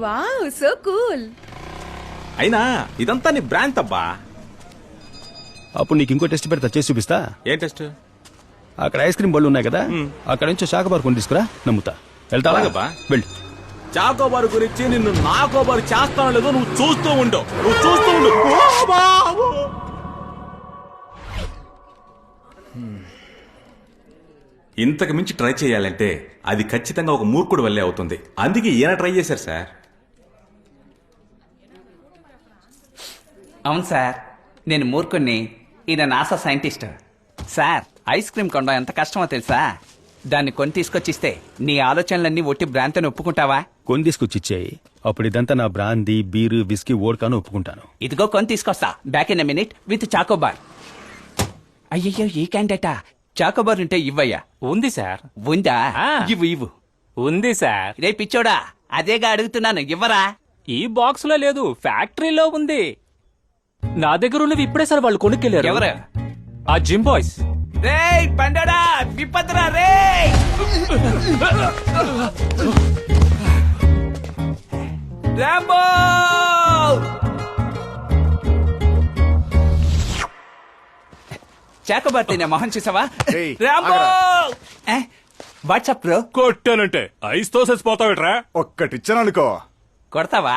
Wow so cool. అయినా ఇదంతా నీ బ్రాండ్ అబ్బా. అప్పుడు నీకు ఇంకో టెస్ట్ పెడతా, చేసి చూపిస్తా. ఏ టెస్ట్? అక్కడ ఐస్ క్రీమ్ బళ్ళు ఉన్నాయి కదా, అక్కడ నుంచి చాకోబార్ కొని తీసుకురా, నమ్ముతా. వెళ్తావా? వెళ్ళు. చాకోబార్ గురించి నిన్ను నాకోబారు చేస్తానో లేదో నువ్వు చూస్తూ ఉండు. ఇంతకు మించి ట్రై చేయాలంటే అది ఖచ్చితంగా ఒక మూర్ఖుడు వల్లే అవుతుంది. అందుకే ఈయన ట్రై చేశారు సార్. అవును సార్, నేను మూర్ఖుణ్ణి, ఈయన NASA scientist. Sir, ice cream కొనడం ఎంత కష్టమో తెలుసా? దాన్ని కొని తీసుకొచ్చిస్తే నీ ఆలోచనలన్నీ ఒట్టి భ్రాంతిని ఒప్పుకుంటావా? కొని తీసుకొచ్చిచ్చేయి, అప్పుడు ఇదంతా నా బ్రాందీ, బీరు, విస్కీ, ఓడ్కాను ఒప్పుకుంటాను. ఇదిగో కొని తీసుకొస్తా, back in a minute with Choco Bar. అయ్యయ్యో, ఈ క్యాండేటా? చాకోబార్ ఉంటే ఇవ్వయ్యా. ఉంది సార్. ఉందా? ఇవ్వు. ఉంది సార్. రే పిచ్చోడా, అదేగా అడుగుతున్నాను, ఇవ్వరా? ఈ బాక్స్ లో లేదు, ఫ్యాక్టరీలో ఉంది. నా దగ్గర ఉన్నవి ఇప్పుడే సార్ వాళ్ళు కొనుక్కెళ్ళారు. ఎవరు? ఆ జిమ్ బాయ్స్. రేయ్ పండడా, విపత్రా రే. రాంబో! చాకోబార్ తినే మొహం చూసావా? రాంబో! WhatsApp bro. కొట్టానంటే ఐస్ తో చచ్చిపోతావుట్రా. ఒక్కటిచ్చాననుకో కొడతావా?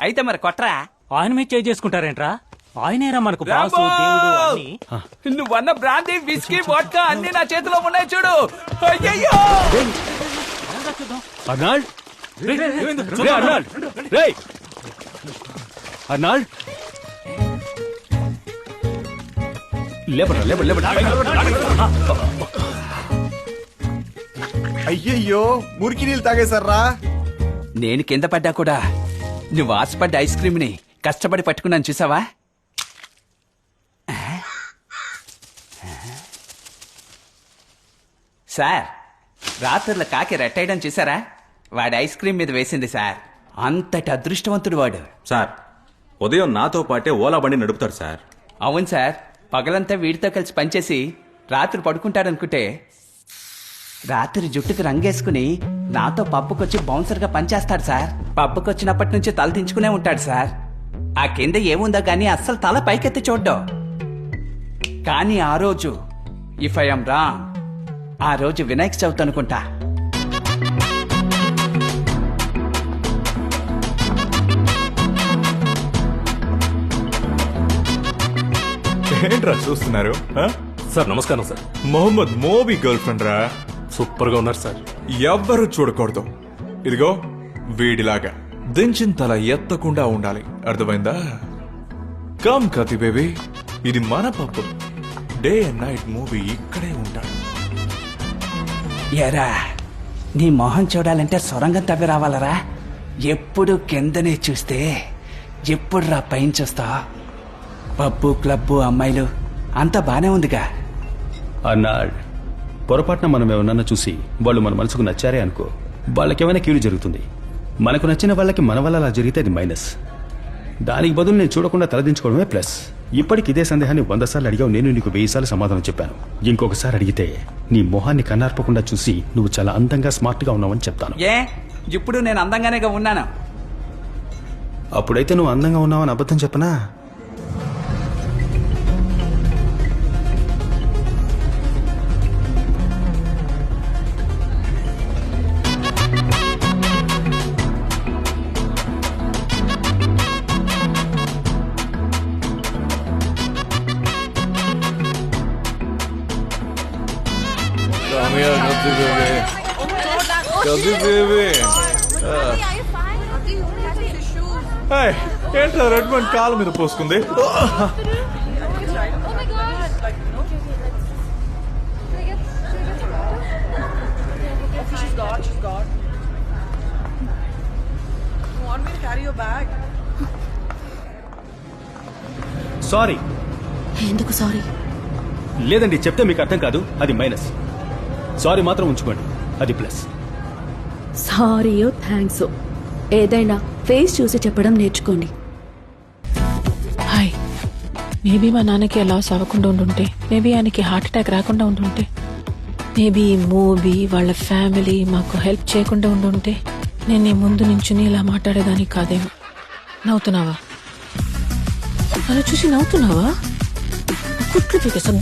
అయితే మరి కొట్రా. ఆయన మీద చేయి చేసుకుంటారేంట్రా? ఆయనేరా మనకు బాసు, దేవుడు అన్ని. నువ్వన్న బ్రాందీ, విస్కీ, వోడ్కా అన్ని నా చేతిలో ఉన్నాయి చూడు. అయ్యయ్యో! అర్నాల్డ్, అర్నాల్డ్, లేపరా. అయ్యయ్యో, మురికి నీళ్ళు తాగేశారా? నేను కింద పడ్డా కూడా నువ్వు ఆశపడ్డ ఐస్ క్రీమ్ ని కష్టపడి పట్టుకున్నాను చూసావా? సార్, రాత్రుల కాకి రెట్టేయడం చూసారా? వాడి ఐస్ క్రీమ్ మీద వేసింది సార్. అంతటి అదృష్టవంతుడు వాడు. సార్, ఉదయం నాతో పాటే ఓలా బండి నడుపుతాడు సార్. అవును సార్, పగలంతా వీడితో కలిసి పనిచేసి రాత్రి పడుకుంటాడనుకుంటే రాత్రి జుట్టుకు రంగేసుకుని నాతో పబ్బుకొచ్చి బౌన్సర్గా పనిచేస్తాడు సార్. పబ్బుకొచ్చినప్పటి నుంచి తల దించుకునే ఉంటాడు సార్. ఆ కింద ఏముందో గానీ అస్సలు తల పైకెత్తి చూడ్డం. కానీ ఆ రోజు ఇఫ్ ఐఎమ్ రాంగ్, ఆ రోజు వినాయక చవితి అనుకుంటా. ఏంట్రా చూస్తున్నారు? సార్ నమస్కారం సార్. మొహమ్మద్ మోబీ గర్ల్ ఫ్రెండ్ రా. సూపర్ గా ఉన్నారు సార్. ఎవ్వరు చూడకూడదు. ఇదిగో వీడిలాగా దించిన తల ఎత్తకుండా ఉండాలి, అర్థమైందా? కమ్ కతి బేబీ, ఇది మన పప్పు. డే అండ్ నైట్ మూవీ ఇక్కడే ఉంటాడు. ఎరా, నీ మొహం చూడాలంటే సొరంగం తవ్వి రావాలరా? ఎప్పుడు కిందనే చూస్తే ఎప్పుడు రా పైన చూస్తా? పబ్బు, క్లబ్బు, అమ్మాయిలు అంతా బానే ఉందిగా. అర్నాల్డ్, పొరపాటున మనం ఏమన్నా చూసి వాళ్ళు మన మనసుకు నచ్చారే అనుకో, వాళ్ళకేమైనా కీడు జరుగుతుంది. మనకు నచ్చిన వాళ్ళకి మన వల్ల అలా జరిగితే అది మైనస్. దానికి బదులు నేను చూడకుండా తలదించుకోవడమే ప్లస్. ఇప్పటికి ఇదే సందేహాన్ని 100 సార్లు అడిగావు, నేను నీకు 1000 సార్లు సమాధానం చెప్పాను. ఇంకొకసారి అడిగితే నీ మొహాన్ని కన్నార్పకుండా చూసి నువ్వు చాలా అందంగా, స్మార్ట్ గా ఉన్నావని చెప్తాను. ఏ, ఇప్పుడు నేను అందంగానేగా ఉన్నాను. అప్పుడైతే నువ్వు అందంగా ఉన్నావని అబద్ధం చెప్పనా? ఏంట్రా రెడ్ వన్ కాలు మీద పోసుకుంది? సారీ. ఎందుకు సారీ? లేదండి, చెప్తే మీకు అర్థం కాదు, అది మైనస్. సారీ మాత్రం ఉంచుకోండి, అది ప్లస్. సారీయో థ్యాంక్స్ ఏదైనా ఫేస్ చూసి చెప్పడం నేర్చుకోండి. హాయ్, మేబీ మా నాన్నకి లాస్ అవ్వకుండా ఉండుంటే, మేబీ ఆయనకి హార్ట్ అటాక్ రాకుండా ఉండుంటే, మేబీ ఈ మూవీ వాళ్ళ ఫ్యామిలీ మాకు హెల్ప్ చేయకుండా ఉండుంటే నేను నీ ముందు నించుని ఇలా మాట్లాడేదాన్ని కాదేమో. నవ్వుతున్నావా? నన్ను చూసి నవ్వుతున్నావా?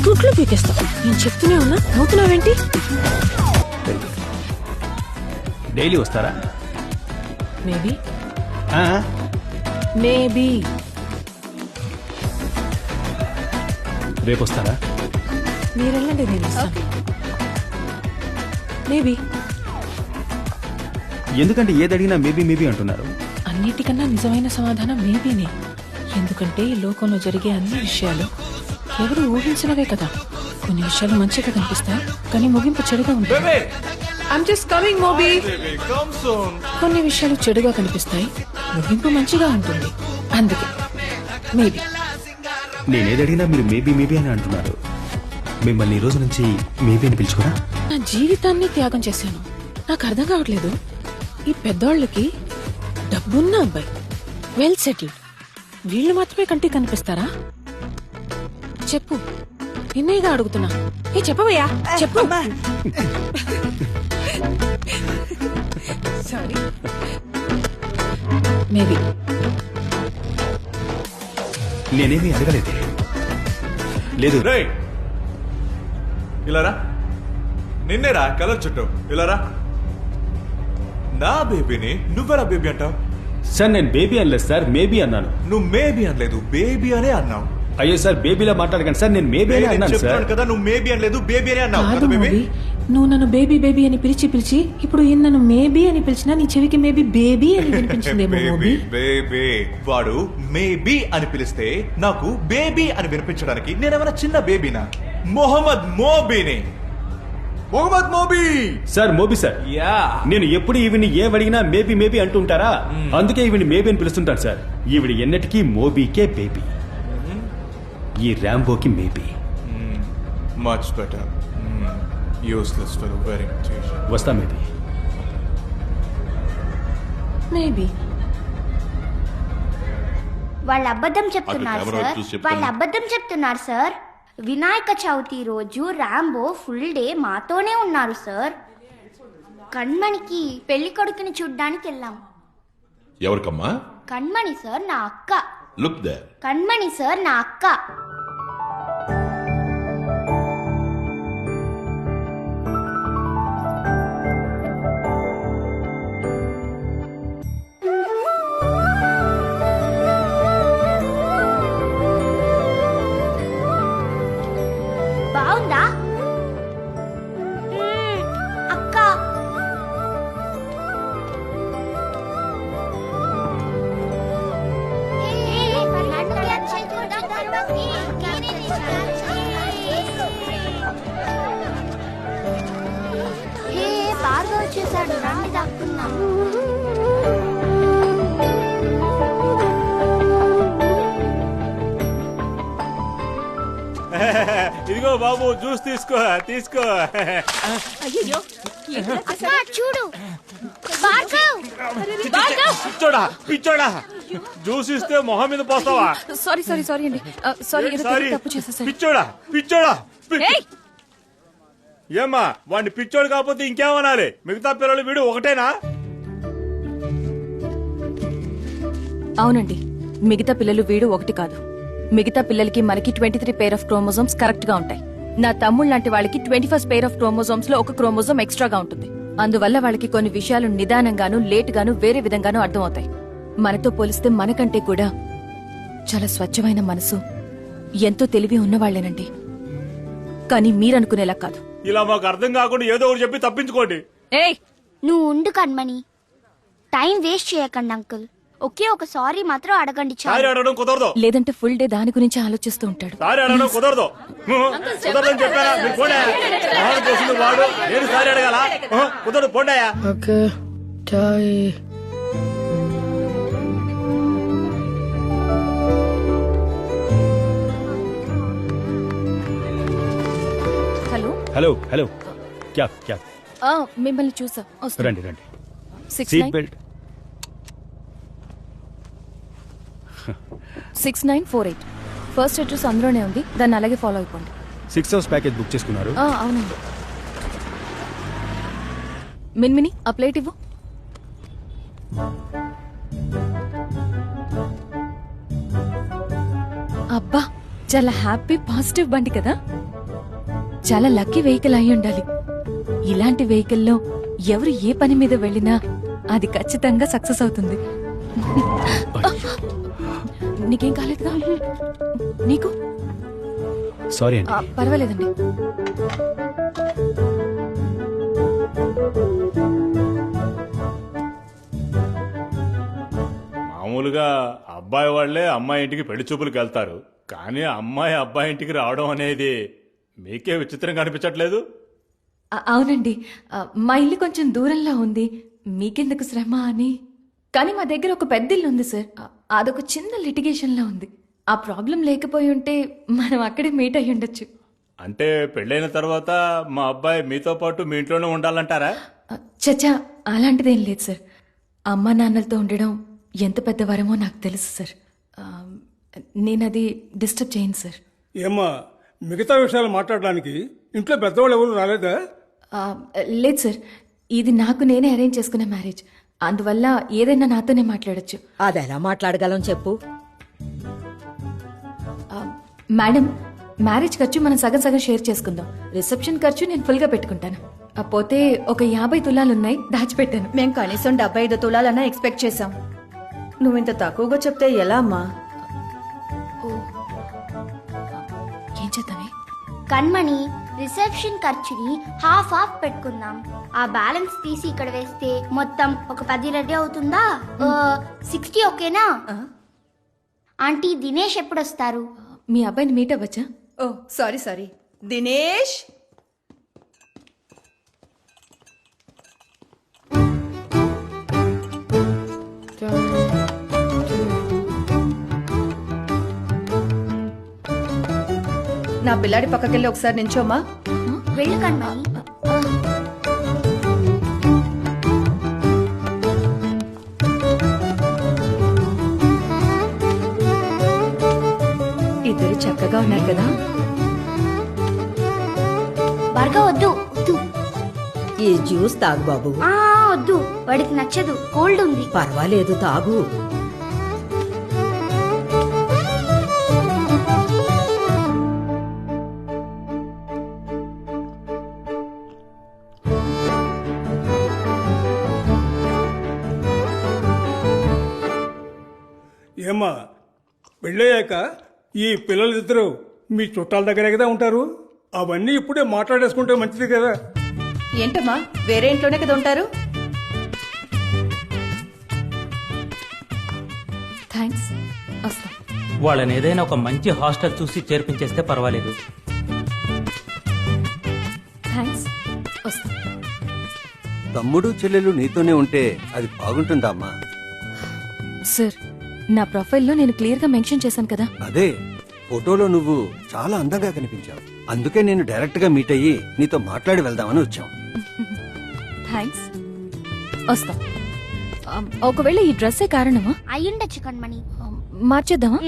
గుట్లు పీకేస్తా. నేను చెప్తూనే ఉన్నా, నవ్వుతున్నావేంటి? డైలీ వస్తారా? మేబీ ఆ? మేబీ రేపు వస్తారా? మీరెళ్ళండి, నేను వస్తాను. మేబీ. ఎందుకంటే ఏది అడిగినా మేబీ మేబీ అంటున్నారు. అన్నిటికన్నా నిజమైన సమాధానం మేబీనే. ఎందుకంటే ఈ లోకంలో జరిగే అన్ని విషయాలు ఎవరు ఊహించినవే కదా. కొన్ని విషయాలు మంచిగా కనిపిస్తాయి, కానీ ముగింపు చెడుగా ఉంటుంది. I'm just coming, Moby. కొన్ని విషయాలు చెడుగా కనిపిస్తాయి, ముగింపు మంచిగా ఉంటుంది. అందుకే మేబీ. నేనేది అడిగినా మీరు మేబీ మేబీ అని అంటున్నారు. మిమ్మల్ని ఈ రోజు నుంచి మేబీ అని పిలుచుకోరా? నా జీవితాన్ని త్యాగం చేశాను. నాకు అర్థం కావట్లేదు, ఈ పెద్దోళ్ళకి డబ్బున్న అబ్బాయి, వెల్ సెటిల్డ్, వీళ్ళు మాత్రమే కంటికి కనిపిస్తారా? చెప్పు, నిన్నేగా అడుగుతున్నా. ఏ చెప్పవయ్యా, చెప్పు. సారీ. మేబీ. నేనేమీ అడగలేదు. లేదు. రే ఇలారా, నిన్నేరా కలర్ చుట్టూ. ఇలారా, నా బేబీని నువ్వెలా బేబీ అంటావు? సార్ నేను బేబీ అనలేదు సార్, మేబీ అన్నాను. నువ్వు మేబీ అనలేదు, బేబీ అనే అన్నావు. అయ్యో సార్, బేబీలా మాట్లాడకండి సార్, నేను మేబీ అని అన్నాను సార్. చెప్తున్నాను కదా, నువ్వు మేబీ అనలేదు, బేబీ అనే అన్నావు కాదు కదా బేబీ. మోబీ, నువ్వు నన్ను బేబీ బేబీ అని పిలిచి ఇప్పుడు ఈయన నన్ను మేబీ అని పిలిచినా నీ చెవికి మేబీ బేబీ అని వినిపించిందేమో మోబీ. బేబీ వాడు మేబీ అని పిలిస్తే నాకు బేబీ అని వినిపించడానికి నేనేమైనా చిన్న బేబీనా? మొహమ్మద్ మోబీని. Mohammed Mobi. Sir Mobi sir, yeah. నేను ఎప్పుడు ఈవిని ఏమడిగినా మేబీ మేబీ అంటుంటారా, అందుకే ఈవిని మేబీ అని పిలుస్తుంటాను సార్. ఈవిడ ఎన్నటికీ మోబీకే బేబీ, ఈ ర్యాంబోకి maybe. Much better. Useless fellow, very వస్తా మేబీ. మేబీ. వాళ్ళు అబద్ధం చెప్తున్నారు సార్, వాళ్ళు అబద్ధం చెప్తున్నారు సార్. వినాయక చవితి రోజు రాంబో ఫుల్ డే మాతోనే ఉన్నారు సార్. కణ్మణికి పెళ్లి కొడుకుని చూడ్డానికి వెళ్ళాం. ఎవరికమ్మా? కణ్మణి సార్, నా అక్క. Look there. కణ్మణి సార్, నా అక్క. బాగుందా అక్క? బాగా వచ్చేసాడు, రండి దాక్కున్నాం. ఇదిగో బాబు, జ్యూస్ తీసుకో. అక్క చూడు, భార్గవ్. పిచ్చోడా, జ్యూస్ ఇస్తే మొహం మీద పోస్తావా? సారీ అండి. సారీ, తప్పు చేసేసాను. పిచ్చోడా. ఏమ్మా, వాడిని పిచ్చోడు కాకపోతే ఇంకేమనాలి? మిగతా పిల్లలు వీడు ఒకటేనా? అవునండి, మిగతా పిల్లలు వీడు ఒకటి కాదు. మిగతా పిల్లలకి మనకి 23 పేర్ ఆఫ్ క్రోమోజోమ్స్ కరెక్ట్ గా ఉంటాయి. నా తమ్ముళ్ళ లాంటి వాళ్ళకి 21st పేర్ ఆఫ్ క్రోమోజోమ్స్ లో ఒక క్రోమోజోమ్ ఎక్స్ట్రాగా ఉంటుంది. అందువల్ల వాళ్ళకి కొన్ని విషయాలు నిదానంగాను, లేట్ గాను, వేరే విధంగానూ అర్థమవుతాయి. మనతో పోలిస్తే మనకంటే కూడా చాలా స్వచ్ఛమైన మనసు, ఎంతో తెలివి ఉన్నవాళ్లేనండి. కానీ మీరనుకునేలా కాదు. ఇలా మాకు అర్థం కాకుండా ఏదో ఒకటి చెప్పి తప్పించుకోండి. ఏయ్, నువ్వు ఉండు కణ్మణి, టైం వేస్ట్ చేయకండి అంకుల్. ఒకే ఒక సారీ మాత్రం అడగండి సారీ చాలు. అడగడం కుదరదు. లేదంటే ఫుల్ డే దాని గురించి ఆలోచిస్తూ ఉంటాడు. సారీ అడగడం కుదరదు. కుదరదని చెప్పారా? మీరు పోండి. మొహాన్ని కోసింది వాడు, నేను సారీ అడగాల? కుదరదు, పోండాయా. ఓకే, చాయ్. హలో. క్యా మిమ్మల్ని చూసా. రండి. 69 సీట్ బెల్ట్. 6948 ఫస్ట్ అడ్రస్ అందులోనే ఉంది, దాన్ని అలాగే ఫాలో అయిపోండి. 6 hours ప్యాకేజ్ బుక్ చేసుకున్నారు. అవునండి. మిన్మిని, ఆ ప్లేట్ ఇవ్వు. అబ్బా, చాలా హ్యాపీ పాజిటివ్ బండి కదా. చాలా లక్కీ వెహికల్ అయి ఉండాలి. ఇలాంటి వెహికల్లో ఎవరు ఏ పని మీద వెళ్ళినా అది ఖచ్చితంగా సక్సెస్ అవుతుంది. నీకేం కాలేదుగా? నీకు? సారీ అండి. పర్వాలేదండి. మామూలుగా అబ్బాయి వాళ్లే అమ్మాయి ఇంటికి పెళ్లి చూపులకు వెళ్తారు, కానీ అమ్మాయి అబ్బాయి ఇంటికి రావడం అనేది మీకే విచిత్రంగా అనిపించట్లేదు? అవునండి, మా ఇల్లు కొంచెం దూరంలో ఉంది, మీకెందుకు శ్రమ అని. కానీ మా దగ్గర ఒక పెద్ద ఇల్లు ఉంది సార్, అదొక చిన్న లిటిగేషన్లో ఉంది. ఆ ప్రాబ్లం లేకపోయి ఉంటే మనం అక్కడే మీట్ అయ్యి ఉండొచ్చు. అంటే పెళ్ళైన తర్వాత మా అబ్బాయి మీతో పాటు మీ ఇంట్లోనే ఉండాలంటారా? చచ్చా, అలాంటిదేం లేదు సార్. అమ్మా నాన్నలతో ఉండడం ఎంత పెద్ద వరమో నాకు తెలుసు సార్. నేనది డిస్టర్బ్ చేయను సార్. ఏమ్మా, మిగతా విషయాలు మాట్లాడడానికి ఇంట్లో పెద్దవాళ్ళు ఎవరు రాలేదా? లేదు సార్, ఇది నాకు నేనే అరేంజ్ చేసుకున్న మ్యారేజ్, అందువల్ల ఏదైనా నాతోనే మాట్లాడొచ్చు. అది ఎలా మాట్లాడగలం చెప్పు. మేడం, మ్యారేజ్ ఖర్చు మనం సగం సగం షేర్ చేసుకుందాం. రిసెప్షన్ ఖర్చు నేను ఫుల్గా పెట్టుకుంటాను. పోతే ఒక 50 తులాలున్నాయి, దాచిపెట్టాను. మేం కనీసం 75 తులాలన్నా ఎక్స్పెక్ట్ చేశాం. నువ్వు ఇంత తక్కువగా చెప్తే ఎలా అమ్మా? ఏం చేద్దామే? కண்మణి, రిసెప్షన్ ఖర్చుని హాఫ్ పెట్టుకుందాం. ఆ బ్యాలెన్స్ తీసి ఇక్కడ వేస్తే మొత్తం ఒక 10 రెడీ అవుతుందా? 60 ఓకేనా? ఆంటీ, దినేష్ ఎప్పుడు వస్తారు? మీ అబ్బాయిని మీట్ అవ్వచ్చా? ఓ సారీ దినేష్. నా పిల్లాడి పక్కకెళ్ళి ఒకసారి నించోమ్మా. వెళ్ళు కண்మణి. ఇద్దరు చక్కగా ఉన్నారు కదా. బర్గా వద్దు వద్దు. ఈ జ్యూస్ తాగు బాబు. వద్దు, వాడికి నచ్చదు, కోల్డ్ ఉంది. పర్వాలేదు, తాగు. ఏమ్మా, పెళ్ళయ్యాక ఈ పిల్లలిద్దరూ మీ చుట్టాల దగ్గరే కదా ఉంటారు, అవన్నీ ఇప్పుడే మాట్లాడేసుకుంటే మంచిది కదా. ఏంటమ్మా, వేరే ఇంట్లోనే కదా ఉంటారు? థ్యాంక్స్, వస్తాం. వాళ్ళని ఏదైనా ఒక మంచి హాస్టల్ చూసి చేర్పించేస్తే పర్వాలేదు. థ్యాంక్స్, వస్తాం. తమ్ముడు చెల్లెలు నీతోనే ఉంటే అది బాగుంటుందమ్మా. సార్, నా ప్రొఫైల్లో నేను క్లియర్గా మెన్షన్ చేశాను కదా. అదే, ఫోటోలో నువ్వు చాలా అందంగా కనిపించావు, అందుకే నేను డైరెక్ట్ గా మీట్ అయ్యి నీతో మాట్లాడి వెళ్దామని వచ్చాం. థ్యాంక్స్, వస్తాం. ఒకవేళ ఈ డ్రెస్సే కారణమా? అయ్యుండొచ్చు కண்మణి. మార్చేద్దామా?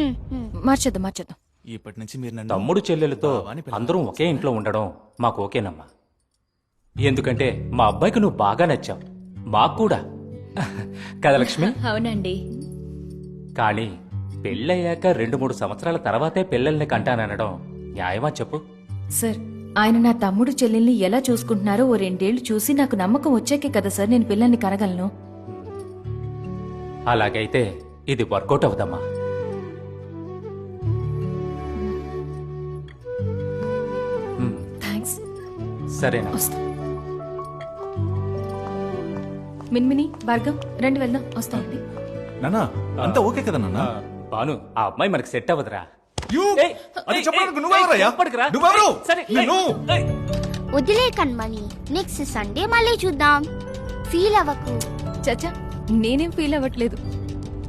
మార్చేద్దాం. ఇప్పటి నుంచి మీరు తమ్ముడు చెల్లెలతో అందరం ఒకే ఇంట్లో ఉండడం మాకు ఓకేనమ్మా. ఎందుకంటే మా అబ్బాయికి నువ్వు బాగా నచ్చావు, మాకు కూడా కదా లక్ష్మి? అవునండి. కానీ పెళ్ళయ్యాక 2-3 సంవత్సరాల తర్వాతే పిల్లల్ని కంటాననడం న్యాయమా చెప్పు? సార్, ఆయన నా తమ్ముడు చెల్లెల్ని ఎలా చూసుకుంటున్నారో ఓ 2 ఏళ్లు చూసి నాకు నమ్మకం వచ్చాకే కదా సార్ నేను పిల్లల్ని కనగలను. అలాగైతే ఇది వర్కౌట్ అవుదమ్మా. థ్యాంక్స్. సరేనా? వస్తాం. మిన్మిని, భార్గవ్, రండి వెళ్దాం. వస్తామండి. నానా, అంతా ఓకే కదా నాన్న? బాను, ఆ అమ్మాయి మనకి సెట్ అవ్వదురా. వదిలే కண்మణి, నెక్స్ట్ సండే మళ్ళీ చూద్దాం. ఫీల్ అవ్వకు. చచ్చా, నేనేం ఫీల్ అవ్వట్లేదు,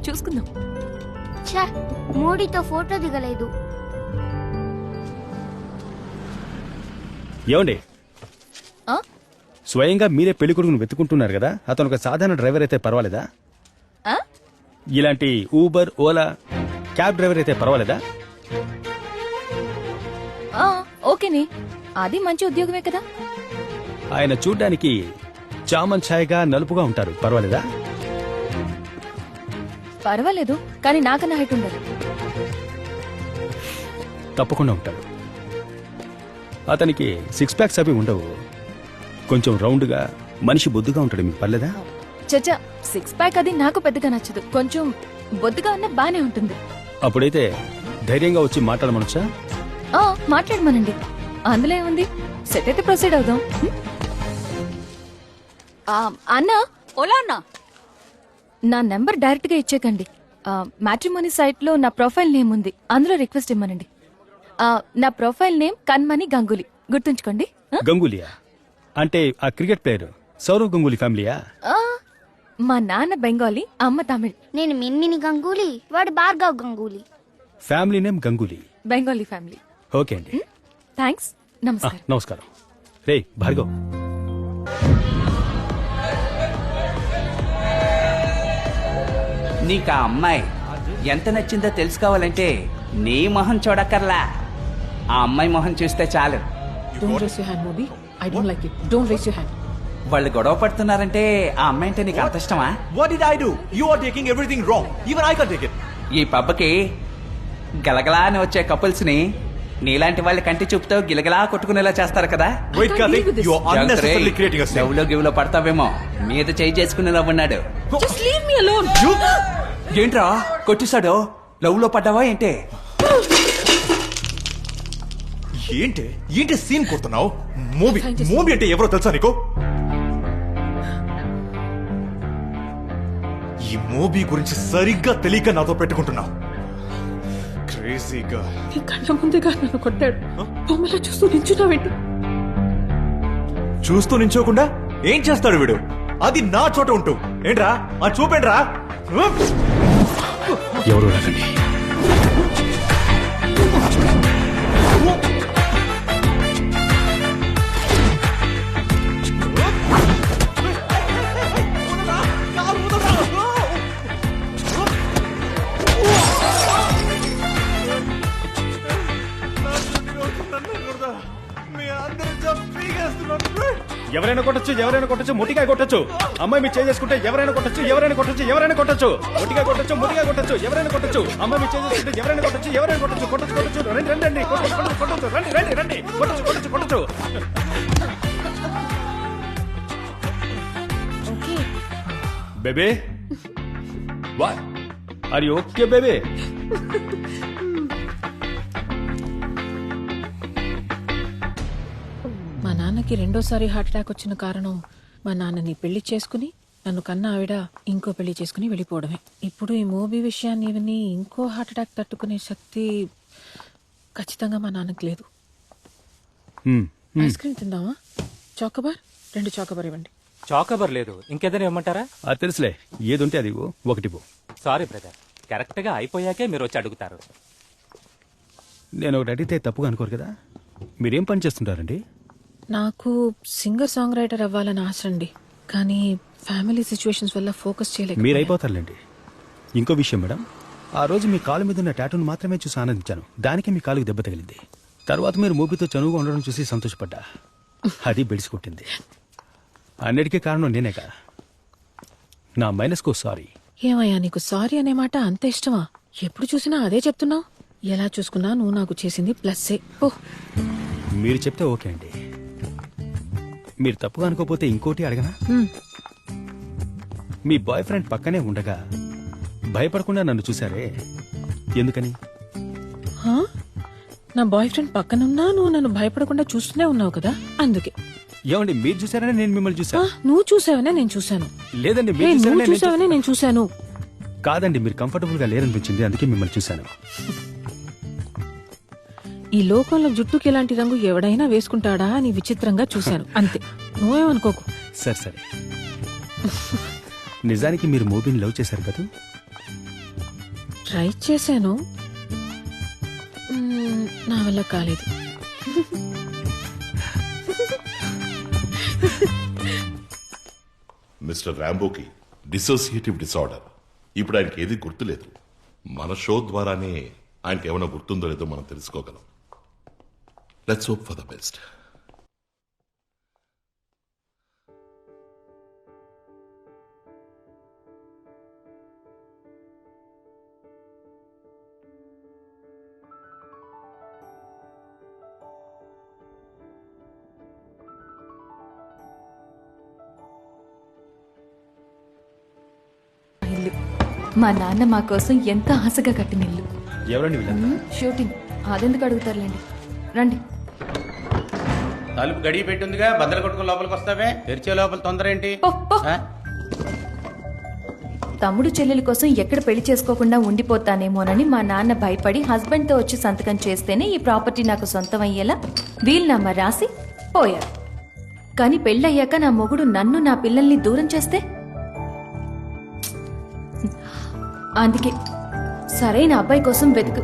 చూసుకుందాం. ఛ, మోడీతో ఫోటో దిగలేదు. ఏమండి, స్వయంగా మీరే పెళ్లి కొడుకును వెతుకుంటున్నారు కదా, అతను ఒక సాధారణ డ్రైవర్ అయితే పర్వాలేదా? ఇలాంటి ఊబర్, ఓలా, క్యాబ్ డ్రైవర్ అయితే పర్వాలేదా? ఓకేనే, అది మంచి ఉద్యోగమే కదా. ఆయన చూడ్డానికి చామన్ ఛాయగా నలుపుగా ఉంటారు, పర్వాలేదా? పర్వాలేదు, కానీ నాకన్నా హైట్ ఉండదు. తప్పకుండా ఉంటాడు. అతనికి 6 ప్యాక్స్ అవి ఉండవు. కొంచెం రౌండ్గా మనిషి బొద్దుగా ఉంటాడు. మీకు పర్లేదా? చచ్చా, 6 ప్యాక్ అది నాకు పెద్దగా నచ్చదు. కొంచెం బొద్దుగా ఉన్న బానే ఉంటుంది. అప్పుడైతే ధైర్యంగా వచ్చి మాట్లాడమనొచ్చా? మాట్లాడమనండి, అందులో ఏముంది. సెట్ అయితే ప్రొసీడ్ అవుదాం. అన్నా, ఓలా అన్నా, నా నెంబర్ డైరెక్ట్ గా ఇచ్చేకండి. మ్యాట్రిమోనీ సైట్ లో నా ప్రొఫైల్ నేమ్ ఉంది, అందులో రిక్వెస్ట్ ఇమ్మనండి. నా ప్రొఫైల్ నేమ్ కన్మణి గంగూలీ, గుర్తుంచుకోండి. గంగూలియా అంటే ఆ క్రికెట్ ప్లేయర్ సౌరవ్ గంగూలీ ఫ్యామిలీయా? మా నాన్న బెంగాలీ, అమ్మ తమిళ్. నేను మిన్మిని గంగూలీ, వాడు Bhargav Ganguly. Family name Ganguly, Bengali family. Okay అండి. థ్యాంక్స్, నమస్కారం. నమస్కారం. రే భార్గవ్, నీకు ఆ అమ్మాయి ఎంత నచ్చిందో తెలుసుకోవాలంటే నీ మొహం చూడక్కర్లా, ఆ అమ్మాయి మొహం చూస్తే చాలు. Don't raise your hand, Moby. I don't like it. Don't raise your hand. వాళ్ళు గొడవ పడుతున్నారంటే ఆ అమ్మాయి అంటే నీకు అంత ఇష్టమా? What did I do? You are taking everything wrong. Even I can't take it. ఈ పబ్బకి గలగలా అని వచ్చే కపుల్స్ ని నీలాంటి వాళ్ళ కంటి చూపుతో గిలగలా కొట్టుకునేలా చేస్తారు కదా. Wait, Karthik, you are unnecessarily creating a scene. లవ్లో గివ్లో పడతావేమో, మీద చేయి చేసుకునేలా ఉన్నాడు. Just leave me alone. ఏంట్రా కొట్టిస్తాడు? లవ్ లో పడ్డావా ఏంటే? ఏంటి ఏంటి సీన్ కొడుతున్నావు? మూవీ అంటే ఎవరో తెలుసా నీకు? ఈ మూవీ గురించి సరిగ్గా తెలియక నాతో పెట్టుకుంటున్నావు. క్రేజీగా నీ కళ్ళ ముందుగా నన్ను కొట్టాడు, బొమ్మలా చూస్తూ నించున్నావేంటి? చూస్తూ నించోకుండా ఏం చేస్తాడు వీడు? అది నా చోట ఉంటూ ఏంట్రా ఆ చూపేంట్రా? ఎవరు రాకండి. ఎవరైనా కొట్టచ్చు, ఎవరైనా కొట్టచ్చు, మొటిగా కొట్టచ్చు. అమ్మాయి మీరు చేసుకుంటే ఎవరైనా కొట్టచ్చు, ఎవరైనా కొట్టచ్చు, ఎవరైనా కొట్టచ్చు. మొటిగా కొట్టచ్చు, మొటిగా కొట్టచ్చు, ఎవరైనా కొట్టచ్చు. అమ్మాయి మీరు చేసుకుంటే ఎవరైనా కొట్టచ్చు, ఎవరైనా కొట్టచ్చు. కొట్టచ్చు, కొట్టచ్చు. రండి రండి రండి, కొట్టచ్చు, రండి రండి రండి, కొట్టచ్చు, కొట్టచ్చు, కొట్టచ్చు. Baby, what are you okay baby? మా నాన్నకి రెండోసారి హార్ట్ అటాక్ వచ్చిన కారణం మా నాన్నని పెళ్లి చేసుకుని నన్ను కన్న ఆవిడ ఇంకో పెళ్లి చేసుకుని వెళ్ళిపోవడమే. ఇప్పుడు ఈ మూవీ విషయాన్ని ఇవన్నీ ఇంకో హార్ట్ అటాక్ తట్టుకునే శక్తి ఖచ్చితంగా మా నాన్నకి లేదు. ఐస్ క్రీమ్ తిందామా? చాకోబార్, 2 చాకోబార్ ఇవ్వండి. చాకోబార్ లేదు, ఇంకేదైనా ఇవ్వమంటారా? అది తెలుసులే, ఏదుంటే అది ఒకటి పో. సారీ బ్రదర్, కరెక్ట్ గా అయిపోయాకే మీరు వచ్చి అడుగుతారు. నేను ఒకటి అడిగితే తప్పుగా అనుకోరు కదా. మీరేం పని చేస్తుంటారండి? నాకు సింగర్ సాంగ్ రైటర్ అవ్వాలని ఆశ అండి, కానీ ఫ్యామిలీ సిచ్యువేషన్స్ వల్ల ఫోకస్ చేయలేక. మీరు అయిపోతారులేండి. ఇంకో విషయం మేడం, ఆ రోజు మీ కాలు మీద ఉన్న టాటూను మాత్రమే చూసి ఆనందించాను. దానికి మీ కాలుకి దెబ్బ తగిలింది. తర్వాత మీరు మూవీతో చనువుగా ఉండడం చూసి సంతోషపడ్డా, అది బెడిసి కొట్టింది. అన్నిటికీ కారణం నేనేగా. నా మైనస్కు సారీ. ఏమయ్యా, నీకు సారీ అనే మాట అంత ఇష్టమా? ఎప్పుడు చూసినా అదే చెప్తున్నావు. ఎలా చూసుకున్నా నువ్వు నాకు చేసింది ప్లస్సే. ఓ, మీరు చెప్తే ఓకే అండి. మీరు తప్పుగా అనుకోపోతే ఇంకోటి అడగనా? మీ బాయ్ ఫ్రెండ్ పక్కనే ఉండగా భయపడకుండా నన్ను చూసారే, ఎందుకని? నా బాయ్ ఫ్రెండ్ పక్కనున్నా నువ్వు నన్ను భయపడకుండా చూస్తూనే ఉన్నావు కదా, అందుకే. ఏమండి, మీరు చూసారనే నేను మిమ్మల్ని చూసా. నువ్వు చూసావనే నేను చూశాను. లేదండి, నువ్వు చూసావనే నేను చూశాను. కాదండి, మీరు కంఫర్టబుల్ గా లేరనిపించింది, అందుకే మిమ్మల్ని చూశాను. ఈ లోకంలో జుట్టుకి ఇలాంటి రంగు ఎవడైనా వేసుకుంటాడా అని విచిత్రంగా చూశాను, అంతే. నువ్వేమనుకోకు. సరే సరే. నిజానికి మీరు మూవీని లవ్ చేశారు కదా? ట్రై చేశాను, నా వల్ల కాలేదు. మిస్టర్ రాంబోకి డిసోసియేటివ్ డిసార్డర్. ఇప్పుడు ఆయనకి ఏది గుర్తులేదు. మన షో ద్వారానే ఆయనకి ఏమైనా గుర్తుందో లేదో మనం తెలుసుకోగలం. Let's hope for the best. ఇల్లు. మా నాన్న మా కోసం ఎంతో ఆశగా కట్టిన ఇల్లు. ఎవరండి వీళ్ళంతా? షూటింగ్ అదెందుకు అడుగుతారులేండి, రండి. తలుపు గడియ పెట్టుందిగా, బద్దలు కొట్టుకుని లోపలికి వస్తావే, తెరిచే లోపల తొందర ఏంటి? ఆ? తమ్ముడు చెల్లెల కోసం ఎక్కడ పెళ్లి చేసుకోకుండా ఉండిపోతానేమోనని మా నాన్న భయపడి హస్బెండ్తో వచ్చి సంతకం చేస్తేనే ఈ ప్రాపర్టీ నాకు సొంతం అయ్యేలా వీలునామా రాసి పోయారు. కానీ పెళ్ళయ్యాక నా మొగుడు నన్ను నా పిల్లల్ని దూరం చేస్తే అందుకే సరైన అబ్బాయి కోసం వెతుకు.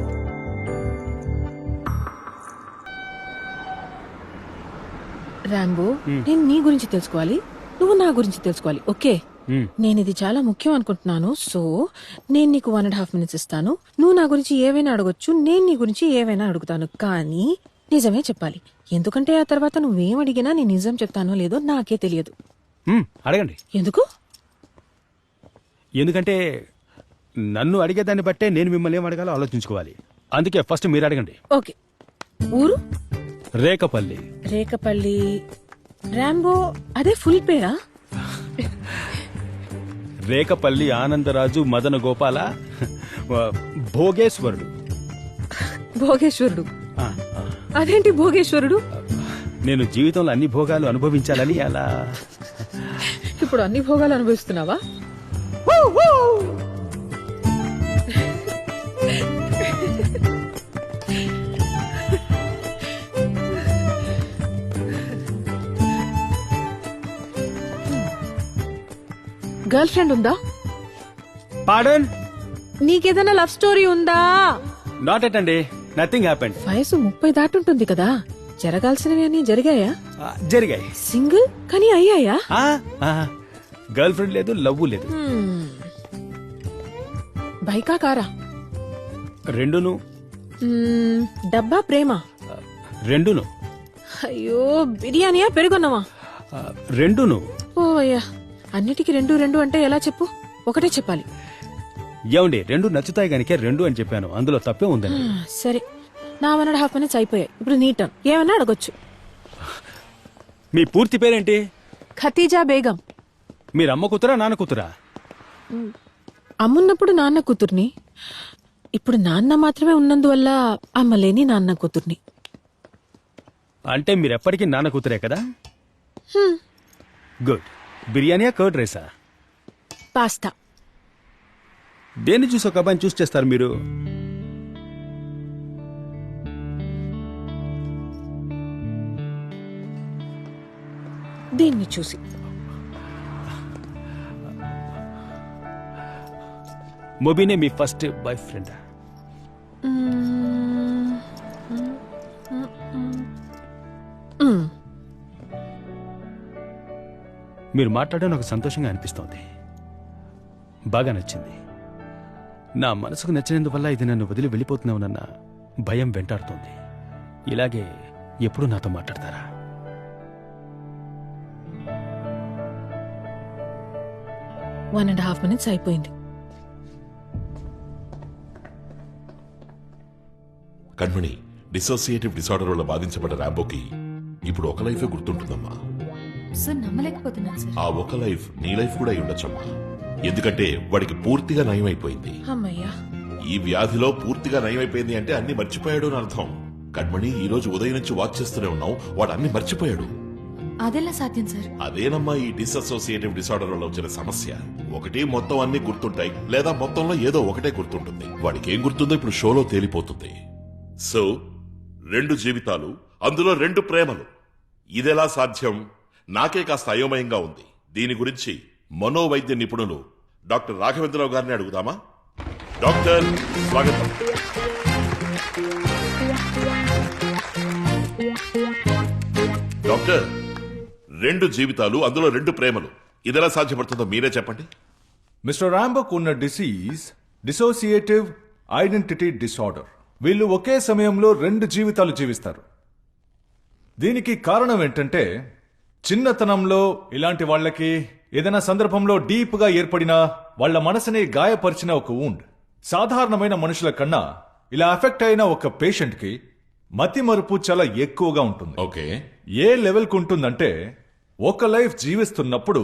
రాంబో, నేను నీ గురించి తెలుసుకోవాలి, నువ్వు నా గురించి తెలుసుకోవాలి. ఓకే, నేను ఇది చాలా ముఖ్యం అనుకుంటున్నాను. సో నేను నీకు 1.5 minutes ఇస్తాను. నువ్వు నా గురించి ఏవైనా అడగొచ్చు, నేను నీ గురించి ఏవైనా అడుగుతాను. కానీ నిజమే చెప్పాలి, ఎందుకంటే ఆ తర్వాత నువ్వేం అడిగినా నేను నిజం చెప్తానో లేదో నాకే తెలియదు. అడగండి. ఎందుకు? ఎందుకంటే నన్ను అడిగేదాన్ని బట్టే నేను మిమ్మల్ని ఏం అడగాలో ఆలోచించుకోవాలి. అందుకే ఫస్ట్ మీరు అడగండి. ఓకే, ఊరు? రేకపల్లి. రేకపల్లి. రాంబో అదే ఫుల్ పేరా? రేకపల్లి ఆనందరాజు మదన గోపాల భోగేశ్వరుడు. భోగేశ్వరుడు? అదేంటి భోగేశ్వరుడు? నేను జీవితంలో అన్ని భోగాలు అనుభవించాలని అలా. ఇప్పుడు అన్ని భోగాలు అనుభవిస్తున్నావా? గర్ల్ ఫ్రెండ్ ఉందా? పాడన్. నీకేదైనా లవ్ స్టోరీ ఉందా? నాట్ ఎట్ అండి, నథింగ్ హ్యాపెండ్. వయసు 30 దాటుంటుంది కదా, జరగాల్సినవి అన్ని జరిగాయా? జరిగాయి. సింగిల్ కానీ అయ్యాయా? గర్ల్ ఫ్రెండ్ లేదు, లవ్ లేదు. బైకా కారా? రెండును. డబ్బా ప్రేమ? రెండును. అయ్యో, బిర్యానీయా పెరుగున్నావా? రెండును. ఓ అయ్యా, అన్నిటికీ 2 అంటే ఎలా చెప్పు? ఒకటే చెప్పాలి. ఏమండి, రెండు నచ్చుతాయి గనికే రెండు అని చెప్పాను, అందులో తప్పే ఉందండి. సరే, నా 1.5 minutes అయిపోయాయి. ఇప్పుడు నీ టర్న్, ఏమన్నా అడగొచ్చు. మీ పూర్తి పేరేంటి? ఖతీజా బేగం. మీరు అమ్మ కూతురా నాన్న కూతురా? అమ్మున్నప్పుడు నాన్న కూతుర్ని, ఇప్పుడు నాన్న మాత్రమే ఉన్నందువల్ల అమ్మలేని నాన్న కూతుర్ని. అంటే మీరు ఎప్పటికీ నాన్న కూతురే కదా? గుడ్. బిర్యానీయా కర్డ్ రైసా? పాస్తా. దేన్ని చూసి ఒక అబ్బాయిని చూస్ చేస్తారు మీరు? దీన్ని చూసి. మొబీనే మీ ఫస్ట్ బాయ్ ఫ్రెండ్? మీరు మాట్లాడడం నాకు సంతోషంగా అనిపిస్తోంది, బాగా నచ్చింది. నా మనసుకు నచ్చినందువల్ల ఇది నన్ను వదిలి వెళ్ళిపోతున్నావునన్న భయం వెంటాడుతోంది. ఇలాగే ఎప్పుడు నాతో మాట్లాడతారా? వన్ అండ్ హాఫ్ మినిట్స్ అయిపోయింది. కణ్మణి, డిసోసియేటివ్ డిసార్డర్ వల్ల బాధించబడ్డ రాంబోకి ఇప్పుడు ఒక లైఫే గుర్తుంటుందమ్మా. సార్ నమ్మలేకపోతున్నాను సార్. ఆ ఒక లైఫ్ నీ లైఫ్ కూడా అయి ఉండొచ్చమ్మా. ఎందుకంటే వాడికి పూర్తిగా నయం అయిపోయింది. అమ్మయ్యా, ఈ వ్యాధిలో పూర్తిగా నయం అయిపోయింది అంటే అన్ని మర్చిపోయాడు అని అర్థం. కణ్మణి, ఈ రోజు ఉదయం నుంచి వాచ్ చేస్తూనే ఉన్నావు, వాడు అన్ని మర్చిపోయాడు. అదెలా సాధ్యం సార్? అదేనమ్మా ఈ డిసోసియేటివ్ డిసార్డర్ వల్ల వచ్చిన సమస్య. ఒకటి మొత్తం అన్ని గుర్తుంటాయి, లేదా మొత్తంలో ఏదో ఒకటే గుర్తుంటుంది. వాడికి ఏం గుర్తుందో ఇప్పుడు షోలో తేలిపోతుంది. సో 2 జీవితాలు, అందులో 2 ప్రేమలు. ఇదెలా సాధ్యం? నాకే కాస్త అయోమయంగా ఉంది. దీని గురించి మనోవైద్య నిపుణులు డాక్టర్ రాఘవేంద్రరావు గారిని అడుగుదామా? డాక్టర్, స్వాగతం. డాక్టర్, 2 జీవితాలు, అందులో 2 ప్రేమలు. ఇదెలా సాధ్యపడుతుందో మీరే చెప్పండి. మిస్టర్ రాంబోకు ఉన్న డిసీజ్ డిసోసియేటివ్ ఐడెంటిటీ డిసార్డర్. వీళ్ళు ఒకే సమయంలో 2 జీవితాలు జీవిస్తారు. దీనికి కారణం ఏంటంటే, చిన్నతనంలో ఇలాంటి వాళ్ళకి ఏదైనా సందర్భంలో డీప్ గా ఏర్పడిన వాళ్ళ మనసుని గాయపరిచిన ఒక వూండ్. సాధారణమైన మనుషుల కన్నా ఇలా అఫెక్ట్ అయిన ఒక పేషెంట్ కి మతి మరుపు చాలా ఎక్కువగా ఉంటుంది. ఓకే. ఏ లెవెల్ కు ఉంటుందంటే, ఒక లైఫ్ జీవిస్తున్నప్పుడు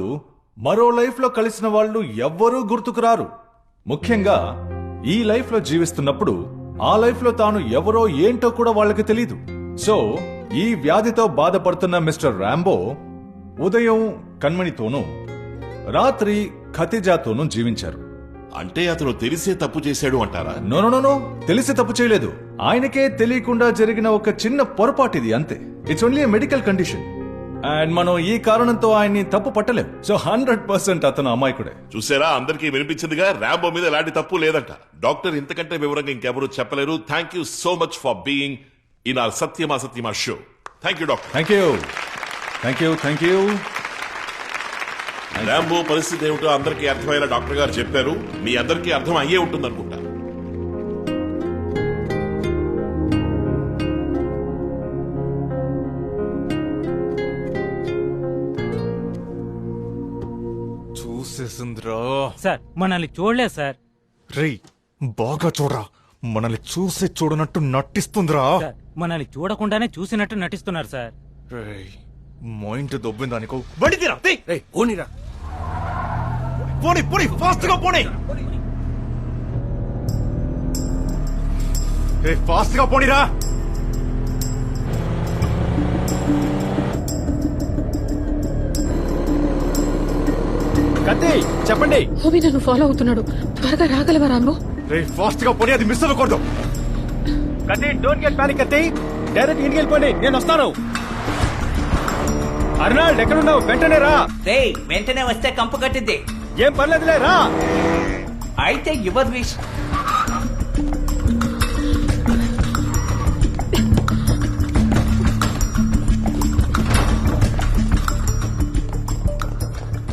మరో లైఫ్ లో కలిసిన వాళ్ళు ఎవ్వరూ గుర్తుకు రారు. ముఖ్యంగా ఈ లైఫ్ లో జీవిస్తున్నప్పుడు ఆ లైఫ్ లో తాను ఎవరో ఏంటో కూడా వాళ్ళకి తెలీదు. సో ఈ వ్యాధితో బాధపడుతున్న మిస్టర్ రాంబో ఉదయం కణ్మణితోనూ రాత్రి ఖతిజాతోనూ జీవించారు. అంటే అతను తెలిసే తప్పు చేశాడు అంటారా? నో, తెలిసి తప్పు చేయలేదు. ఆయనకే తెలియకుండా జరిగిన ఒక చిన్న పొరపాటు ఇది, అంతే. It's only medical condition and మనం ఈ కారణంతో ఆయన్ని తప్పు పట్టలేం. సో 100% అతను అమాయకుడే. చూసారా, అందరికీ వినిపించిందిగా, ర్యాంబో మీద ఎలాంటి తప్పు లేదంట. డాక్టర్ ఇంతకంటే వివరంగా ఇంకెవరూ చెప్పలేరు. Thank you so much for being in our Satyama show. Thank you doctor. Thank you. Rambo పరిస్థితి ఏమిటో అందరికీ అర్థమయ్యేలా డాక్టర్ గారు చెప్పారు. మీ అందరికీ అర్థం అయ్యే ఉంటుంది అనుకుంటా. చూసేసిందిరా సార్, మనల్ని చూడలేదు సార్. రేయ్, బాగా చూడరా, మనల్ని చూసి చూడనట్టు నటిస్తుందిరా. సార్, మనల్ని చూడకుండానే చూసినట్టు నటిస్తున్నారు సార్. రేయ్, మైండ్ దొబ్బిందానికో. బడిదిరా పోనీరా, పోనీ ఫాస్ట్ గా పోనీ. ఫాస్ట్ గా పోనీరా. కత్తి చెప్పండి. ఓబీ నన్ను ఫాలో అవుతున్నాడు, త్వరగా రాగలవా రాంబో? ఫాస్ట్ గా పోనీ, అది మిస్ అవ్వకూడదు. కత్తి డోంట్ గెట్ పానిక్ కత్తి, డైరెక్ట్ ఇంటికి వెళ్ళిపోండి, నేను వస్తాను. అర్నాల్డ్ ఎక్కడున్నావు? వెంటనే రా. వెంటనే వస్తే కంపు కట్టింది. ఏం పర్లేదులే, రా. అయితే యువర్ విష్.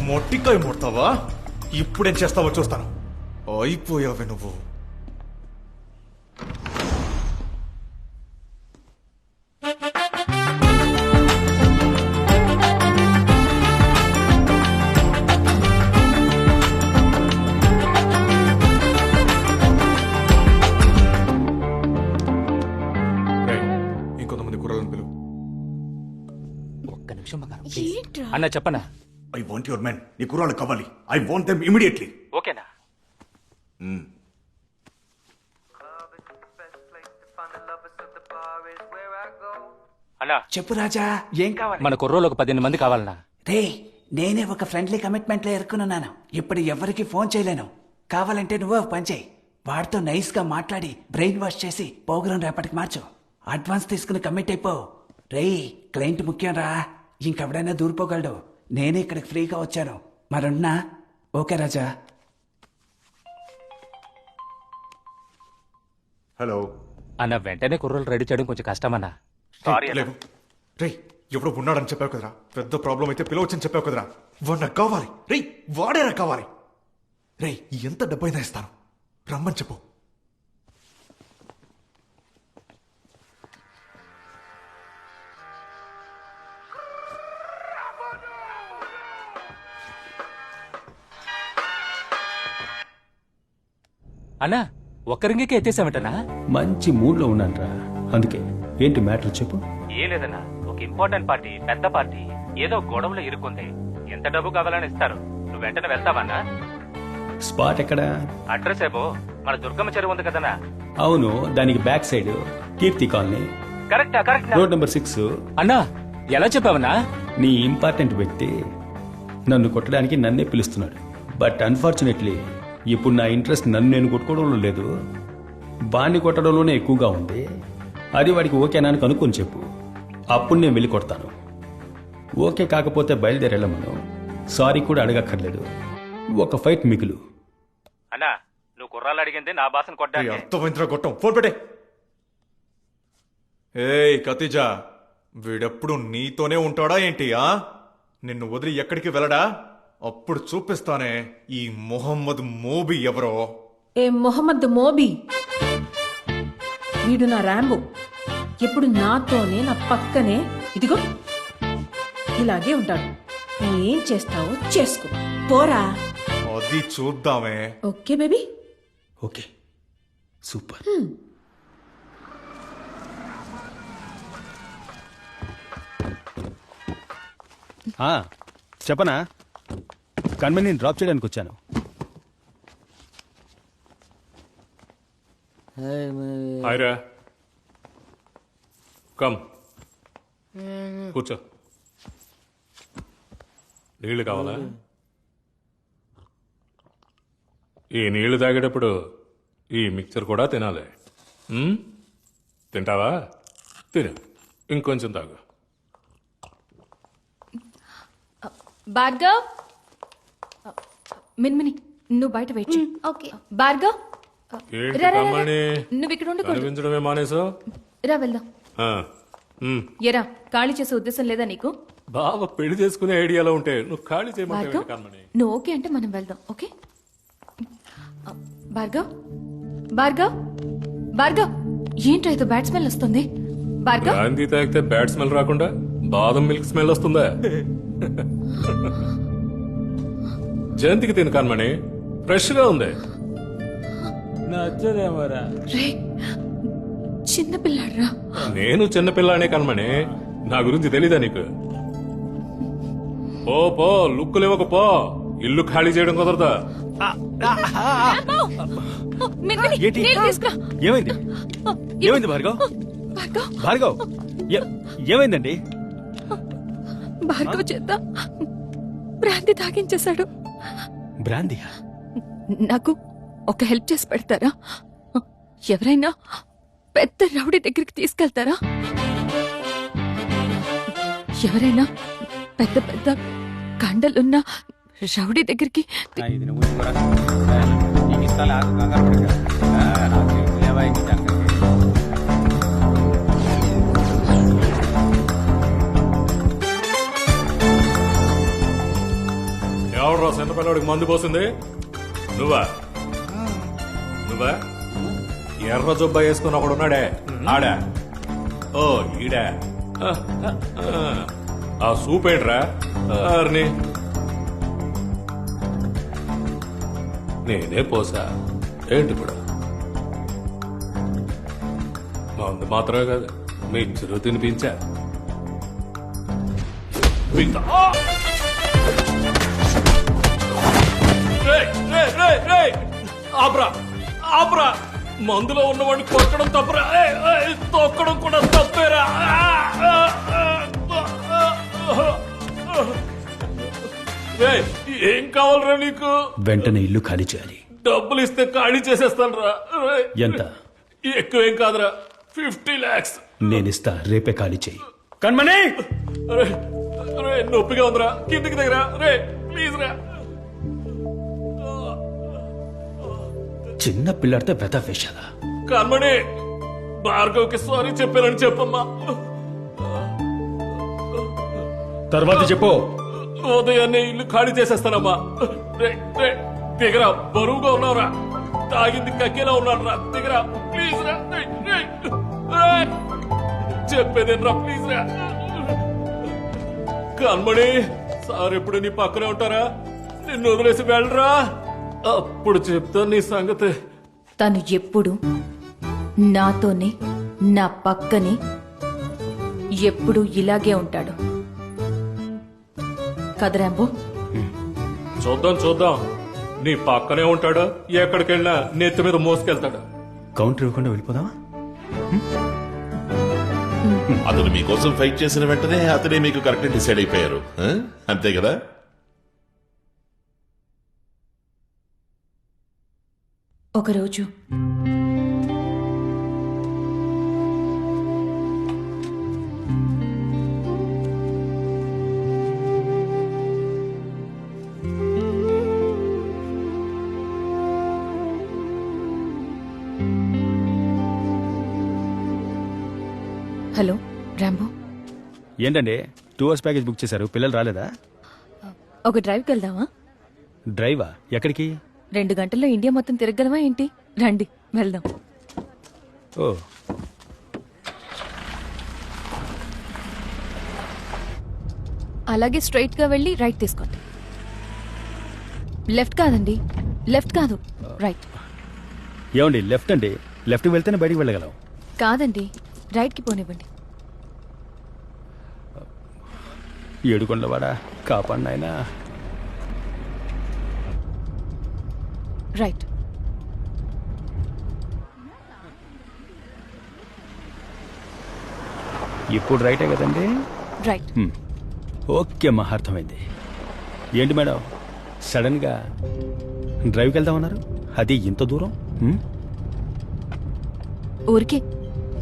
మొట్టికాయ ముడతావా? ఇప్పుడేం చేస్తావో చూస్తాను. అయిపోయావే నువ్వు. ఇంకొంతమంది కుర్రాలను పిలువు. ఒక్క నిమిషం అన్న, చెప్పనా? I want your men. నీ కుర్రాళ్ళు కావాలి. I want them immediately. ఓకేనా? అన్నా చెప్పు రాజా, ఏం కావాలి? మన కుర్రోలు ఒక 18 మంది కావాలన్నా. రే, నేనే ఒక ఫ్రెండ్లీ కమిట్మెంట్ లో ఎరుకున్నాను. ఇప్పుడు ఎవరికి ఫోన్ చేయలేను. కావాలంటే నువ్వు ఒక పని చేయి, వాడితో నైస్ గా మాట్లాడి బ్రెయిన్ వాష్ చేసి ప్రోగ్రాం రేపటికి మార్చు. అడ్వాన్స్ తీసుకుని కమిట్ అయిపో. రేయ్, క్లయింట్ ముఖ్యం రా, ఇంకెవడైనా దూరిపోగలడు. నేనే ఇక్కడికి ఫ్రీగా వచ్చాను, మరున్నా. ఓకే రాజా. హలో అన్న, వెంటనే కుర్రోలు రెడీ చేయడం కొంచెం కష్టమన్నా. లేవు. రేయ్, ఎవడో ఉన్నాడని చెప్పావు కదరా. పెద్ద ప్రాబ్లం అయితే పిలవచ్చని చెప్పావు కదరా. వాడు నాకు కావాలి. రేయ్, వాడే నాకు కావాలి. రేయ్, ఎంత డబ్బైనా ఇస్తాను, రమ్మని చెప్పు. అన్నా, ఒక్క రింగికే ఎత్తేసామంటనా? మంచి మూడ్ లో ఉన్నానరా, అందుకే. ఏంటి మ్యాటర్ చెప్పు. ఏం లేదన్నా, ఒక ఇంపార్టెంట్ పార్టీ, పెద్ద పార్టీ ఏదో గొడవలో ఇరుక్కుంది. ఎంత డబ్బు కావాలని ఇస్తారు. నువ్వు వెంటనే వెళ్తావన్నా? స్పాట్ ఎక్కడా? అడ్రస్ ఏమో మన దుర్గమ్మ చెరువు ఉంది కదన్నా. అవును, దానికి బ్యాక్ సైడ్ కీర్తి కాలనీ. కరెక్టా? కరెక్ట్. Road number 6. అన్నా, ఎలా చెప్పావన్నా? నీ ఇంపార్టెంట్ వ్యక్తి నన్ను కొట్టడానికి నన్నే పిలుస్తున్నాడు. బట్ అన్ఫార్చునేట్లీ ఇప్పుడు నా ఇంట్రెస్ట్ నన్ను నేను కొట్టుకోవడంలో లేదు, బాణ్ణి కొట్టడంలోనే ఎక్కువగా ఉంది. అది వాడికి ఓకేనా అని కనుక్కొని చెప్పు, అప్పుడు నేను వెళ్ళి కొడతాను. ఓకే కాకపోతే బయలుదేరేళ్ళమను. సారీ కూడా అడగక్కర్లేదు, ఒక ఫైట్ మిగులు. అన్నా, నువ్వు కుర్రాలు అడిగింది నా బాసను కొట్టాలి. అర్థమైందిరా, కొట్టం. ఫోన్ పెట్టే. ఏయ్ కతిజా, వీడెప్పుడు నీతోనే ఉంటాడా ఏంటి? నిన్ను వదిలి ఎక్కడికి వెళ్ళడా? అప్పుడు చూపిస్తానే ఈ మొహమ్మద్ మోబీ ఎవరో. ఏ మొహమ్మద్ మోబీ? వీడు నా ర్యాంబో. ఎప్పుడు నాతోనే, నా పక్కనే, ఇదిగో ఇలాగే ఉంటాడు. నువ్వు ఏం చేస్తావో చేసుకో, పోరా. అది చూద్దామే. Okay baby. Okay, super. చెప్పనా? కన్వెని డ్రాప్ చేయడానికి వచ్చాను. హాయ్రా, కమ్ కూర్చో. నీళ్లు కావాలా? ఈ నీళ్లు తాగేటప్పుడు ఈ మిక్చర్ కూడా తినాలి. తింటావా? తిను, ఇంకొంచెం తాగు. భార్గవ్, మిన్మిని నువ్వు బయట వెయిట్ చెయ్. ఓకే. భార్గవ్, ఏంటి రా, రా, రా. కమ్మని నువ్వు ఇక్కడ ఉండకూడదు. కనిపించడమే మానేసావు? రా వెళ్దాం. ఎరా ఖాళీ చేసే ఉద్దేశం లేదా నీకు? బావ పెళ్లి చేసుకునే ఐడియాలో ఉంటే నువ్వు ఖాళీ చేయమంటే భార్గవ్, కమ్మని. నువ్వు ఓకే అంటే మనం వెళ్దాం. ఓకే భార్గవ్, భార్గవ్, భార్గవ్, ఏంట్రా ఇది బ్యాడ్ స్మెల్ వస్తుంది? భార్గవ్, గాంధీ తాగితే బ్యాడ్ స్మెల్ రాకుండా బాదం మిల్క్ స్మెల్ వస్తుందా? జయంతికి తిను కన్మణి, ఫ్రెష్ గా ఉంది. నచ్చదేమోరా. రే చిన్న పిల్లాడ్రా. నేను చిన్నపిల్లానే కన్మణి, నా గురించి తెలీదా నీకు? పో పో, లుక్కులు ఇవ్వక పో, ఇల్లు ఖాళీ చేయడం కుదరదా? మిన్మిని, ఏంటి? నీళ్ళు తీసుకురా. ఏమైంది? ఏమైంది భార్గవ్? భార్గవ్, ఏమైందండి? భార్గవ్ చేత బ్రాంతి తాగించేశాడు. బ్రాందియా? నాకు ఒక హెల్ప్ చేసి పెడతారా? ఎవరైనా పెద్ద రౌడీ దగ్గరికి తీసుకెళ్తారా? ఎవరైనా పెద్ద పెద్ద కండలున్న రౌడీ దగ్గరికి ఎవడ్రా చిన్నపిల్లడికి మందు పోసింది? నువ్వా? నువ్వా? ఎర్ర జుబ్బా వేసుకుని ఒకడు ఉన్నాడే, ఆడా? ఓ ఈడా? ఆ సూప్ ఏంట్రా? అర్ని నేనే పోసా ఏంటి కూడా? మందు మాత్రమే కాదు, మిక్చరు తినిపించా. ఆబ్రా ఆబ్రా, మందులో ఉన్నవాడిని కొట్టడం తప్పరా? తొక్కడం కూడా తప్పేరా? ఏం కావాలరా నీకు? వెంటనే ఇల్లు ఖాళీ చేయాలి. డబ్బులు ఇస్తే ఖాళీ చేసేస్తాను రా. ఎంత? ఎక్కువేం కాదురా, 50 lakhs. నేనిస్తా, రేపే ఖాళీ చేయి. కన్మణి, నొప్పిగా ఉందిరా, కిందికి దగ్గర రే, ప్లీజ్ రా. చిన్న పిల్లడితే వ్యత వేషాలా? కన్మణి, భార్గవ్కి సారీ చెప్పానని చెప్పమ్మా. తర్వాత చెప్పు. ఉదయాన్నే ఇల్లు ఖాళీ చేసేస్తానమ్మా. రే రే, దిగరా, బరువుగా ఉన్నావురా, తాగింది కక్కేలా ఉన్నాడు రా, దిగరా ప్లీజ్ రా. చెప్పేదేనరా ప్లీజ్ రా. కన్మణి, సార్ ఎప్పుడు నీ పక్కనే ఉంటారా? నిన్ను వదిలేసి వెళ్ళరా, అప్పుడు చెప్తా నీ సంగతి. తను ఎప్పుడు నాతోనే, నా పక్కనే ఎప్పుడు ఇలాగే ఉంటాడు కదరాంబో. చూద్దాం చూద్దాం, నీ పక్కనే ఉంటాడు, ఎక్కడికి వెళ్ళినా నెత్తి మీద మోసుకెళ్తాడు. కౌంటర్ ఇవ్వకుండా వెళ్ళిపోదామా? అతను మీకోసం ఫైట్ చేసిన వెంటనే అతనే మీకు కరెక్ట్ డిసైడ్ అయిపోయారు, అంతే కదా? ఒకరోజు హలో రాంబో. ఏంటండి 2 hours ప్యాకేజ్ బుక్ చేశారు, పిల్లలు రాలేదా? ఒక డ్రైవ్కి వెళ్దామా? డ్రైవా? ఎక్కడికి? 2 గంటల్లో ఇండియా మొత్తం తిరగలమా ఏంటి? రండి వెళ్దాం. ఓ, అలాగే స్ట్రైట్ గా వెళ్ళి రైట్ తీసుకోండి. లెఫ్ట్ కాదండి, లెఫ్ట్ కాదు, రైట్. ఏమండి లెఫ్ట్ అండి, లెఫ్ట్కి వెళ్తేనే బయటికి వెళ్ళగలం. కాదండి, రైట్ కి పోనివ్వండి. ఏడుకొండవాడా, కాపాడినాయనా. రైట్. ఇప్పుడు రైటే కదండి? రైట్. ఓకే అమ్మా, అర్థమైంది. ఏంటి మేడం సడన్గా డ్రైవ్కి వెళ్దామన్నారు? అది ఇంత దూరం? ఊరికే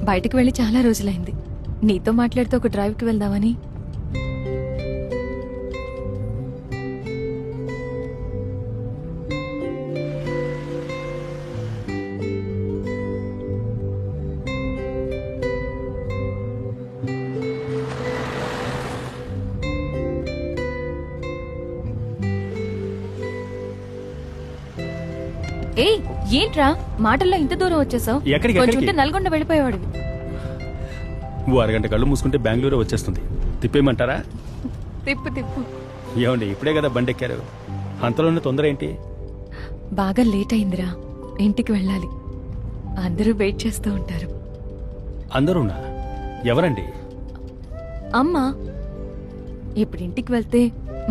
బయటకు వెళ్ళి చాలా రోజులైంది. నీతో మాట్లాడితే ఒక డ్రైవ్కి వెళ్దామని. ఏయ్, ఏంట్రా మాటల్లో ఇంత దూరం వచ్చేసావు? ఎక్కడికి? కొంచెం ఉంటే నల్గొండ వెళ్ళిపోయేవాడివి. ఓ అరగంట కళ్ళు మూసుకుంటే బెంగళూరు వచ్చేస్తుంది. తిప్పేయమంటారా? తిప్పు తిప్పు. ఏమండి ఇప్పుడే కదా బండి ఎక్కారు, అంతలోనే తొందర ఏంటి? బాగా లేట్ అయిందిరా, ఇంటికి వెళ్ళాలి. అందరూ వెయిట్ చేస్తూ ఉంటారు. అందరూనా? ఎవరండి? అమ్మా. ఇప్పుడు ఇంటికి వెళ్తే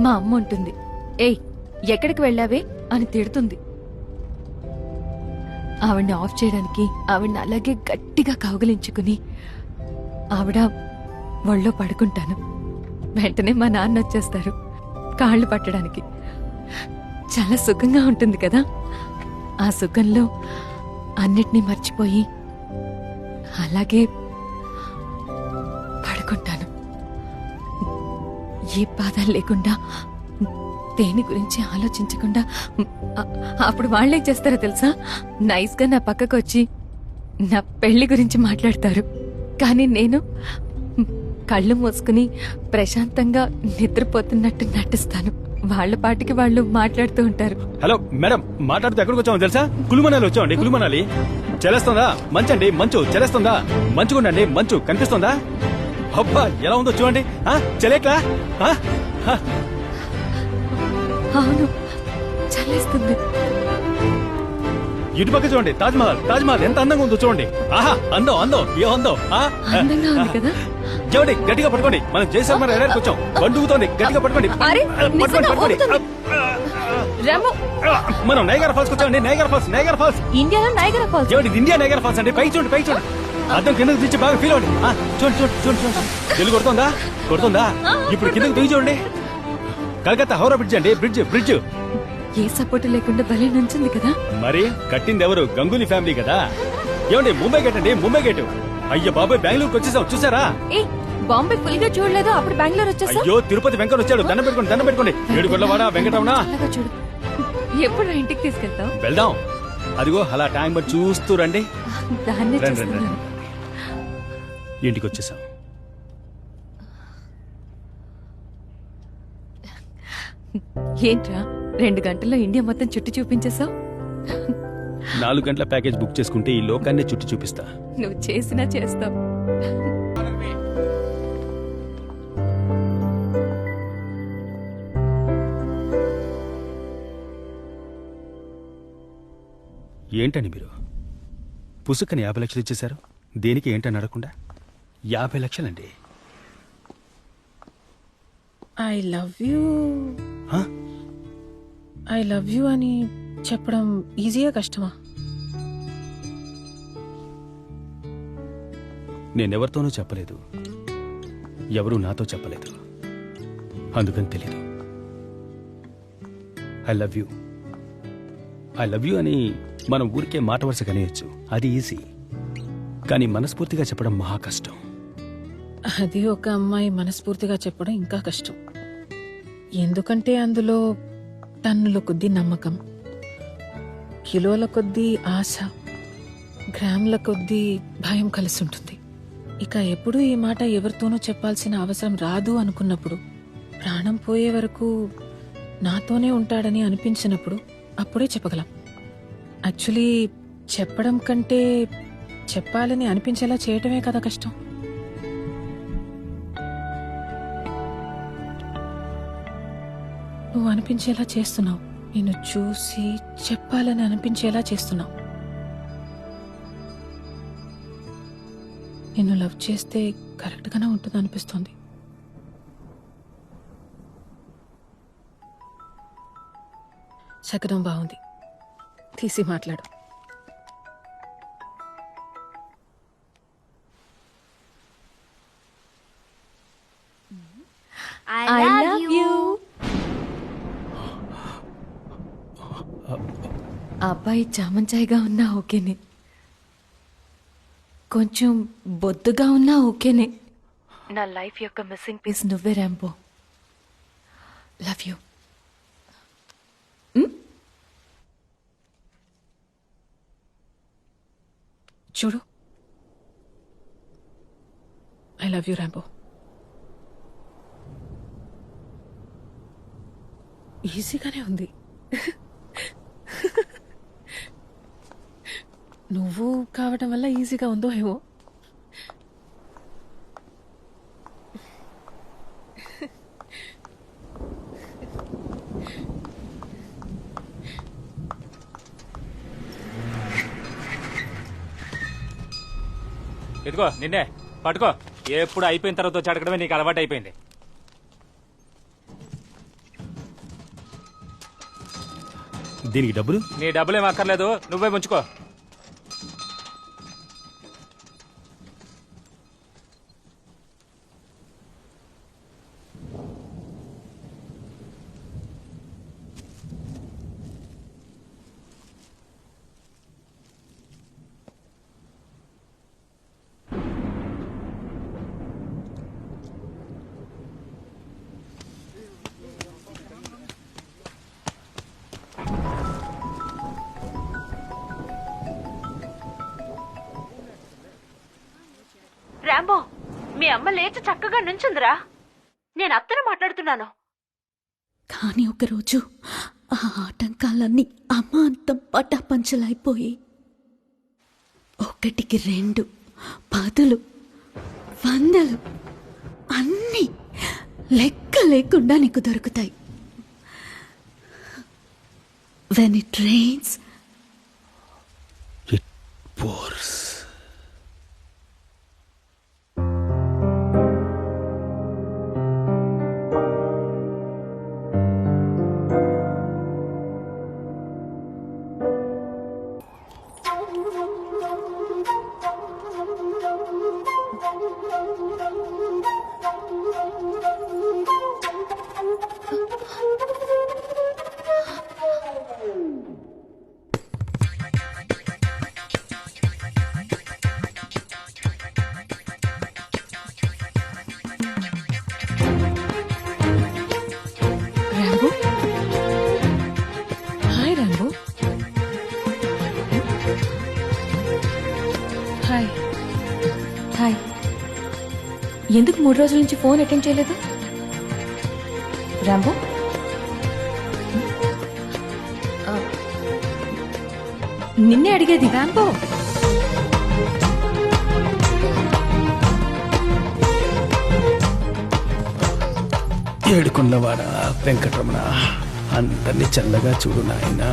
మా అమ్మ ఉంటుంది. ఏయ్, ఎక్కడికి వెళ్ళావే అని తిడుతుంది. ఆవిడ్ని ఆఫ్ చేయడానికి ఆవిడ్ని అలాగే గట్టిగా కౌగిలించుకుని ఆవిడ ఒళ్ళో పడుకుంటాను. వెంటనే మా నాన్న వచ్చేస్తారు కాళ్ళు పట్టడానికి. చాలా సుఖంగా ఉంటుంది కదా. ఆ సుఖంలో అన్నిటినీ మర్చిపోయి అలాగే పడుకుంటాను. ఏ బాధ లేకుండా, దేని గురించి ఆలోచించకుండా. అప్పుడు వాళ్ళేం చేస్తారో తెలుసా? నైస్గా నా పక్కకు వచ్చి నా పెళ్లి గురించి మాట్లాడతారు. కానీ నేను కళ్ళు మూసుకుని ప్రశాంతంగా నిద్రపోతున్నట్టు నటిస్తాను. వాళ్ళ పాటికి వాళ్ళు మాట్లాడుతూ ఉంటారు. హలో మేడం, మాట్లాడుతూ ఎక్కడికి వచ్చామో తెలుసా? కులుమనాలి వచ్చామండి. కులుమనాలి చెలేస్తుందా? మంచండి, మంచు చెలేస్తుందా? మంచుకుండండి, మంచు కనిపిస్తుందా? అబ్బా ఎలా ఉందో చూడండి. చలేట్లా? అవును, చల్లేస్తుంది. ఇటు పక్క చూడండి, తాజ్మహల్. తాజ్మహల్ ఎంత అందంగా ఉందో చూడండి. ఆహా, అందం అందం, ఏ అందం. అందంగా ఉంది కదా. చూడండి, గట్టిగా పట్టుకోండి. మనం జయశర్మ ఎడారికి వచ్చాం. బండుగుతోంది, గట్టిగా పట్టుకోండి. మనం నైగరా ఫాల్స్ వచ్చామండి. Niagara Falls, Niagara Falls. ఇండియాలో నైగరా ఫాల్స్. చూడండి, ఇండియా నైగరా ఫాల్స్ అండి. పై చూడండి, పై చూడండి. అద్దం కిందకు దించి బాగా ఫీల్ అవ్వండి. చూడండి చూడండి చూడండి చూడండి. తెలుగు కొడుతుందా? కొడుతుందా? ఇప్పుడు కిందకు దిగి చూడండి. కలకత్తా హౌరా బ్రిడ్జ్ అండి. బ్రిడ్జ్ బ్రిడ్జ్ ఏ సపోర్ట్ లేకుండా భలే నుంచింది కదా. మరి కట్టింది ఎవరు? గంగూలీ ఫ్యామిలీ కదా. ఏమండి ముంబై గేట్ అండి, ముంబై గేట్. అయ్యో బాబాయ్, బెంగళూరుకి వచ్చేసాం, చూసారా? బాంబే ఫుల్ గా చూడలేదు, అప్పుడు బెంగళూరు వచ్చేసా. అయ్యో, తిరుపతి వెంకట వచ్చాడు. దండం పెట్టుకోండి, దండం పెట్టుకోండి. ఏడుకొండవాడ వెంకటరమణ. చూడు, ఎప్పుడు ఇంటికి తీసుకెళ్తావు? వెళ్దాం. అదిగో అలా టైం బట్టి చూస్తూ రండి. దాన్ని రండి రండి రండి. ఇంటికి వచ్చేసాం. ఏంట్రా 2 గంటల్లో ఇండియా మొత్తం చుట్టూ చూపించేసావు? 4 గంటల ప్యాకేజ్ బుక్ చేసుకుంటే ఈ లోకాన్ని చుట్టూ చూపిస్తా. నువ్వు చేసినా చేస్తావు. ఏంటండి మీరు పుసుకని 50 లక్షలు ఇచ్చేశారు? దేనికి ఏంటని అడగకుండా? 50 లక్షలండి. I love you, I love you అని చెప్పడం ఈజీగా కష్టమా? నేనెవరితోనూ చెప్పలేదు, ఎవరూ నాతో చెప్పలేదు, అందుకని తెలీదు. I love you, I love you అని మనం ఊరికే మాట వరుస కనేయచ్చు, అది ఈజీ. కానీ మనస్ఫూర్తిగా చెప్పడం మహా కష్టం. అది ఒక అమ్మాయి మనస్ఫూర్తిగా చెప్పడం ఇంకా కష్టం. ఎందుకంటే అందులో టన్నుల కొద్దీ నమ్మకం, కిలోల కొద్దీ ఆశ, గ్రాముల కొద్దీ భయం కలిసి ఉంటుంది. ఇక ఎప్పుడు ఈ మాట ఎవరితోనూ చెప్పాల్సిన అవసరం రాదు అనుకున్నప్పుడు, ప్రాణం పోయే వరకు నాతోనే ఉంటాడని అనిపించినప్పుడు అప్పుడే చెప్పగలం. యాక్చువల్లీ చెప్పడం కంటే చెప్పాలని అనిపించేలా చేయటమే కదా కష్టం. నువ్వు అనిపించేలా చేస్తున్నావు, నిన్ను చూసి చెప్పాలని అనిపించేలా చేస్తున్నావు. నిన్ను లవ్ చేస్తే కరెక్ట్గానే ఉంటుంది అనిపిస్తుంది. శకదం బాగుంది, తీసి మాట్లాడు. I love you. ఆ అబ్బాయి చామంచాయిగా ఉన్నా ఓకేనే, కొంచెం బొద్దుగా ఉన్నా ఓకేనే. నా లైఫ్ యొక్క మిస్సింగ్ పీస్ నువ్వే రాంబో. Love you. చూడు, ఐ లవ్ యూ రాంబో. ఈజీగానే ఉంది. నువ్వు కావటం వల్ల ఈజీగా ఉందో ఏమో. ఇదిగో నిన్నే పట్టుకో. ఎప్పుడు అయిపోయిన తర్వాత వచ్చి అడగడమే నీకు అలవాటు అయిపోయింది. దీనికి డబ్బులు? నీ డబ్బులేం అక్కర్లేదు, నువ్వే ఉంచుకో. రాంబో, మీ అమ్మ లేచి చక్కగా నుంచుందిరా. నేను అత్తను మాట్లాడుతున్నాను. కానీ ఒకరోజు ఆ ఆటంకాలన్నీ అమాంతం పటాపంచలైపోయి 1కి 2, 10, 100 అన్నీ లెక్క లేకుండా నీకు దొరుకుతాయి. When it rains, it pours. Rambo, hi Rambo. Hi. Hi. ఎందుకు 3 రోజుల నుంచి ఫోన్ అటెండ్ చేయలేదు? రాంబో, నిన్నే అడిగేది. రాంబో, ఏడుకొండవాడ వెంకటరమణ, అందరినీ చల్లగా చూడు నాయనా.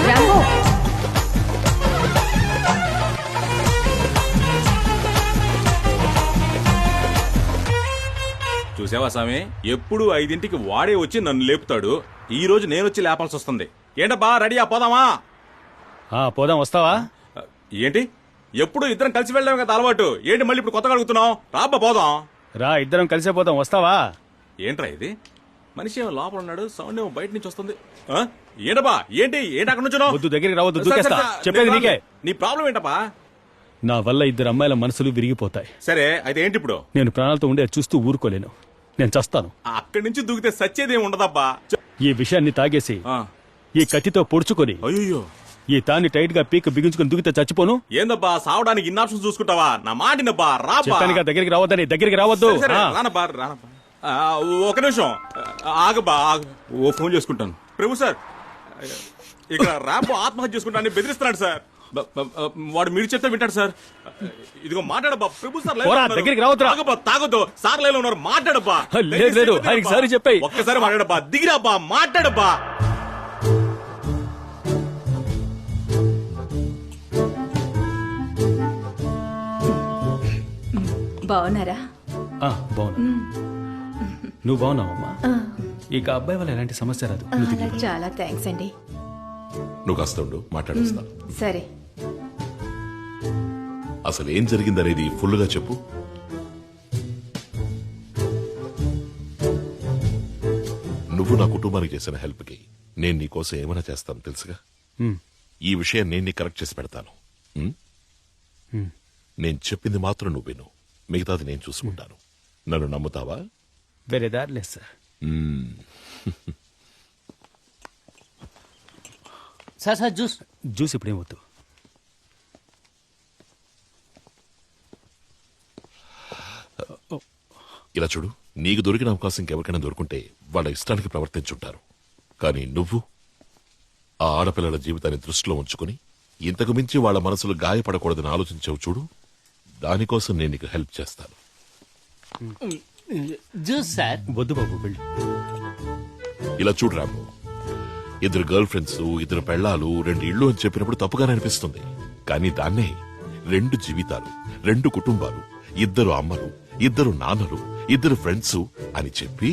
రాంబో, చూసావా స్వామి, ఎప్పుడు 5ంటికి వాడే వచ్చి నన్ను లేపుతాడు. ఈ రోజు నేను వచ్చి లేపాల్సి వస్తుంది. ఏంటబ్బా, రెడీయా? పోదామా? పోదాం, వస్తావా? ఏంటి, ఎప్పుడు ఇద్దరం కలిసి వెళ్ళాం కదా అలవాటు. ఏంటి మళ్ళీ ఇప్పుడు కొత్తగా అడుగుతున్నావు? రాబ్బా పోదాం. రా, ఇద్దరం కలిసే పోదాం, వస్తావా? ఏంట్రా ఇది? మనిషి ఏమో లోపల ఉన్నాడు, సౌండ్ ఏమో బయట నుంచి వస్తుంది. ఏంటబ్బా, ఏంటి అక్కడ నుంచి వద్దు, దగ్గరికి రావద్దు, దూకేస్తా. చెప్పేది నీకే. నీ ప్రాబ్లం ఏంటబ్బా? నా వల్ల 2 అమ్మాయిల మనసులు విరిగిపోతాయి. సరే అయితే ఏంటి ఇప్పుడు? నేను ప్రాణాలతో ఉండే చూస్తూ ఊరుకోలేను. నేను చస్తాను. అక్కడి నుంచి దూకితే సచ్చేదేం ఉండదబ్బా. ఈ విషయాన్ని తాగేసి ఈ కత్తితో పొడుచుకొని అయ్యో ఈ తాన్ని టైట్ గా పీక బిగించుకొని దూకితే చచ్చిపోను. ఏందబ్బా, సావడానికి ఇన్ని ఆప్షన్స్ చూసుకుంటావా? నా మాటినబ్బా, రాబ్బా. దగ్గరికి రావద్దని. దగ్గరికి రావద్దు. రానబ్బా. ఒక నిమిషం ఆగబ్బా, ఓ ఫోన్ చేసుకుంటాను. ప్రభు సార్, ఇక్కడ రాంబో ఆత్మహత్య చేసుకుంటానని బెదిరిస్తున్నాడు సార్. వాడు మీరు చెప్తే వింటాడు సార్. ఇదిగో మాట్లాడబ్బా. ప్రభు సార్ దగ్గరికి రావద్దురా. తాగొద్దు, సార్ లైన్లో ఉన్నారు, మాట్లాడబ్బా. లేదు, ఆయనకి సారీ చెప్పాయి. ఒక్కసారి మాట్లాడబ్బా, దిగిరాబ్బా, మాట్లాడబ్బా. బాగున్నారా? బాగున్నా. నువ్వు బాగున్నావమ్మా? ఇక అబ్బాయి వల్ల ఎలాంటి సమస్య రాదు. నువ్వు దిగు. చాలా థ్యాంక్స్ అండి. నువ్వు కాస్త ఉండు, మాట్లాడేస్తా. సరే. అసలు ఏం జరిగిందనేది ఫుల్గా చెప్పు. నువ్వు నా కుటుంబానికి చేసిన హెల్ప్కి నేను నీకోసం ఏమైనా చేస్తాను తెలుసుగా. ఈ విషయం నేను నీ కరెక్ట్ చేసి పెడతాను. నేను చెప్పింది మాత్రం నువ్వు విను, మిగతాది నేను చూసుకుంటాను. నన్ను నమ్ముతావా? వేరే దారి లేదు సార్. సార్ జ్యూస్ ఇప్పుడేం వద్దు. ఇలా చూడు, నీకు దొరికిన అవకాశం ఇంకెవరికైనా దొరుకుంటే వాళ్ళ ఇష్టానికి ప్రవర్తించుంటారు. కానీ నువ్వు ఆ ఆడపిల్లల జీవితాన్ని దృష్టిలో ఉంచుకుని ఇంతకు మించి వాళ్ళ మనసులు గాయపడకూడదని ఆలోచించావు చూడు, దానికోసం నేను నీకు హెల్ప్ చేస్తాను. Juice sir. వద్దు బాబు, వెళ్ళు. ఇలా చూడు రాము, ఇద్దరు గర్ల్ ఫ్రెండ్స్, ఇద్దరు పెళ్ళాలు, 2 ఇళ్ళు అని చెప్పినప్పుడు తప్పుగానే అనిపిస్తుంది. కానీ దాన్నే 2 జీవితాలు, 2 కుటుంబాలు, 2 అమ్మలు, 2 నాన్నలు, 2 ఫ్రెండ్స్ అని చెప్పి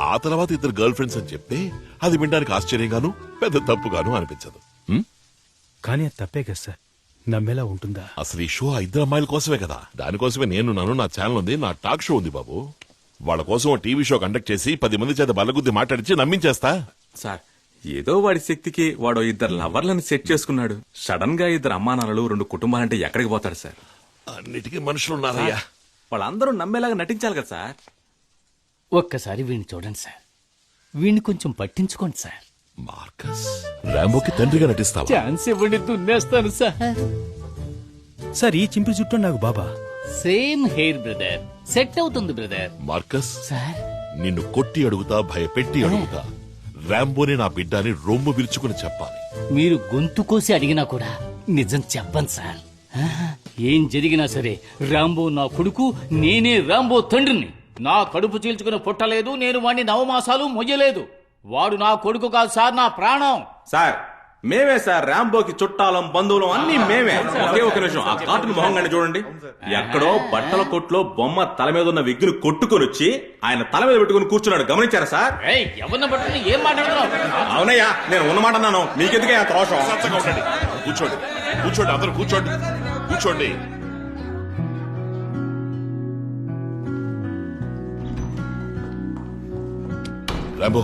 ఆ తర్వాత 2 గర్ల్ ఫ్రెండ్స్ అని చెప్తే అది వినడానికి ఆశ్చర్యంగాను పెద్ద తప్పుగాను అనిపించదు. కానీ అది తప్పే కదా సార్. నమ్మేలా ఉంటుందా? అసలు ఈ షో ఆ 2 అమ్మాయిల కోసమే కదా. దానికోసమే నేను నా ఛానల్ ఉంది, నా టాక్ షో ఉంది బాబు. వాళ్ళ కోసం టీవీ షో కండక్ట్ చేసి 10 మంది చేత బల్లగుద్ది మాట్లాడించి నమ్మించేస్తా. సార్, ఏదో వాడి శక్తికి వాడు 2 లవర్లను సెట్ చేసుకున్నాడు. సడన్ గా 2 అమ్మానాన్నలు, 2 కుటుంబాలంటే ఎక్కడికి పోతాడు సార్? అన్నిటికీ మనుషులున్నారయ్యా. వాళ్ళందరూ నమ్మేలాగా నటించాలి కదా సార్. ఒక్కసారి వీడిని చూడండి సార్, వీడిని కొంచెం పట్టించుకోండి సార్. మార్కస్, రాంబోకి తండ్రిగా నటిస్తావా? ఛాన్స్ ఇవ్వండి, దున్నేస్తాను సార్. సార్, ఈ చింపి చుట్టూ నాకు బాబా సేమ్ హెయిర్ బ్రదర్, సెట్ అవుతుంది బ్రదర్. మార్కస్ సార్, నిన్ను కొట్టి అడుగుతా, భయపెట్టి అడుగుతా, రాంబోని నా బిడ్డని రొమ్ము విరుచుకుని చెప్పాలి. మీరు గొంతు కోసి అడిగినా కూడా నిజం చెప్పండి సార్. ఏం జరిగినా సరే రాంబో నా కొడుకు, నేనే రాంబో తండ్రిని. నా కడుపు చీల్చుకుని పుట్టలేదు, నేను వాడిని 9 మాసాలు మొయ్యలేదు. వాడు నా కొడుకు కాదు సార్, నా ప్రాణం. సార్, మేమే సార్ రాంబోకి చుట్టాలం, బంధువులం అన్ని మేమే. ఒకే ఒక నిమిషం, ఆ కార్టూన్ మొహంగానే చూడండి. ఎక్కడో బట్టల కొట్లో బొమ్మ తల మీద ఉన్న విగ్గును కొట్టుకొని వచ్చి ఆయన తల మీద పెట్టుకుని కూర్చున్నాడు. గమనించారా సార్? ఎవరిని పట్టుకుని ఏం మాట్లాడుతున్నావు? అవునయ్యా, నేను ఉన్నమాట అన్నాను. మీకెందుకే అంత రోషం? కూర్చోండి, కూర్చోండి, అందరూ కూర్చోండి, కూర్చోండి. రాంబో,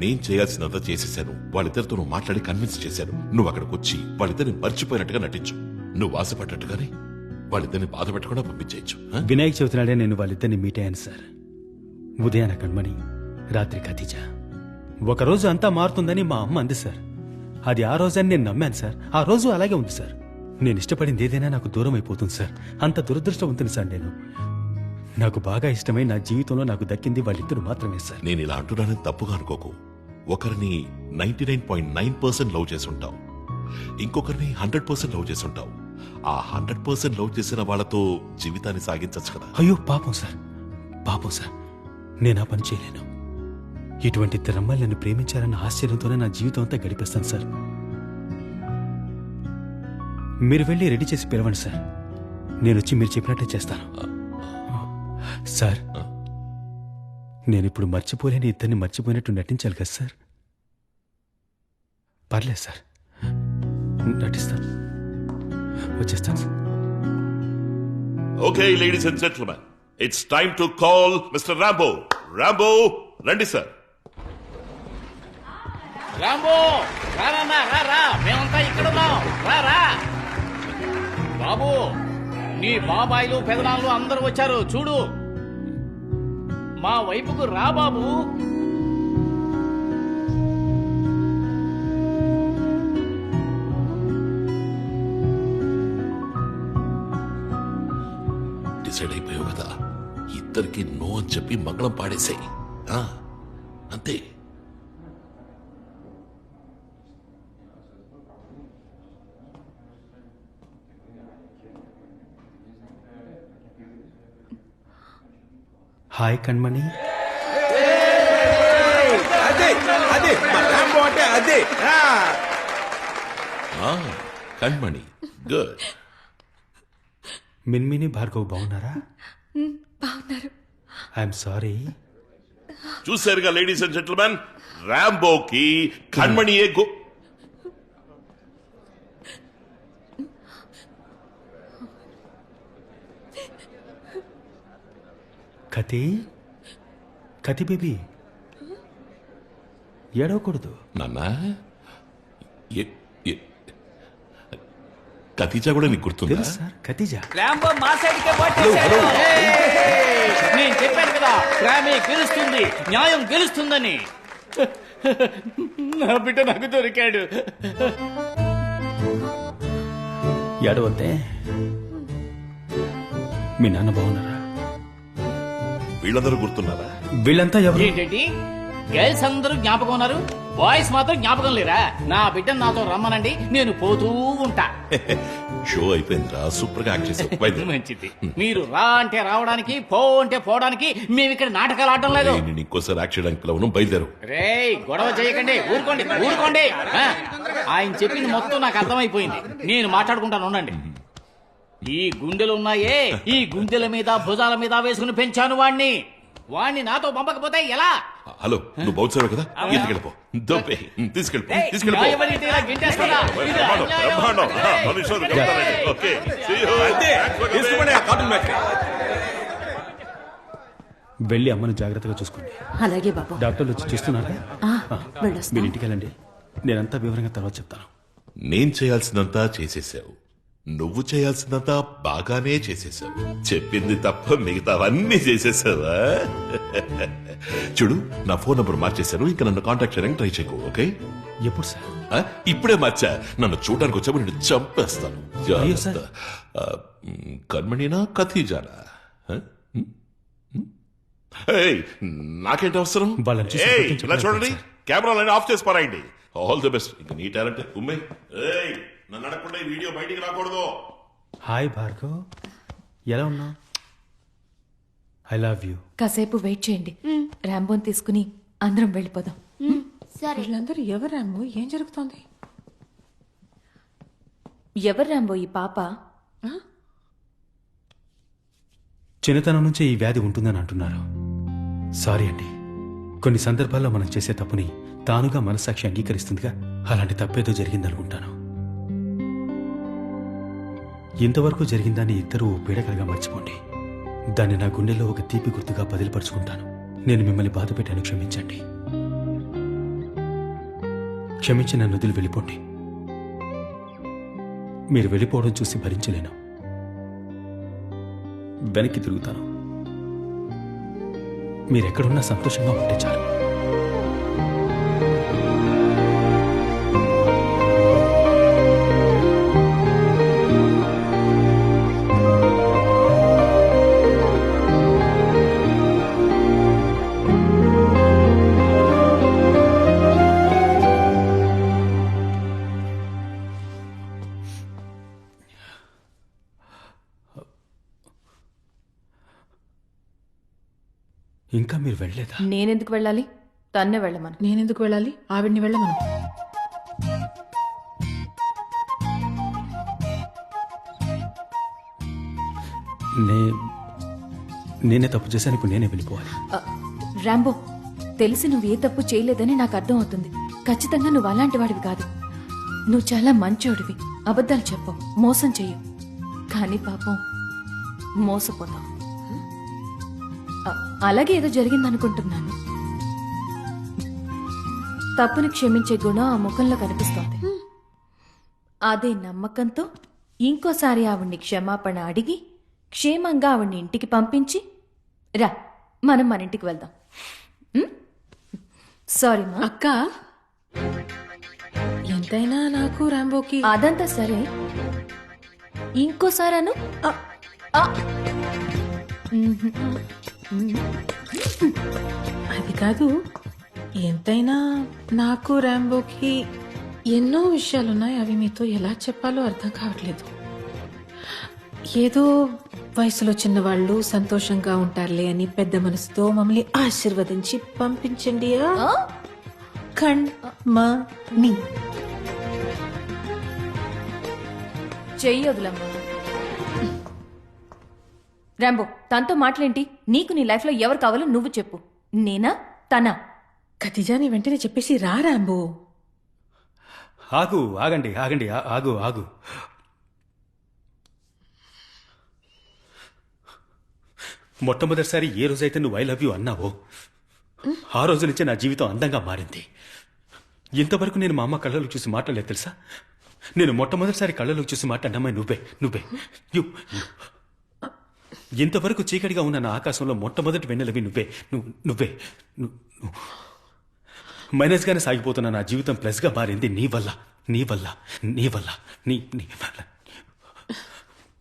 నేను చేయాల్సినంత చేసేశాను. వాళ్ళిద్దరితో నువ్వు మాట్లాడి కన్విన్స్ చేశాను. నువ్వు అక్కడికి వచ్చి వాళ్ళిద్దరిని మర్చిపోయినట్టుగా నటించు. నువ్వు ఆశపడ్డట్టుగానే వాళ్ళిద్దరిని బాధ పెట్టకుండా పంపించేయచ్చు. వినాయక చవితి నాడే నేను వాళ్ళిద్దరిని మీట్ అయ్యాను సార్. ఉదయాన కణ్మణి, రాత్రి ఖదీజ. ఒకరోజు అంతా మారుతుందని మా అమ్మ అంది సార్. అది ఆ రోజని నేను నమ్మాను సార్. ఆ రోజు అలాగే ఉంది సార్. నేను ఇష్టపడింది ఏదైనా నాకు దూరం అయిపోతుంది సార్. అంత దురదృష్టవంతుని సార్ నేను. నాకు బాగా ఇష్టమై నా జీవితంలో నాకు దక్కింది వాళ్ళిద్దరు మాత్రమే సార్. నేను ఇలా అంటున్నానని తప్పుగా అనుకోకు. ఒకరిని 99.9% లవ్ చేసి ఉంటావు, ఇంకొకరిని 100% లవ్ చేసి ఉంటావు. ఆ 100% లవ్ చేసిన వాళ్ళతో జీవితాన్ని సాగించచ్చు కదా. అయ్యో పాపం సార్, పాపం సార్, నేను ఆ పని చేయలేను. ఇటువంటి 2 అమ్మాయిలు నన్ను ప్రేమించారన్న ఆశ్చర్యంతోనే నా జీవితం అంతా గడిపేస్తాను సార్. మీరు వెళ్ళి రెడీ చేసి పిలవండి సార్. నేను వచ్చి మీరు చెప్పినట్టే చేస్తాను సార్. నేనిప్పుడు మర్చిపోలేని ఇద్దరిని మర్చిపోయినట్టు నటించాలి కదా సార్. పర్లేదు సార్, నటిస్తాను, వచ్చేస్తాను sir. Okay ladies and gentlemen, it's time to call mister Rambo. Rambo, రండి సార్. రాంబో, రా, మేమంతా ఇక్కడున్నాం, రా. బాబు, నీ బాబాయిలు పెదనాళ్ళు అందరూ వచ్చారు చూడు. మా వైపుకు రా బాబు. డిసైడ్ అయిపోయావు కదా, ఇద్దరికి నో అని చెప్పి మంగళం పాడేసాయి అంతే. హాయ్ కణ్మణి. అదే రాంబో అంటే అదే. కణ్మణి, గుడ్. మిన్మిని భార్గవ్ బాగున్నారా? బాగున్నారు. I'm sorry. చూశారుగా లేడీస్ అండ్ జెంటల్మెన్, రాంబోకి కణ్మణియే కతి కతి బేబీ ఏడవకూడదు. నాన్న కతీజా కూడా నీకు గుర్తుందా? తెలుసు సార్, కతీజా. రాంబో మా సైడ్కే పట్టేశాడు. నేను చెప్పాను కదా, ప్రేమే గెలుస్తుంది, న్యాయం గెలుస్తుందని. నా బిడ్డ నాకు దొరికాడు. ఏడవద్దే. మీ నాన్న బాగున్నారా? వీళ్ళందరూ గుర్తున్నారా? వీళ్ళంతా ఎవరు? ఏంటండి గర్ల్స్ అందరూ జ్ఞాపకం ఉన్నారు, బాయ్స్ మాత్రం జ్ఞాపకం లేరా? నా బిడ్డను నాతో రమ్మనండి, నేను పోతూ ఉంటా. షో అయిపోయిందిరా, సూపర్ గా యాక్ట్ చేసావు. మంచిది. మీరు రా అంటే రావడానికి, పో అంటే పోవడానికి, మేము ఇక్కడ నాటకాలు ఆడటం లేదు. నేను ఇంకోసారి యాక్ట్ చేయడానికి పిలవను, బయలుదేరు. రేయ్ గొడవ చేయకండి, ఊరుకోండి ఊరుకోండి. ఆ, ఆయన చెప్పింది మొత్తం నాకు అర్థమైపోయింది. నేను మాట్లాడుకుంటాను, ఉండండి. ఈ గుండెలు ఉన్నాయే, ఈ గుండెల మీద భుజాల మీద వేసుకుని పెంచాను వాణ్ణి. వాణ్ణి నాతో పంపకపోతే ఎలా? హలో, నువ్వు బౌన్సర్ కదా, ఎత్తుకెళ్ళిపో. దొబ్బే, తీసుకెళ్ళిపో. ఎవరైతే ఇలా గింటేస్తారా? ఇది బ్రహ్మాండం. మనుషులు చెప్తారండి. Okay, see you. వెళ్ళి అమ్మను జాగ్రత్తగా చూసుకోండి. అలాగే బాబు. డాక్టర్లు వచ్చి చూస్తున్నారా? వెళ్ళొస్తాం. మీరు ఇంటికి వెళ్ళండి, నేనంతా వివరంగా తర్వాత చెప్తాను. నేను చేయాల్సినంతా చేసేసావు, నువ్వు చేయాల్సినంతా బాగానే చేసేసావు. చెప్పింది తప్ప మిగతావన్నీ చేసేసావా? చూడు, నా ఫోన్ నంబర్ మార్చేశాను, ఇంకా నన్ను కాంటాక్ట్ చేయడానికి ట్రై చేయకు. ఓకే? ఎప్పుడు సార్? ఇప్పుడే మార్చా. నన్ను చూడడానికి వచ్చాము, నేను చంపేస్తాను. కర్మణినా కథీజానా? నాకేంటి అవసరం? ఇలా చూడండి, కెమెరాలన్నీ ఆఫ్ చేసి పారాయండి. All the best. ఇంకా నీ టాలెంట్ ఉమ్మే. నన్ను అడగకుండా ఈ వీడియో బయటికి రాకూడదు. హాయ్ భార్గవ్, ఎలా ఉన్నావు? I love you. కాసేపు వెయిట్ చేయండి, రాంబోని తీసుకుని అందరం వెళ్ళిపోదాం. సరే. వీళ్ళందరూ ఎవరు రాంబో? ఏం జరుగుతోంది? ఎవరు రాంబో ఈ పాప? చిన్నతనం నుంచే ఈ వ్యాధి ఉంటుందని అంటున్నారు. సారీ అండి, కొన్ని సందర్భాల్లో మనం చేసే తప్పుని తానుగా మనస్సాక్షి అంగీకరిస్తుందిగా, అలాంటి తప్పేదో జరిగిందనుకుంటాను. ఇంతవరకు జరిగిందాన్ని ఇద్దరూ పీడకలుగా మర్చిపోండి. దాన్ని నా గుండెల్లో ఒక తీపి గుర్తుగా బదిలిపరుచుకుంటాను. నేను మిమ్మల్ని బాధ పెట్టాను, క్షమించండి. క్షమించి నన్ను వదిలి వెళ్ళిపోండి. మీరు వెళ్ళిపోవడం చూసి భరించలేను. వెనక్కి తిరుగుతాను. మీరెక్కడున్నా సంతోషంగా ఉంటే చాలు. ఇంకా మీరు వెళ్ళలేదా? నేనెందుకు వెళ్ళాలి? తన్నే వెళ్ళమను. నేనెందుకు వెళ్ళాలి? ఆవిడ్ని వెళ్ళమను. నేనే తప్పు చేశాను, ఇప్పుడు నేనే వెళ్ళిపోవాలి. రాంబో, తెలిసి నువ్వు ఏ తప్పు చేయలేదని నాకు అర్థం అవుతుంది. ఖచ్చితంగా నువ్వు అలాంటి వాడివి కాదు. నువ్వు చాలా మంచోడివి, అబద్ధాలు చెప్పవు, మోసం చెయ్యవు. కానీ పాపం మోసపోతావు. అలాగే ఏదో జరిగిందనుకుంటున్నాను. తప్పుని క్షమించే గుణం ఆ ముఖంలో కనిపిస్తోంది. అదే నమ్మకంతో ఇంకోసారి ఆవిడ్ని క్షమాపణ అడిగి క్షేమంగా ఆవిడ్ని ఇంటికి పంపించి రా, మనం మన ఇంటికి వెళ్దాం. సారీ మా అక్క, ఎంతైనా నాకు రాంబోకి. అదంతా సరే, ఇంకోసారాను అది కాదు, ఎంతైనా నాకు రాంబోకి ఎన్నో విషయాలున్నాయి. అవి మీతో ఎలా చెప్పాలో అర్థం కావట్లేదు. ఏదో వయసులో చిన్నవాళ్ళు సంతోషంగా ఉంటారులే అని పెద్ద మనసుతో మమ్మల్ని ఆశీర్వదించి పంపించండి. కణ్మణి చెయ్యొదులమ్మా. రాంబో తనతో మాటలేంటి? నీకు నీ లైఫ్లో ఎవరు కావాలో నువ్వు చెప్పు. నేనా తనా? ఖతిజాని వెంటనే చెప్పేసి రా రాంబో. ఆగండి ఆగు. మొట్టమొదటిసారి ఏ రోజైతే నువ్వు ఐ లవ్ యూ అన్నావో ఆ రోజు నుంచే నా జీవితం అందంగా మారింది. ఇంతవరకు నేను మా అమ్మ కళ్ళలో చూసి మాట్లాడలేదు తెలుసా? నేను మొట్టమొదటిసారి కళ్ళలో చూసి మాట్లాడినమ్మాయి నువ్వే. ఇంతవరకు చీకటిగా ఉన్న నా ఆకాశంలో మొట్టమొదటి వెన్నెలవి నువ్వే. మైనస్ గానే సాగిపోతున్న నా జీవితం ప్లస్ గా మారింది నీ వల్ల.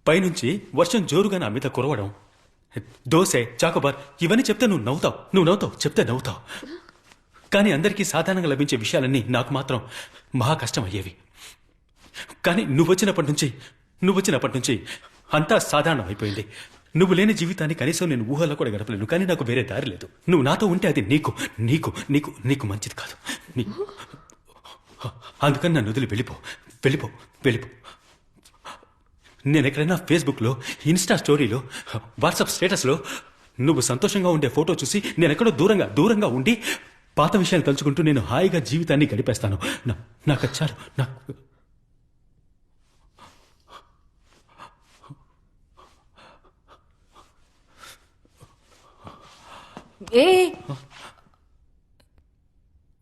పైనుంచి వర్షం జోరుగా నా మీద కురవడం, దోసె, చాకోబార్ ఇవన్నీ చెప్తే నువ్వు నవ్వుతావు, చెప్తే నవ్వుతావు. కానీ అందరికీ సాధారణంగా లభించే విషయాలన్నీ నాకు మాత్రం మహా కష్టం అయ్యేవి. కానీ నువ్వు వచ్చినప్పటి నుంచి అంతా సాధారణం అయిపోయింది. నువ్వు లేని జీవితాన్ని కనీసం నేను ఊహలో కూడా గడపలేను. కానీ నాకు వేరే దారి లేదు. నువ్వు నాతో ఉంటే అది నీకు మంచిది కాదు. అందుకని నన్ను వదిలి వెళ్ళిపో. నేను ఎక్కడైనా ఫేస్బుక్లో, ఇన్స్టా స్టోరీలో, వాట్సాప్ స్టేటస్లో నువ్వు సంతోషంగా ఉండే ఫోటో చూసి నేను ఎక్కడో దూరంగా ఉండి పాత విషయాలు తలుచుకుంటూ నేను హాయిగా జీవితాన్ని గడిపేస్తాను. నాకు చాలు.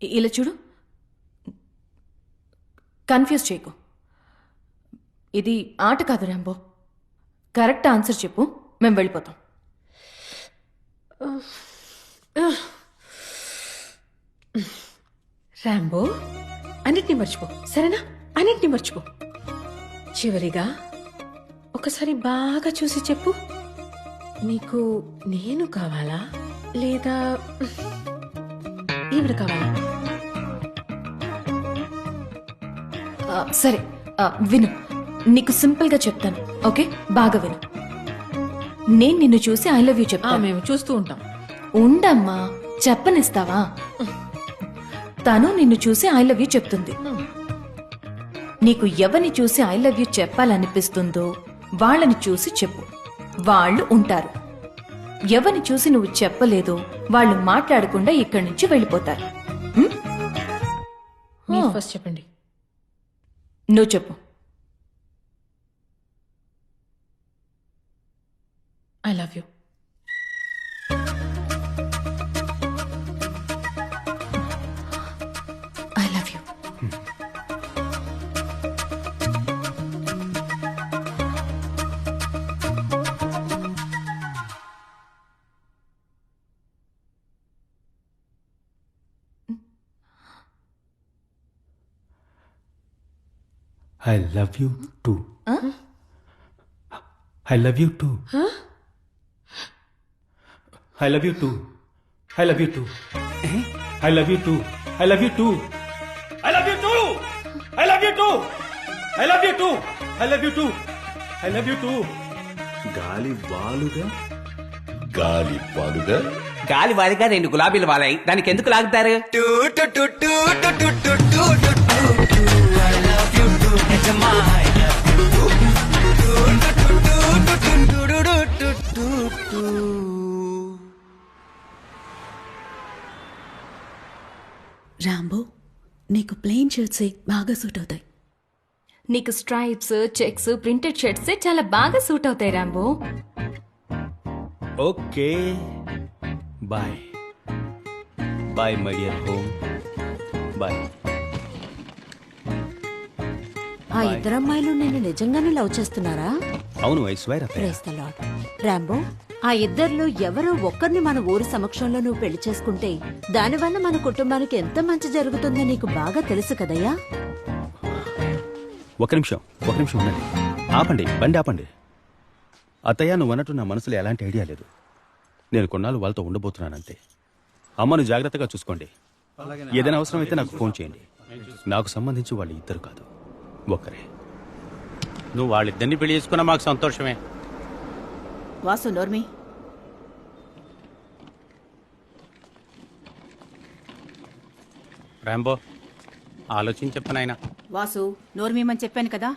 ఇలా చూడు, కన్ఫ్యూజ్ చేయకు. ఇది ఆట కాదు రాంబో. కరెక్ట్ ఆన్సర్ చెప్పు, మేము వెళ్ళిపోతాం. రాంబో అన్నిటినీ మర్చిపో, సరేనా? అన్నిటినీ మర్చిపో. చివరిగా ఒకసారి బాగా చూసి చెప్పు, నీకు నేను కావాలా లేదా ఈవిడ కావాలా? సరే విను, నీకు సింపుల్ గా చెప్తాను, ఓకే? బాగా విను. నేను నిన్ను చూసి ఐ లవ్ యూ చెప్తా. మేము చూస్తూ ఉంటాం. ఉండమ్మా, చెప్పనిస్తావా? తను నిన్ను చూసి ఐ లవ్ యూ చెప్తుంది. నీకు ఎవరిని చూసి ఐ లవ్ యూ చెప్పాలనిపిస్తుందో వాళ్ళని చూసి చెప్పు, వాళ్ళు ఉంటారు. ఎవరిని చూసి నువ్వు చెప్పలేదో వాళ్ళు మాట్లాడకుండా ఇక్కడి నుంచి వెళ్ళిపోతారు. మీరు ఫస్ట్ చెప్పండి. నువ్వు చెప్పు. I love you. I love you. I love you too. I love you too. I love you too. I love you too. I love you too. I love you too. I love you too. I love you too. I love you too. I love you too. I love you too. గాలి వాలుగా గాలి వారిగా 2 గులాబీలు వాలాయి, దానికి ఎందుకు లాగుతారు? Rambo, నీకు plain shirts బాగా suit అవుతాయి. నీకు స్ట్రైప్స్, చెక్స్, ప్రింటెడ్ షర్ట్స్ చాలా బాగా సూట్ అవుతాయి Rambo. Okay, bye bye my dear home, bye. ఆ ఇద్దరు అమ్మాయిలు నేను నిజంగానే లవ్ చేస్తున్నారా? అవును, I swear. Praise the Lord. Rambo, ఆ ఇద్దరిలో ఎవరో ఒక్కరిని మన ఊరి సమక్షంలో నువ్వు పెళ్లి చేసుకుంటే దానివల్ల మన కుటుంబానికి ఎంత మంచి జరుగుతుందో నీకు బాగా తెలుసు కదయ్యా. ఒక నిమిషం ఉండండి. బండి ఆపండి. అత్తయ్య, నువ్వు అన్నట్టు నా మనసులో ఎలాంటి ఐడియా లేదు. నేను కొన్నాళ్ళు వాళ్ళతో ఉండబోతున్నానంతే. అమ్మను జాగ్రత్తగా చూసుకోండి. ఏదైనా అవసరం అయితే నాకు ఫోన్ చేయండి. నాకు సంబంధించి వాళ్ళు ఇద్దరు కాదు, ఒక్కరే. నువ్వు వాళ్ళిద్దరిని పెళ్లి చేసుకున్నా మాకు సంతోషమే. వాసు, నోర్మి. రాంబో, ఆలోచించి చెప్పనాయన. వాసు, నోర్మీమని చెప్పాను కదా.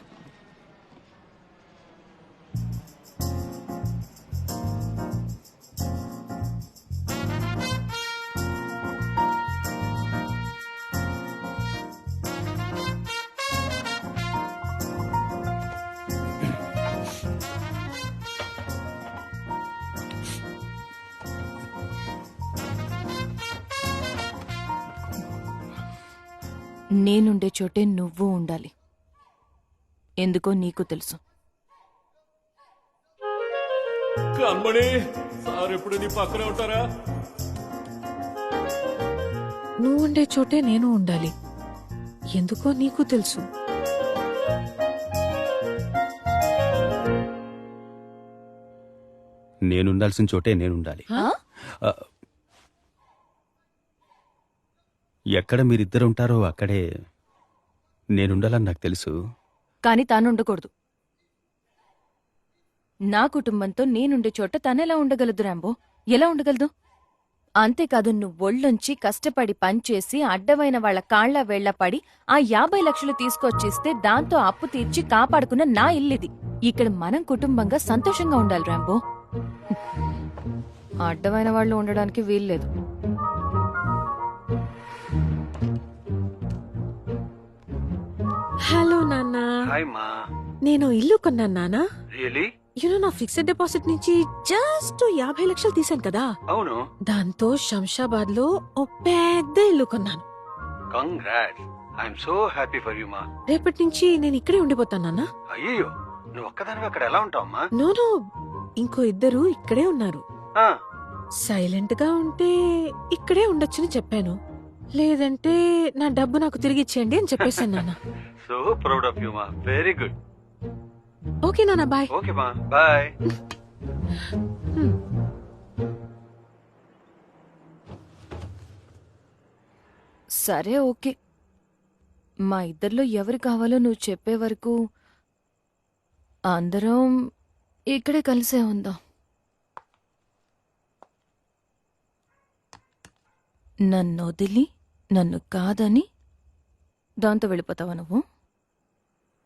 నేనుండే చోటే నువ్వు ఉండాలి. ఎందుకో నీకు తెలుసు. కన్మణి సార్ ఎప్పుడు నీ పక్కనే ఉంటారా? నువ్వు ఉండే చోటే నేను ఉండాలి. ఎందుకో నీకు తెలుసు. నేనుండాల్సిన చోటే నేనుండాలి. ఎక్కడ మీరిద్దరు ఉంటారో అక్కడే నేనుండాలని నాకు తెలుసు. కాని తానుండకూడదు. నా కుటుంబంతో నేనుండే చోట తనెలా ఉండగలదు రాంబో? ఎలా ఉండగలదు? అంతేకాదు, నువ్వు ఒళ్ళొంచి కష్టపడి పనిచేసి అడ్డమైన వాళ్ల కాళ్ల వేళ్ల పడి ఆ 50 లక్షలు తీసుకొచ్చిస్తే దాంతో అప్పు తీర్చి కాపాడుకున్న నా ఇల్లిది. ఇక్కడ మనం కుటుంబంగా సంతోషంగా ఉండాలి రాంబో. అడ్డమైన వాళ్ళు ఉండడానికి వీల్లేదు. హలో నాన్న. హాయ్ మా. నేను ఇల్లు కొన్నాను నానా. రియలీ? నా ఫిక్స్డ్ డిపాజిట్ నుంచి జస్ట్ 50 లక్షలు తీసాను కదా. అవును. దాంతో శంషాబాద్ లో ఓ పెద్ద ఇల్లు కొన్నాను. Congrats. I'm so happy for you మా. రేపటి నుంచి నేను ఇక్కడే ఉండిపోతాను నాన్న. అయ్యో, నువ్వు ఒక్కదానివి అక్కడ ఎలా ఉంటావమ్మా? నో, ఇంకో ఇద్దరు ఇక్కడే ఉన్నారు. సైలెంట్ గా ఉంటే ఇక్కడే ఉండొచ్చని చెప్పాను. లేదంటే నా డబ్బు నాకు తిరిగి ఇచ్చేయండి అని చెప్పేశాను నాన్న. సో ప్రౌడ్ ఆఫ్ యు మా. Very good. ఓకే నాన్న, బాయ్. ఓకే మా, బాయ్. సరే, ఓకే. మా ఇద్దరిలో ఎవరు కావాలో నువ్వు చెప్పే వరకు అందరం ఇక్కడే కలిసే ఉందాం. నన్ను వదిలి నన్ను కాదని దాంతో వెళ్ళిపోతావా నువ్వు?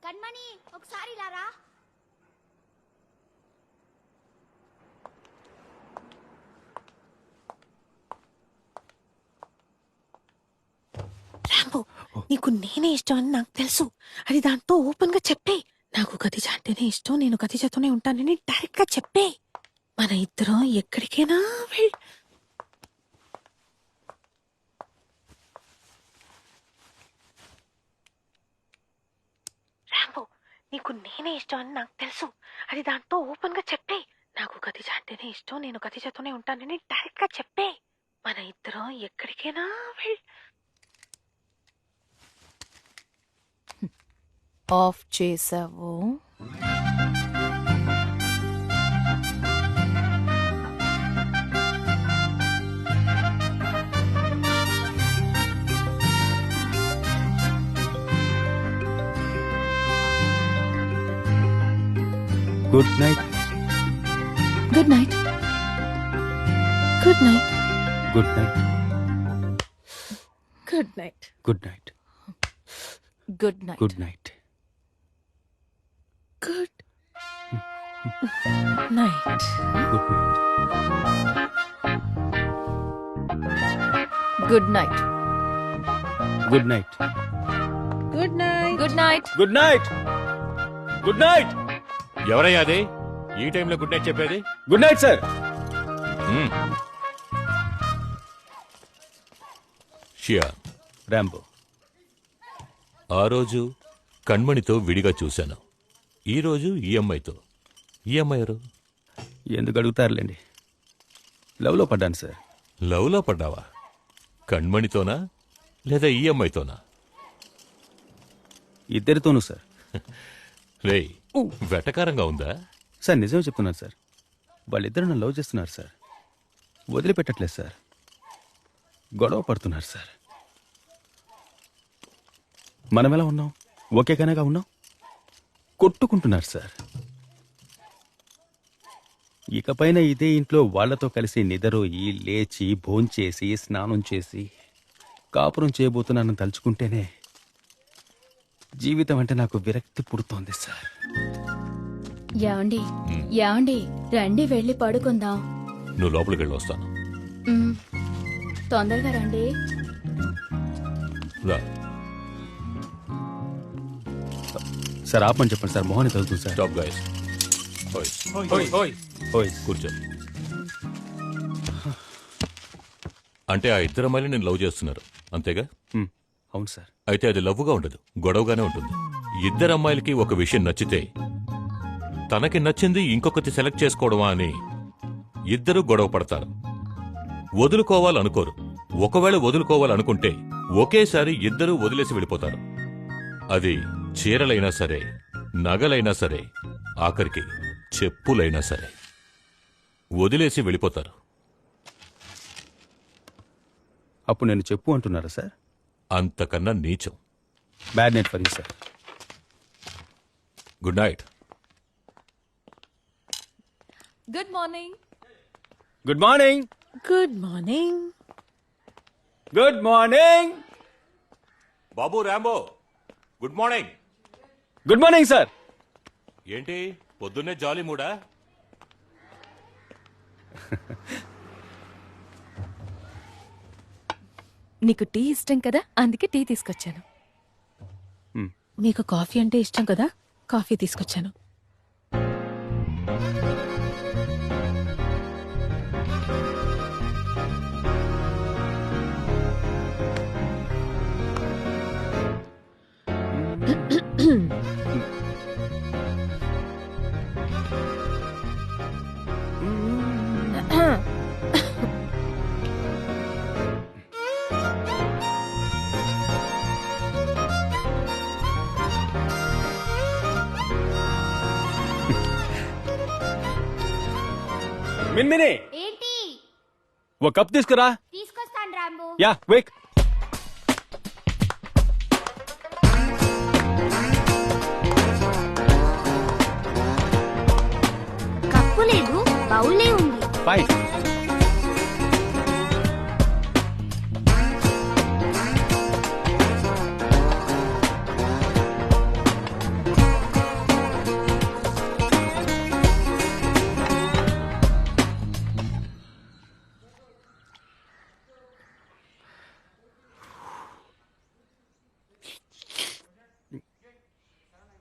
కన్మణి, ఒకసారి లారా. రాంబో, నీకు నేనే ఇష్టం అని నాకు తెలుసు. అది దాంతో ఓపెన్ గా చెప్పే. నాకు ఖదీజా అంటేనే ఇష్టం, నేను ఖదీజాతోనే ఉంటానని డైరెక్ట్ గా చెప్పే. మన ఇద్దరం ఎక్కడికైనా రాంబో, నీకు నేనే ఇష్టం అని నాకు తెలుసు. అది దాంతో ఓపెన్ గా చెప్పే. నాకు ఖదీజా అంటేనే ఇష్టం, నేను ఖదీజాతోనే ఉంటానని డైరెక్ట్ గా చెప్పే. మన ఇద్దరం ఎక్కడికైనా ఆఫ్ చేసావు. Good night. Good night. Good night. Good night. Good night. Good night. Good night. Good night. Good night. Good night. Good night. Good night. Good night. Good night. Good night. ఎవరయ్యా అది ఈ టైంలో good night చెప్పేది? Good night sir. Shiya, Rambo, ఆ రోజు కణ్మణితో విడిగా చూశాను. ఈ రోజు ఈఎంఐతో. ఈఎంఐ ఎవరు? ఎందుకు అడుగుతారులేండి. లవ్లో పడ్డాను సార్. లవ్లో పడ్డావా? కణ్మణితోనా లేదా ఈఎంఐతోనా? ఇద్దరితోనూ సార్. రే, వెటకారంగా ఉందా? సార్ నిజమే చెప్తున్నాను సార్. వాళ్ళిద్దరు నన్ను లవ్ చేస్తున్నారు సార్. వదిలిపెట్టట్లేదు సార్. గొడవ పడుతున్నారు సార్. మనం ఎలా ఉన్నాం? ఓకే కనగా ఉన్నాం. కొట్టుకుంటున్నారు సార్. ఇకపైన ఇదే ఇంట్లో వాళ్లతో కలిసి నిద్రోయి లేచి భోంచేసి స్నానం చేసి కాపురం చేయబోతున్నానని తలుచుకుంటేనే జీవితం అంటే నాకు విరక్తి పుడుతోంది సార్. యాండి యాండి రండి వెళ్ళి పడుకుందాం. నువ్వు లోపలికి వెళ్ళి వస్తాను. తొందరగా రండి. రా. సార్ ఆపని చెప్పండి సార్. మోహన్ తగ్గుతుంది సార్. Stop guys. కూర్చో. అంటే ఆ ఇద్దరు అమ్మాయిలు నేను లవ్ చేస్తున్నారు అంతేగా? అవును సార్. అయితే అది లవ్వుగా ఉండదు, గొడవగానే ఉంటుంది. ఇద్దరు అమ్మాయిలకి ఒక విషయం నచ్చితే తనకి నచ్చింది ఇంకొకటి సెలెక్ట్ చేసుకోవడమా అని ఇద్దరు గొడవ పడతారు. వదులుకోవాలనుకోరు. ఒకవేళ వదులుకోవాలనుకుంటే ఒకేసారి ఇద్దరూ వదిలేసి వెళ్ళిపోతారు. అది చీరలైనా సరే, నగలైనా సరే, ఆఖరికి చెప్పులైనా సరే వదిలేసి వెళ్ళిపోతారు. అప్పుడు నేను చెప్పు అంటున్నారా సార్? అంతకన్నా నీచం. Bad night for you sir. Good night. Good morning. Good morning. Good morning. Good morning. బాబు Rambo, good morning. Good morning sir. ఏంటి పొద్దున్నే జాలీ మూడా? నీకు టీ ఇష్టం కదా, అందుకే టీ తీసుకొచ్చాను. మీకు కాఫీ అంటే ఇష్టం కదా, కాఫీ తీసుకొచ్చాను. మిన్మిని, ఏంటి? ఒక కప్ తీసుకురా. తీసుకొస్తాను రాంబో. Yeah quick. కప్పు లేదు, బౌలే ఉంది. ఫైన్.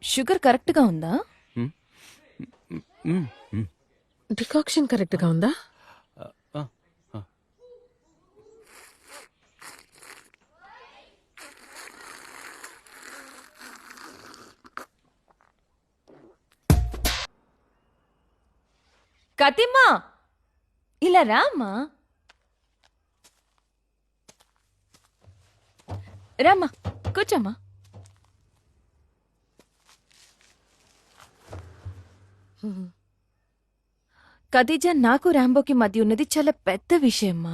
షుగర్ కరెక్ట్ గా ఉందా? డికాక్షన్ కరెక్ట్ గా ఉందా? కతిమ్మా, ఇలా రామ్మా. రామ్మా, కూర్చోమ్మా. ఖదీజా, నాకు రాంబోకి మధ్య ఉన్నది చాలా పెద్ద విషయమ్మా.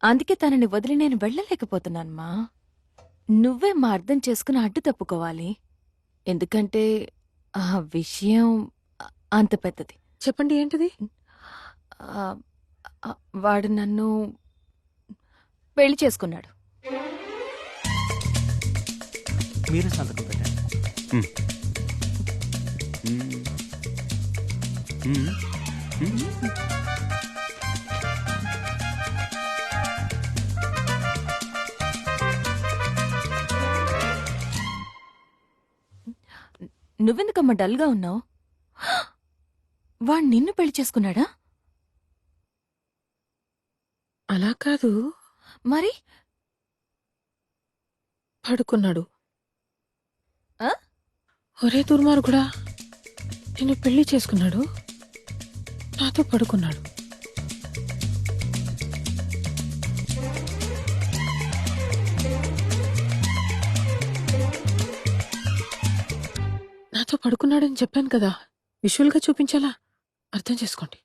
అందుకే తనని వదిలి నేను వెళ్ళలేకపోతున్నానమ్మా. నువ్వే మా అర్థం చేసుకుని అడ్డు తప్పుకోవాలి. ఎందుకంటే ఆ విషయం అంత పెద్దది. చెప్పండి, ఏంటిది? వాడు నన్ను పెళ్లి చేసుకున్నాడు. మీరు సంతకం పెట్టండి. నువ్వెందుకమ్మా డల్గా ఉన్నావు? వాడు నిన్ను పెళ్లి చేసుకున్నాడా? అలా కాదు. మరి పడుకున్నాడు. ఒరే దుర్మార్గుడా, నిన్ను పెళ్లి చేసుకున్నాడు, నాతో పడుకున్నాడు. నాతో పడుకున్నాడని చెప్పాను కదా, విజువల్ గా చూపించాలా? అర్థం చేసుకోండి.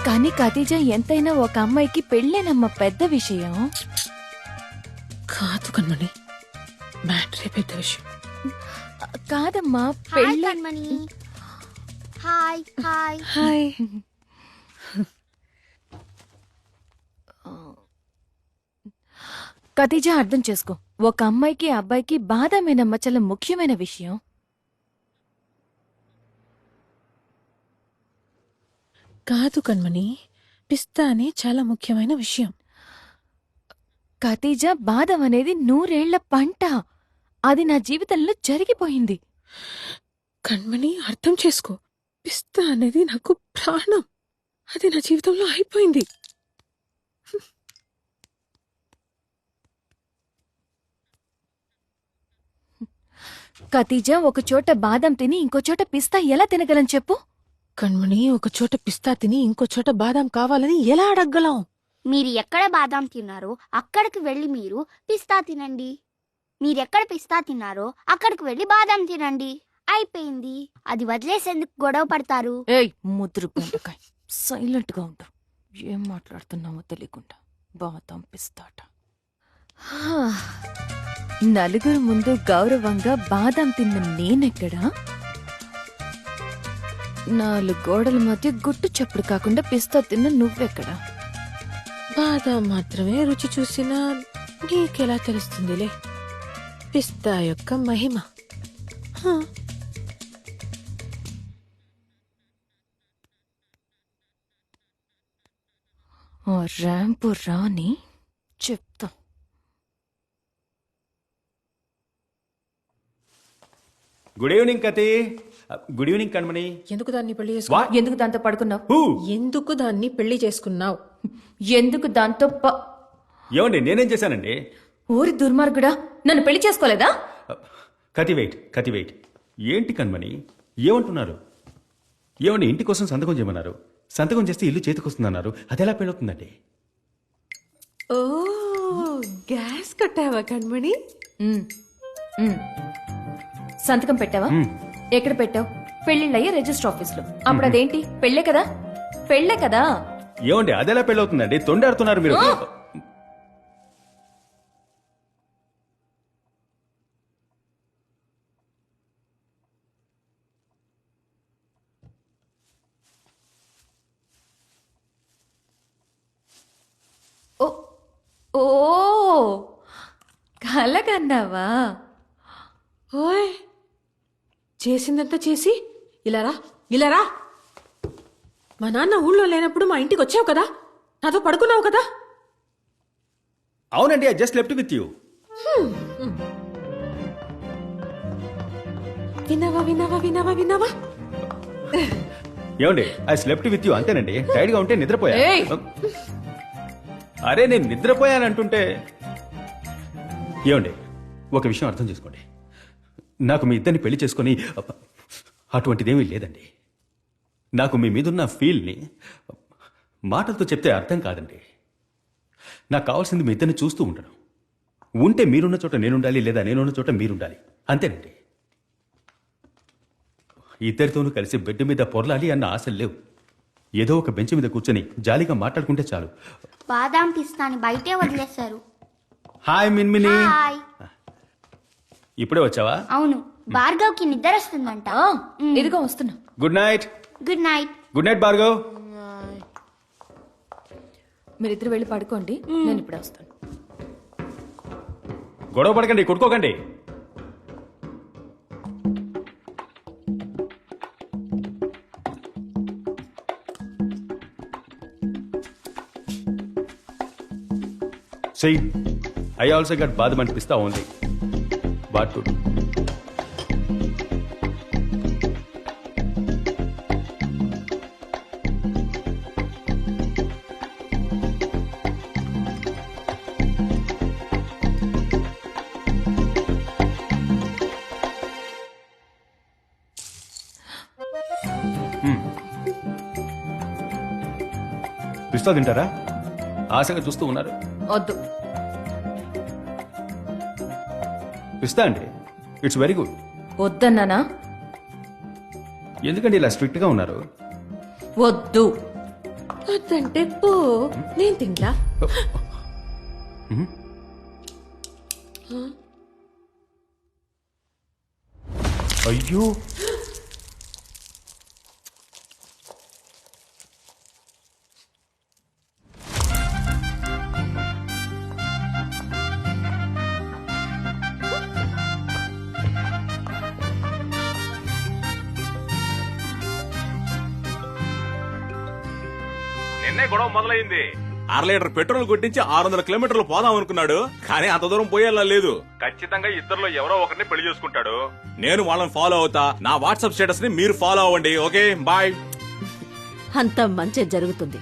కానీ ఖదీజా, ఎంతైనా ఒక అమ్మాయికి పెళ్ళేనమ్మా పెద్ద విషయం. కాదు కన్మణి, మ్యాటరే పెద్ద విషయం. కాదమ్మా, హాయ్ పెళ్ళి. Kanmani. Hi hi hi. Khadija, అర్థం చేసుకో. ఒక అమ్మాయికి అబ్బాయికి బాధమేనమ్మా చాలా ముఖ్యమైన విషయం. కాదు కన్మణి, పిస్తా అనే చాలా ముఖ్యమైన విషయం. ఖదీజా, బాధం అనేది 100 ఏళ్ల పంట. అది నా జీవితంలో జరిగిపోయింది. కణ్మణి, అర్థం చేసుకో. పిస్తా అనేది నాకు ప్రాణం. అది నా జీవితంలో అయిపోయింది. ఖతీజా, ఒక చోట బాదం తిని ఇంకో చోట పిస్తా ఎలా తినగలను చెప్పు? కణ్మణి, ఒక చోట పిస్తా తిని ఇంకో చోట బాదం కావాలని ఎలా అడగలం? మీరు ఎక్కడ బాదాం తిన్నారో అక్కడికి వెళ్ళి మీరు పిస్తా తినండి. మీరెక్కడ పిస్తా తిన్నారో అక్కడికి వెళ్ళి బాదాం తినండి. అయిపోయింది. అది వదిలేసేందుకు గొడవ పడతారు. ఏయ్ ముద్రు బెండకాయ, సైలెంట్ గా ఉండు. ఏం మాట్లాడుతున్నామో తెలియకుండా బాదం పిస్తాట. నలుగురు ముందు గౌరవంగా బాదం తిన్న నేనెక్కడా? 4 గోడల మధ్య గుట్టు చప్పుడు కాకుండా పిస్తా తిన్న నువ్వెక్కడా? బాదం మాత్రమే రుచి చూసినా నీకెలా తెలుస్తుందిలే పిస్తా యొక్క మహిమ. ఓ ర్యాంపు రాని చెప్తా. Good evening Kathi. Good evening Kanmani. ఎందుకు దాన్ని పెళ్లి చేసుకున్నావు? ఎందుకు దాంతో పడుకున్నావు? ఎందుకు దాన్ని పెళ్లి చేసుకున్నావు? ఎందుకు దాంతో ఏమండి, నేనేం చేశానండి? ఊరి దుర్మార్గుడా, నన్ను పెళ్లి చేసుకోలేదా? కతి వెయిట్. ఏంటి కణమణి, ఏమంటున్నారు? ఏమండి, ఇంటి కోసం సంతకం చేయమన్నారు. సంతకం చేస్తే ఇల్లు చేతికొస్తుందన్నారు. అది ఎలా పెళ్ళవుతుందండి? ఓ, గ్యాస్ కట్టావా కణ్మణి? సంతకం పెట్టావా? ఎక్కడ పెట్టావు? పెళ్లిళ్ళయ్యే రిజిస్టర్ ఆఫీస్ లో. అప్పుడు అదేంటి? పెళ్లే కదా. ఏమండి, అది ఎలా పెళ్ళవుతుందండి? తొండాడుతున్నారు మీరు. ఓ కలగన్నావా? ఓయ్, చేసిందంతా చేసి ఇలా రా. మా నాన్న ఊళ్ళో లేనప్పుడు మా ఇంటికి వచ్చావు కదా, నాతో పడుకున్నావు కదా. అవునండి, I just left with you. విన్నావా? ఏమండి, ఐ స్లెప్ట్ విత్ యూ అంతేనండి. టైర్డ్గా ఉంటే నిద్రపోయా. అరే, నేను నిద్రపోయానంటుంటే. ఏమండి, ఒక విషయం అర్థం చేసుకోండి. నాకు మీ ఇద్దరిని పెళ్లి చేసుకొని అటువంటిదేమీ లేదండి. నాకు మీ మీదున్న ఫీల్ని మాటలతో చెప్తే అర్థం కాదండి. నాకు కావాల్సింది మీ ఇద్దరిని చూస్తూ ఉండడం. ఉంటే మీరున్న చోట నేనుండాలి, లేదా నేనున్న చోట మీరుండాలి, అంతేనండి. ఇద్దరితోనూ కలిసి బెడ్ మీద పొరలాలి అన్న ఆశలు లేవు. ఏదో ఒక బెంచ్ మీద కూర్చొని జాలీగా మాట్లాడుకుంటే చాలు. బాదాం పిస్తాని బయటే వదిలేశారు. హాయ్ మిన్మిని. హాయ్. ఇప్పుడే వచ్చావా? అవును, భార్గవ్కి నిద్ర వస్తుందంట. ఇదిగో వస్తున్నా. Good night. Good night. Good night Bhargav. మీరిద్దరు వెళ్ళి పడుకోండి, నేను ఇప్పుడే వస్తాను. గొడవ పడకండి, కొట్టుకోకండి. See, I also got badam and pista only. But good. పిస్తా తింటారా? ఆశగా చూస్తూ ఉన్నారు. వద్దు. పిస్తా అండి, ఇట్స్ వెరీ గుడ్. వద్దన్నానా? ఎందుకండి ఇలా స్ట్రిక్ట్ గా ఉన్నారు? వద్దు. వద్దంటే పో, నేను తింటా. అయ్యో, నిన్నే గొడవ మొదలైంది. అర లీటర్ పెట్రోల్ కొట్టించి 600 కిలోమీటర్లు పోదాం అనుకున్నాడు. కానీ అంత దూరం పోయేలా లేదు. ఖచ్చితంగా ఇద్దరులో ఎవరో ఒకరిని పెళ్లి చేసుకుంటాడు. నేను వాళ్ళని ఫాలో అవుతా. నా వాట్సాప్ స్టేటస్ ని మీరు ఫాలో అవ్వండి. Okay, bye. అంత మంచి జరుగుతుంది.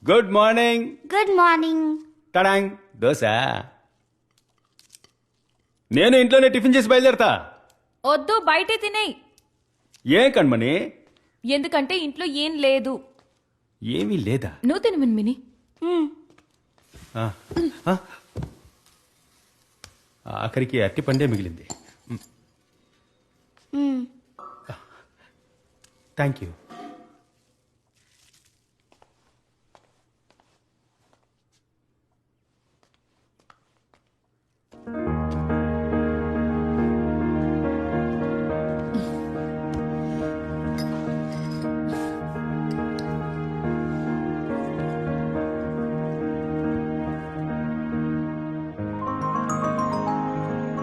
Good morning. Good morning. టడాంగ్ దోశ. నేను ఇంట్లోనే టిఫిన్ చేసి బయలుదేరతా. వద్దు, బయటే తినేయి. ఏం కణ్మణి? ఎందుకంటే ఇంట్లో ఏం లేదు. ఏమీ లేదా? నువ్వు తిను మిన్మిని. ఆ, ఆ. ఆఖరికి అట్టి పండే మిగిలింది. Thank you.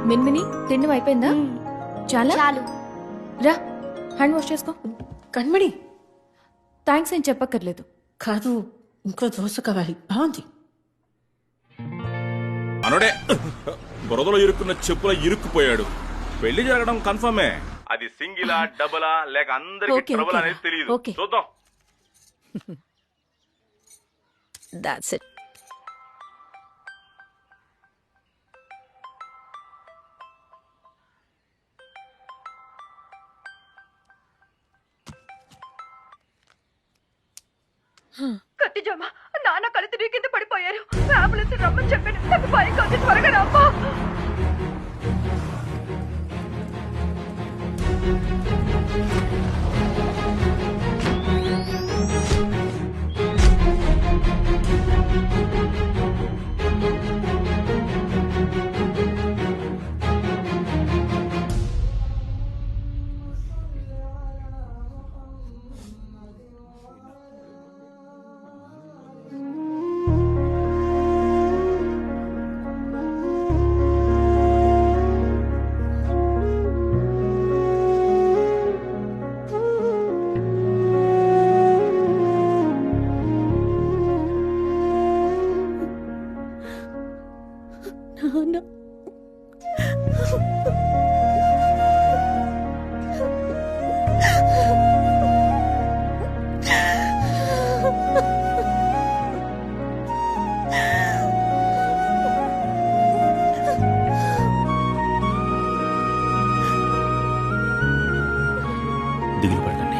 మిన్మిని, తిండి అయిపోయిందా? చాలా చాలు. రా, హ్యాండ్ వాష్ చేసుకో. కణ్మణి, థ్యాంక్స్ ఏం చెప్పక్కర్లేదు. కాదు, ఇంకో దోశ కావాలి. బాగుంది. అనుడే బురదలో ఇరుక్కున్న చెప్పులో ఇరుక్కుపోయాడు. పెళ్లి జరగడం కన్ఫర్మే. అది సింగిలా, డబులా, లేక అందరికి ఓకే, ట్రబుల్ ఓకే. అనేది తెలియదు. ఓకే. చూద్దాం. That's it. కత్తిజామ, నాన్న కళ్ళు తిరిగి కింద పడిపోయారు. అంబులెన్స్ రమ్మని చెప్పాను. నాకు భయం కాదు. త్వరగా రామ్మా. దిగులు పడకండి,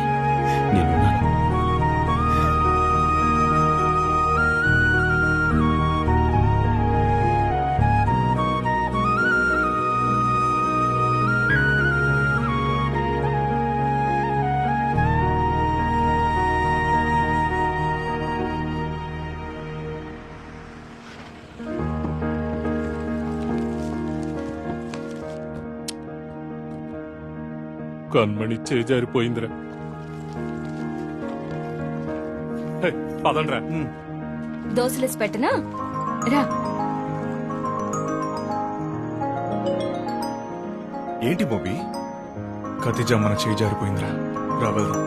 నేనున్నాను. కన్మణి చేజారిపోయిందిరా. పదండ్రా. దోశలేసి పెట్టనా? రా. ఏంటి బాబీ? ఖతిజా మన చేయి జారిపోయిందిరా. రావద్దు.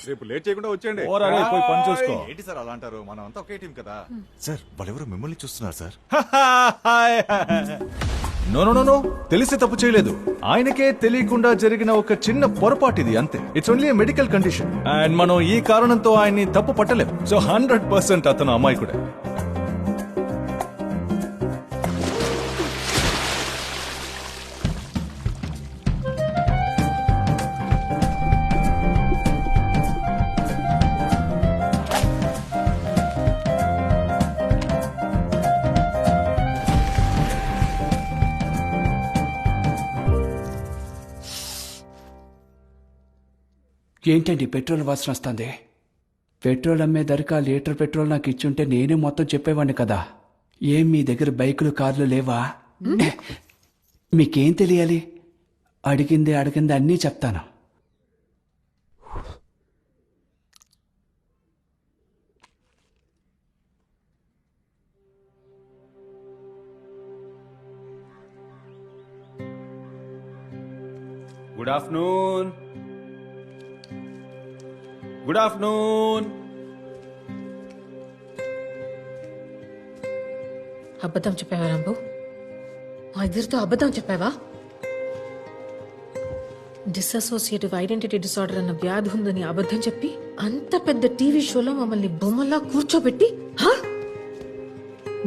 రేపు లేట్ చేయకుండా వచ్చేయండి. పోయి పని చూసుకో. ఏంటి సార్ అలా అంటారు? మనం అంతా ఒకే టీం కదా. సార్ వాళ్ళెవరో మిమ్మల్ని చూస్తున్నారు సార్. నో తెలిసి తప్పు చేయలేదు. ఆయనకే తెలియకుండా జరిగిన ఒక చిన్న పొరపాటు ఇది, అంతే. It's only medical condition and మనం ఈ కారణంతో ఆయన్ని తప్పు పట్టలేం. సో 100% అతను అమాయకుడే. ఏంటండి పెట్రోల్ వాసన వస్తుంది? పెట్రోల్ అమ్మే ధరకు ఆ లీటర్ పెట్రోల్ నాకు ఇచ్చుంటే నేనే మొత్తం చెప్పేవాడిని కదా. ఏం మీ దగ్గర బైకులు కార్లు లేవా? మీకేం తెలియాలి? అడిగింది అన్నీ చెప్తాను. Good afternoon. Good afternoon. అబద్ధం చెప్పావా రాంబో? మా ఇద్దరితో అబద్ధం చెప్పావా? డిసోసియేటివ్ ఐడెంటిటీ డిసార్డర్ అన్న వ్యాధి ఉందని అబద్ధం చెప్పి అంత పెద్ద టీవీ షోలో మమ్మల్ని బొమ్మలా కూర్చోబెట్టి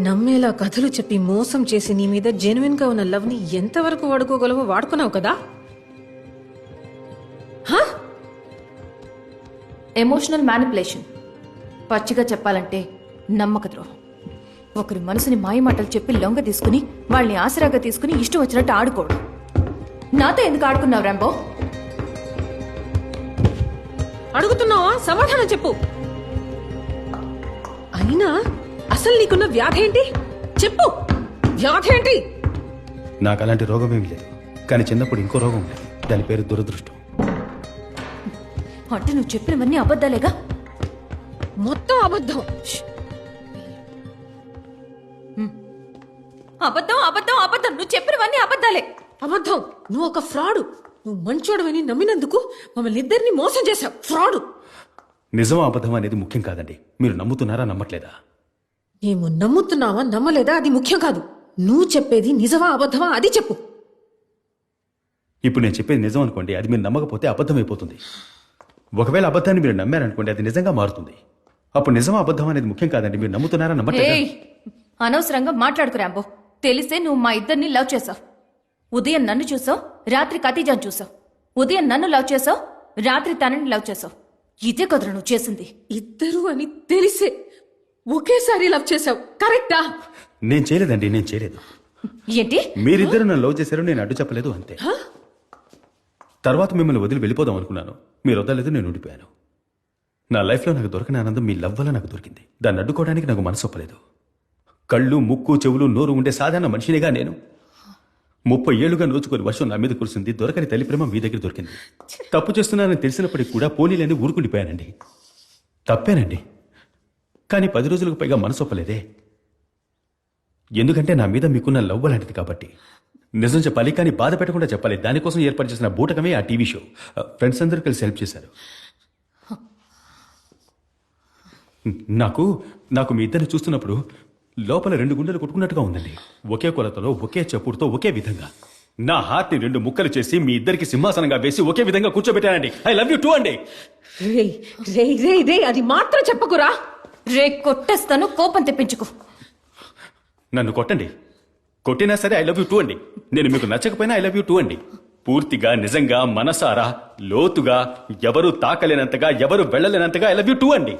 నమ్మేలా కథలు చెప్పి మోసం చేసి నీ మీద జెన్యున్ గా ఉన్న లవ్ ని ఎంతవరకు వాడుకోగలవో వాడుకున్నావు కదా. ఎమోషనల్ మ్యానిపులేషన్, పచ్చిగా చెప్పాలంటే నమ్మక ద్రోహం. ఒకరి మనసుని మాయమాటలు చెప్పి లొంగ తీసుకుని వాళ్ళని ఆసరాగా తీసుకుని ఇష్టం వచ్చినట్టు ఆడుకోవడం. నాతో ఎందుకు ఆడుకున్నావు రాంబో? అడుగుతున్నావా? సమాధానం చెప్పు. అయినా అసలు నీకున్న వ్యాధి ఏంటి? చెప్పు, వ్యాధి ఏంటి? నాకు అలాంటి రోగం ఏమీ లేదు, కానీ చిన్నప్పుడు ఇంకో రోగం ఉండేది. దాని పేరు దురదృష్టం. అంటే నువ్వు చెప్పినవన్నీ అబద్ధాలేగా? మొత్తం అబద్ధం. అబద్ధం అబద్ధం అబద్ధం. నువ్వు చెప్పినవన్నీ అబద్ధాలే. అబద్ధం. నువ్వు ఒక ఫ్రాడు. నువ్వు మంచోడవని నమ్మినందుకు మమ్మల్ని ఇద్దరిని మోసం చేశావు. ఫ్రాడు. నిజం అబద్ధం అనేది ముఖ్యం కాదండి. మీరు నమ్ముతున్నారా నమ్మట్లేదా? మేము నమ్ముతున్నావా నమ్మలేదా అది ముఖ్యం కాదు. నువ్వు చెప్పేది నిజమా అబద్ధమా అది చెప్పు. ఇప్పుడు నేను చెప్పేది నిజం అనుకోండి, అది మీరు నమ్మకపోతే అబద్ధం అయిపోతుంది. ఒకవేళ అబద్ధాన్ని మీరు నమ్మారనుకోండి, అది నిజంగా మారుతుంది. అప్పుడు నిజమా అబద్ధం అనేది ముఖ్యం కాదండి. మీరు నమ్ముతున్నారా నమ్మట్లేదా? అనవసరంగా మాట్లాడుకు రాంబో. తెలిసే నువ్వు మా ఇద్దరిని లవ్ చేసావు. ఉదయం నన్ను చూసావు, రాత్రి ఖతీజాను చూసావు. ఉదయం నన్ను లవ్ చేసావు, రాత్రి తనని లవ్ చేసావు. ఇదే కదరా నువ్వు చేసింది. ఇద్దరు అని తెలిసే ఒకేసారి లవ్ చేసావు, కరెక్టా? నేను చేయలేదండి, నేను చేయలేదు. ఏంటి? మీరిద్దరు నన్ను లవ్ చేశారు, నేను అడ్డు చెప్పలేదు, అంతే. తర్వాత మిమ్మల్ని వదిలి వెళ్ళిపోదాం అనుకున్నాను. మీరు వదలలేదు, నేను ఉండిపోయాను. నా లైఫ్లో నాకు దొరకని ఆనందం మీ లవ్ వల్ల నాకు దొరికింది. దాన్ని అడ్డుకోవడానికి నాకు మనసు ఒప్పలేదు. కళ్ళు, ముక్కు, చెవులు, నోరు ఉండే సాధారణ మనిషినిగా నేను 30 ఏళ్లుగా నోచుకొని వర్షం నా మీద కురిసింది. దొరకని తల్లి ప్రేమ మీ దగ్గర దొరికింది. తప్పు చేస్తున్నానని తెలిసినప్పటికీ కూడా పోనీలేని ఊరుకుండిపోయానండి. తప్పేనండి, కానీ 10 రోజులకు పైగా మనసు ఒప్పలేదే. ఎందుకంటే నా మీద మీకున్న లవ్ లాంటిది కాబట్టి. నిజం చెప్పాలి, కానీ బాధ పెట్టకుండా చెప్పాలి. దానికోసం ఏర్పాటు చేసిన బూటకమే ఆ టీవీ షో. ఫ్రెండ్స్ అందరూ కలిసి హెల్ప్ చేశారు. నాకు మీ ఇద్దరిని చూస్తున్నప్పుడు లోపల 2 గుండెలు కొట్టుకున్నట్టుగా ఉందండి. ఒకే కొలతలో, ఒకే చప్పుడుతో, ఒకే విధంగా. నా హార్ట్ ని 2 ముక్కలు చేసి మీ ఇద్దరికి సింహాసనంగా వేసి ఒకే విధంగా కూర్చోబెట్టానండి. ఐ లవ్ యూ టూ అండి. అది మాత్రం చెప్పకురా. కొట్టేస్తాను, కోపం తెప్పించుకో. నన్ను కొట్టండి, కొట్టినా సరే ఐ లవ్ యూ టూ అండి. నేను మీకు నచ్చకపోయినా ఐ లవ్ యూ టూ అండి. పూర్తిగా, నిజంగా, మనసారా, లోతుగా, ఎవరు తాకలేనంతగా, ఎవరు వెళ్ళలేనంతగా ఐ లవ్ యూ టూ అండి.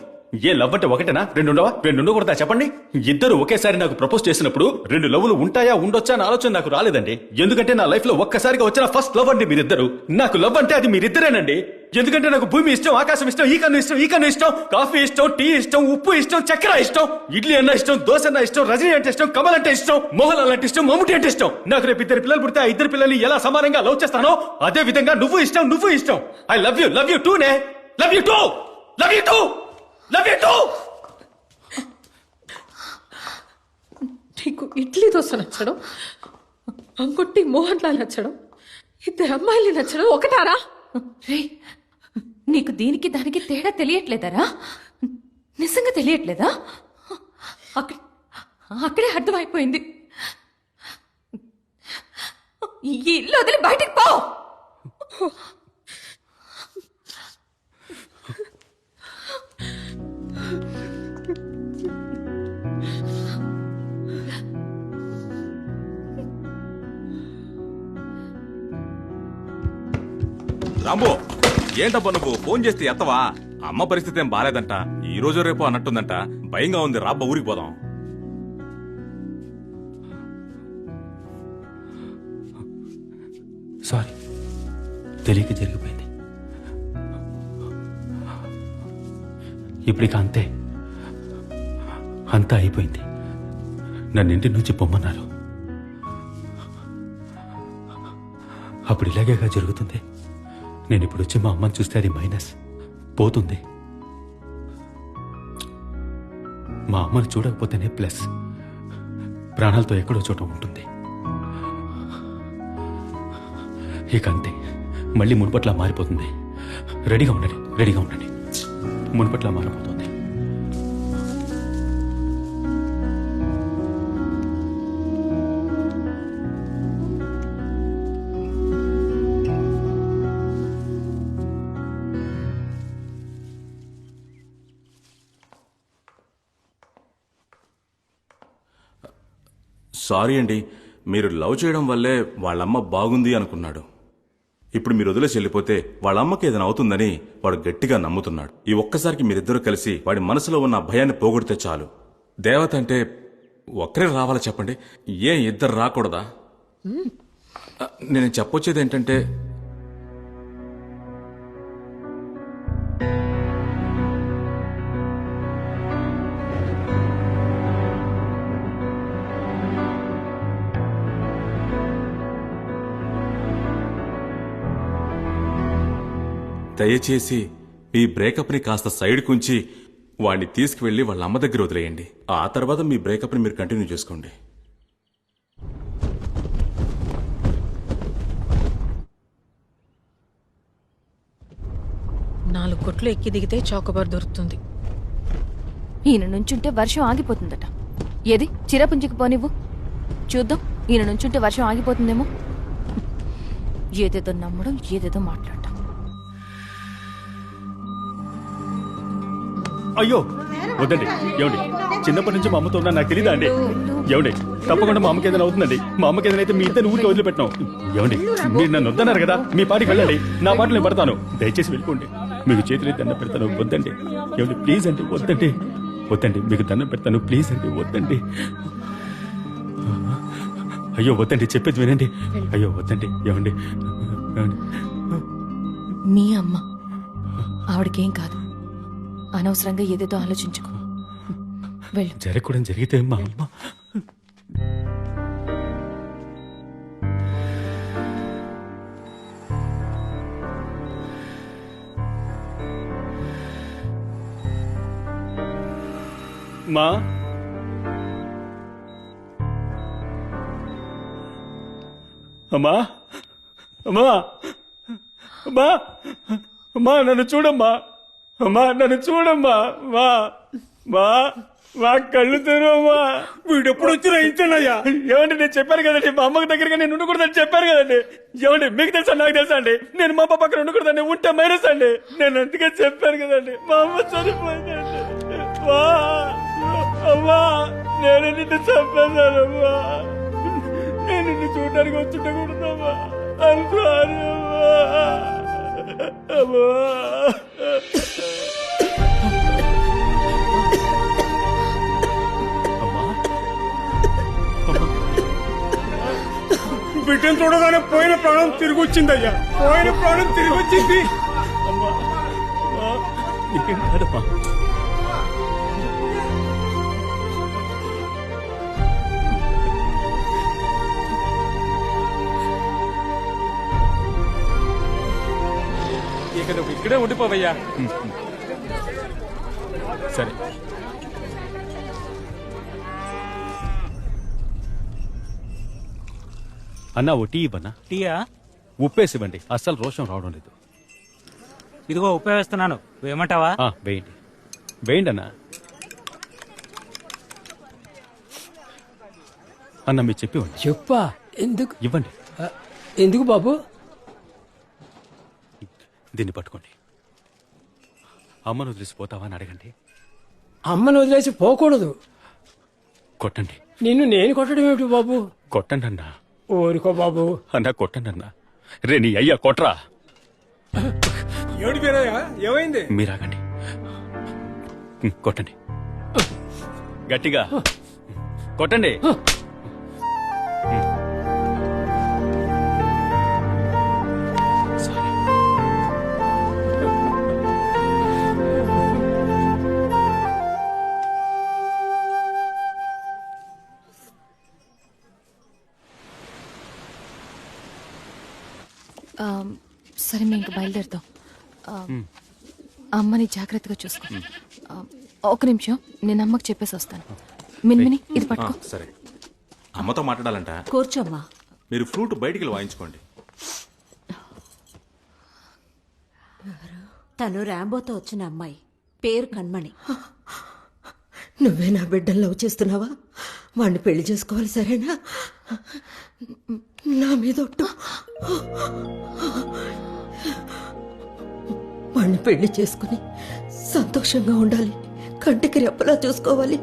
ఏ లవ్ అంటే ఒకటేనా? 2 ఉండవా? 2 ఉండకూడదా చెప్పండి? ఇద్దరు ఒకేసారి నాకు ప్రపోజ్ చేసినప్పుడు 2 లవ్లు ఉంటాయా ఉండొచ్చా అన్న ఆలోచన నాకు రాలేదండి. ఎందుకంటే నా లైఫ్ లో ఒక్కసారిగా వచ్చిన ఫస్ట్ లవ్ అండి మీరిద్దరు. నాకు లవ్ అంటే అది మీరిద్దరేనండి. ఎందుకంటే నాకు భూమి ఇష్టం, ఆకాశం ఇష్టం, ఈ కన్ను ఇష్టం, కాఫీ ఇష్టం, టీ ఇష్టం, ఉప్పు ఇష్టం, చక్కెర ఇష్టం, ఇడ్లీ అన్న ఇష్టం, దోశ అన్న ఇష్టం, రజనీ అంటే ఇష్టం, కమల్ అంటే ఇష్టం, మోహన్ లాల్ అంటే ఇష్టం, మమ్ముటి అంటే ఇష్టం. నాకు రేపు 2 పిల్లలు పుడితే ఆ 2 పిల్లల్ని ఎలా సమానంగా లవ్ చేస్తానో అదే విధంగా నువ్వు ఇష్టం. ఐ లవ్ యూ టూ నే. Love you two. నీకు ఇడ్లీ దోశ నచ్చడం, అంగుట్టి మోహన్ లాల్ నచ్చడం, 2 అమ్మాయిలు నచ్చడం ఒకటారా? రే, నీకు దీనికి దానికి తేడా తెలియట్లేదరా? నిజంగా తెలియట్లేదా? అక్కడే అర్థమైపోయింది. ఈ ఇల్లు వదిలి బయటికి పో. రాంబో, ఏంటబ్బా నువ్వు ఫోన్ చేస్తే ఎత్తవా? అమ్మ పరిస్థితి ఏం బాలేదంట, ఈ రోజు రేపు అన్నట్టుందంట. భయంగా ఉంది, రాబ్బా ఊరికి పోదాం. సారీ, తెలియక జరిగిపోయింది. ఇప్పటిక అంతా అయిపోయింది. నన్ను ఇంటి నుంచి పొమ్మన్నారు. అప్పుడు ఇలాగేగా జరుగుతుంది. నేను ఇప్పుడు వచ్చి మా అమ్మని చూస్తే అది మైనస్ పోతుంది. మా అమ్మని చూడకపోతేనే ప్లస్, ప్రాణాలతో ఎక్కడో చోట ఉంటుంది. ఇక అంతే, మళ్ళీ మునుపట్లా మారిపోతుంది. రెడీగా ఉండండి, రెడీగా ఉండండి. మునుపట్లా మారిపోతుంది. సారీ అండి, మీరు లవ్ చేయడం వల్లే వాళ్ళమ్మ బాగుంది అనుకున్నాడు. ఇప్పుడు మీరు వదిలేసి వెళ్ళిపోతే వాళ్ళ అమ్మకి ఏదైనా అవుతుందని వాడు గట్టిగా నమ్ముతున్నాడు. ఈ ఒక్కసారికి మీరిద్దరూ కలిసి వాడి మనసులో ఉన్న భయాన్ని పోగొడితే చాలు. దేవత అంటే ఒక్కరే రావాలా చెప్పండి, ఇద్దరు రాకూడదా? నేను చెప్పొచ్చేది ఏంటంటే, దయచేసి మీ బ్రేకప్ని కాస్త సైడ్ కుంచి వాడిని తీసుకువెళ్ళి వాళ్ళ అమ్మ దగ్గర వదిలేయండి. ఆ తర్వాత మీ బ్రేకప్ని మీరు కంటిన్యూ చేసుకోండి. నాలుగు కొట్లు ఎక్కి దిగితే చౌకబార్ దొరుకుతుంది. ఈయన నుంచుంటే వర్షం ఆగిపోతుందట. ఏది చిరపుంజికి పోనివ్వు చూద్దాం. ఈయన నుంచుంటే వర్షం ఆగిపోతుందేమో. ఏదేదో నమ్మడం, ఏదేదో మాట్లాడటం. అయ్యో వద్దండి. ఏమండి, చిన్నప్పటి నుంచి మా అమ్మతో ఉన్నా నాకు తెలియదా అండి? ఏమండి, తప్పకుండా మా అమ్మకి ఏదైనా అవుతుందండి. మా అమ్మకి ఏదైనా అయితే మీ ఇద్దరు ఊరికి వదిలిపెట్టాం. ఏమండి, మీరు నన్ను వద్దన్నారు కదా, మీ పాటికి వెళ్ళండి. నా పాటలు నేను పడతాను. దయచేసి వెళ్ళిపోండి. మీకు చేతులు దండం పెడతాను. వద్దండి. ఏమండి, ప్లీజ్ అండి, వద్దండి. వద్దండి, మీకు దండం పెడతాను. ప్లీజ్ అండి, వద్దండి. అయ్యో వద్దండి, చెప్పేది వినండి. అయ్యో వద్దండి. ఏమండి, మీ అమ్మ, ఆవిడకేం కాదు. అనవసరంగా ఏదేదో ఆలోచించుకో. వెళ్ళు. జరగకూడదు జరిగితే మా అమ్మ. మా అమ్మా, అమ్మా, అమ్మా, అమ్మా, నన్ను చూడమ్మా. అమ్మా, నన్ను చూడమ్మా. మా మా మా కళ్ళు తెరవమ్మా. వీడెప్పుడు వచ్చినా ఇంతేనయ్యా. ఏమండి, నేను చెప్పాను కదండి మా అమ్మకి దగ్గరగా నేను ఉండకూడదని చెప్పాను కదండి. ఏమండి, మీకు తెలుసా నాకు తెలుసా అండి? నేను మా అమ్మ పక్కన ఉండకూడదండి, ఉంటే మైనస్ అండి. నేను అందుకే చెప్పాను కదండి, మా అమ్మ చనిపోయిందండి. మా అమ్మా, నేను నిన్ను చంపేశానమ్మా. నేను నిన్ను చూడడానికి వచ్చుండకూడదమ్మా. సారీ అమ్మా. బిడ్డను చూడగానే పోయిన ప్రాణం తిరిగి వచ్చిందయ్యా. పోయిన ప్రాణం తిరిగి వచ్చింది. నీకేం కాదమ్మా. ఇక నువ్వు ఇక్కడే ఉండిపోవయ్యా. సరే. అన్నా, ఓ టీ ఇవ్వన్నా. టీయా? ఉప్పేసి ఇవ్వండి, అస్సలు రోషం రావడం లేదు. ఇదిగో ఉప్పే వేస్తున్నాను, వేయమంటావా? వేయండి, వేయండి అన్నా. అన్న మీరు చెప్పి ఇవ్వండి. చెప్పా? ఎందుకు ఇవ్వండి. ఎందుకు బాబు? దీన్ని పట్టుకోండి. అమ్మను వదిలేసిపోతావా అని అడగండి. అమ్మను వదిలేసి పోకూడదు. కొట్టండి. నిన్ను నేను కొట్టడం ఏమిటి బాబు? కొట్టండి అన్నా. ఊరుకో బాబు. అన్నా కొట్టండి అన్నా. రే నీ అయ్యా కొట్రా. ఏడు పేరయ్యా, ఏమైంది? మీరాగండి. కొట్టండి, గట్టిగా కొట్టండి. సరే మేము ఇంక బయలుదేరుతాం. అమ్మని జాగ్రత్తగా చూసుకో. ఒక నిమిషం, నేను అమ్మకి చెప్పేసి వస్తాను. మిన్మిని ఇది పట్టుకో. సరే, అమ్మతో మాట్లాడాలంట. కూర్చోమ్మా. మీరు ఫ్రూట్ బయటికి వెళ్ళి వాయించుకోండి. తను రాంబోతో వచ్చిన అమ్మాయి, పేరు కణ్మణి. నువ్వే నా బిడ్డను లవ్ చేస్తున్నావా? వాడిని పెళ్లి చేసుకోవాలి, సరేనా? నా మీద ఒట్టు. వాడిని పెళ్లి చేసుకుని సంతోషంగా ఉండాలి, కంటికి రెప్పలా చూసుకోవాలి.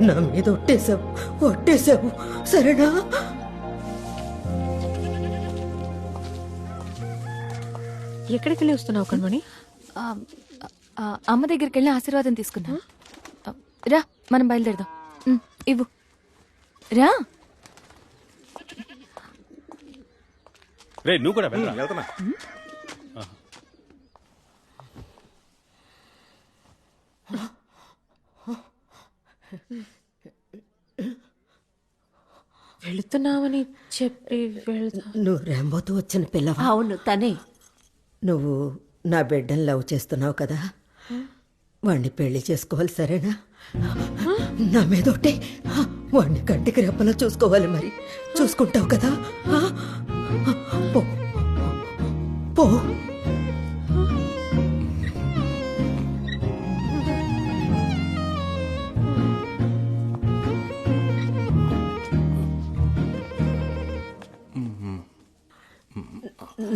నా మీద ఒట్టేశావు, సరేనా? ఎక్కడికి వెళ్ళి వస్తున్నావు కణ్మణి? అమ్మ దగ్గరికి వెళ్ళి ఆశీర్వాదం తీసుకున్నా. రా, మనం బయలుదేరదాం. ఇవ్వు, రా. రే, నువ్వు కూడా వెళ్తున్నా. వెళుతున్నావని చెప్పి నువ్వు రాంబోతో వచ్చిన పిల్లవా? అవును, తనే. నువ్వు నా బిడ్డను లవ్ చేస్తున్నావు కదా, వాణ్ణి పెళ్లి చేసుకోవాలి, సరేనా? నా మీద ఒకటి వాణ్ణి కంటికి రెప్పలా చూసుకోవాలి. మరి చూసుకుంటావు కదా? పో పో.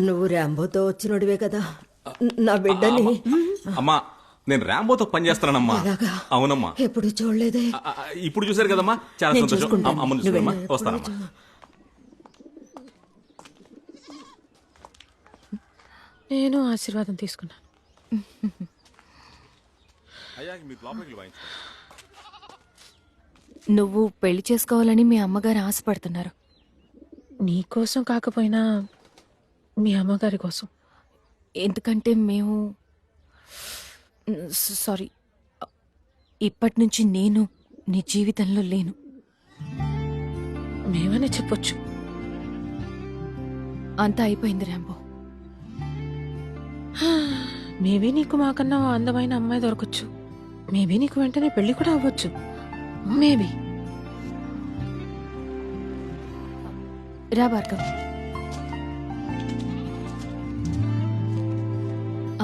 నువ్వు రాంబోతో వచ్చినోడివే కదా, నా బిడ్డని. అమ్మా, నేను రాంబోతో పని చేస్తానమ్మా. అవునమ్మా. ఎప్పుడు చూడలేదే. ఇప్పుడు చూసారు కదమ్మా, చాలా నేను సంతోషం. చూసుకుంటాను. అమ్మను చూసుకోమ్మా, వస్తానమ్మా. నేను ఆశీర్వాదం తీసుకున్నాను. అయ్యా, మీరు లోపలికి వాయించు. నువ్వు పెళ్లి చేసుకోవాలని మీ అమ్మగారు ఆశపడుతున్నారు. నీ కోసం కాకపోయినా మీ అమ్మగారి కోసం. ఎందుకంటే మేము సారీ, ఇప్పటి నుంచి నేను నీ జీవితంలో లేను. మేమనే చెప్పొచ్చు. అంతా అయిపోయింది రాంబో. మేబీ నీకు మాకన్నా ఓ అందమైన అమ్మాయి దొరకచ్చు. మేబీ నీకు వెంటనే పెళ్లి కూడా అవ్వచ్చు. మేబీ. రా భార్గవ్.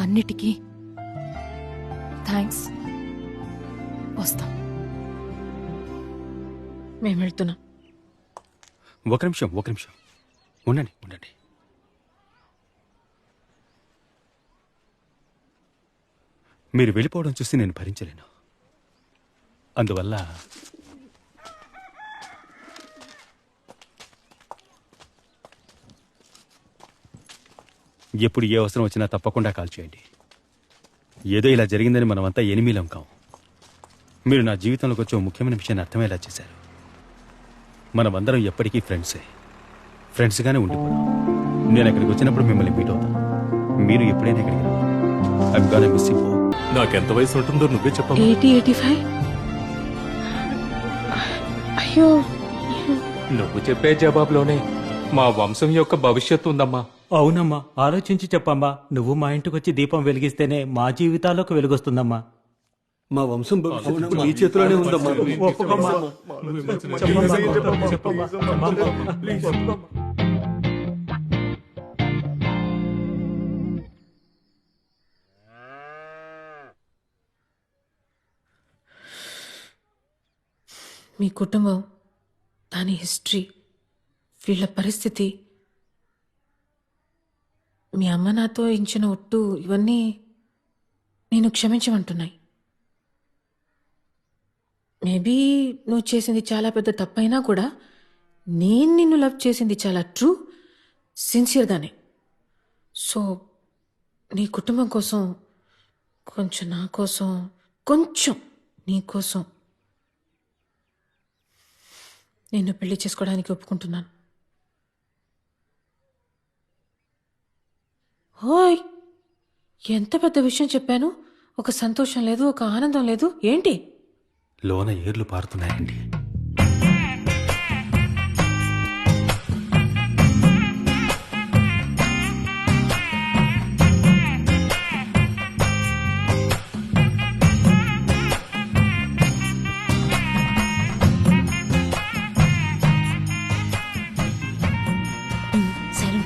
అన్నిటికీ థ్యాంక్స్. వస్తాం. మేము వెళ్తున్నాం. ఒక నిమిషం ఉండండి. మీరు వెళ్ళిపోవడం చూసి నేను భరించలేను. అందువల్ల ఎప్పుడు ఏ అవసరం వచ్చినా తప్పకుండా కాల్ చేయండి. ఏదో ఇలా జరిగిందని మనమంతా ఎనిమిలం కాం. మీరు నా జీవితంలోకి వచ్చే ముఖ్యమైన విషయాన్ని అర్థమయ్యేలా చేశారు. మనమందరం ఎప్పటికీ ఫ్రెండ్స్గానే ఉండిపోయాం. నేను ఎక్కడికి వచ్చినప్పుడు మిమ్మల్ని మీట్ అవుతాను. మీరు ఎప్పుడైనా ఇక్కడికి రా. I'm gonna miss you. నాకెంత వయసు ఉంటుందో నువ్వే చెప్పమ్మా. 80-85. అయ్యో, నువ్వు చెప్పే జవాబులోనే మా వంశం యొక్క భవిష్యత్తు ఉందమ్మా. అవునమ్మా, ఆలోచించి చెప్పమ్మా. నువ్వు మా ఇంటికి వచ్చి దీపం వెలిగిస్తేనే మా జీవితాల్లోకి వెలుగొస్తుందమ్మా. మా వంశం భవిష్యత్తు నీ చేతిలోనే ఉందమ్మా. ఒప్పుకోమ్మా. మీ కుటుంబం, దాని హిస్టరీ, వీళ్ళ పరిస్థితి, మీ అమ్మ నాతో ఇచ్చిన ఒట్టు, ఇవన్నీ నేను క్షమించమంటున్నాయి. మేబీ నువ్వు చేసింది చాలా పెద్ద తప్పైనా కూడా నేను నిన్ను లవ్ చేసింది చాలా ట్రూ, సిన్సియర్గానే. సో నీ కుటుంబం కోసం, కొంచెం నా కోసం, కొంచెం నీ కోసం నిన్ను పెళ్లి చేసుకోవడానికి ఒప్పుకుంటున్నాను. ఓయ్, ఎంత పెద్ద విషయం చెప్పాను. ఒక సంతోషం లేదు, ఒక ఆనందం లేదు. ఏంటి? లోన ఏర్లు పారుతున్నాయండి.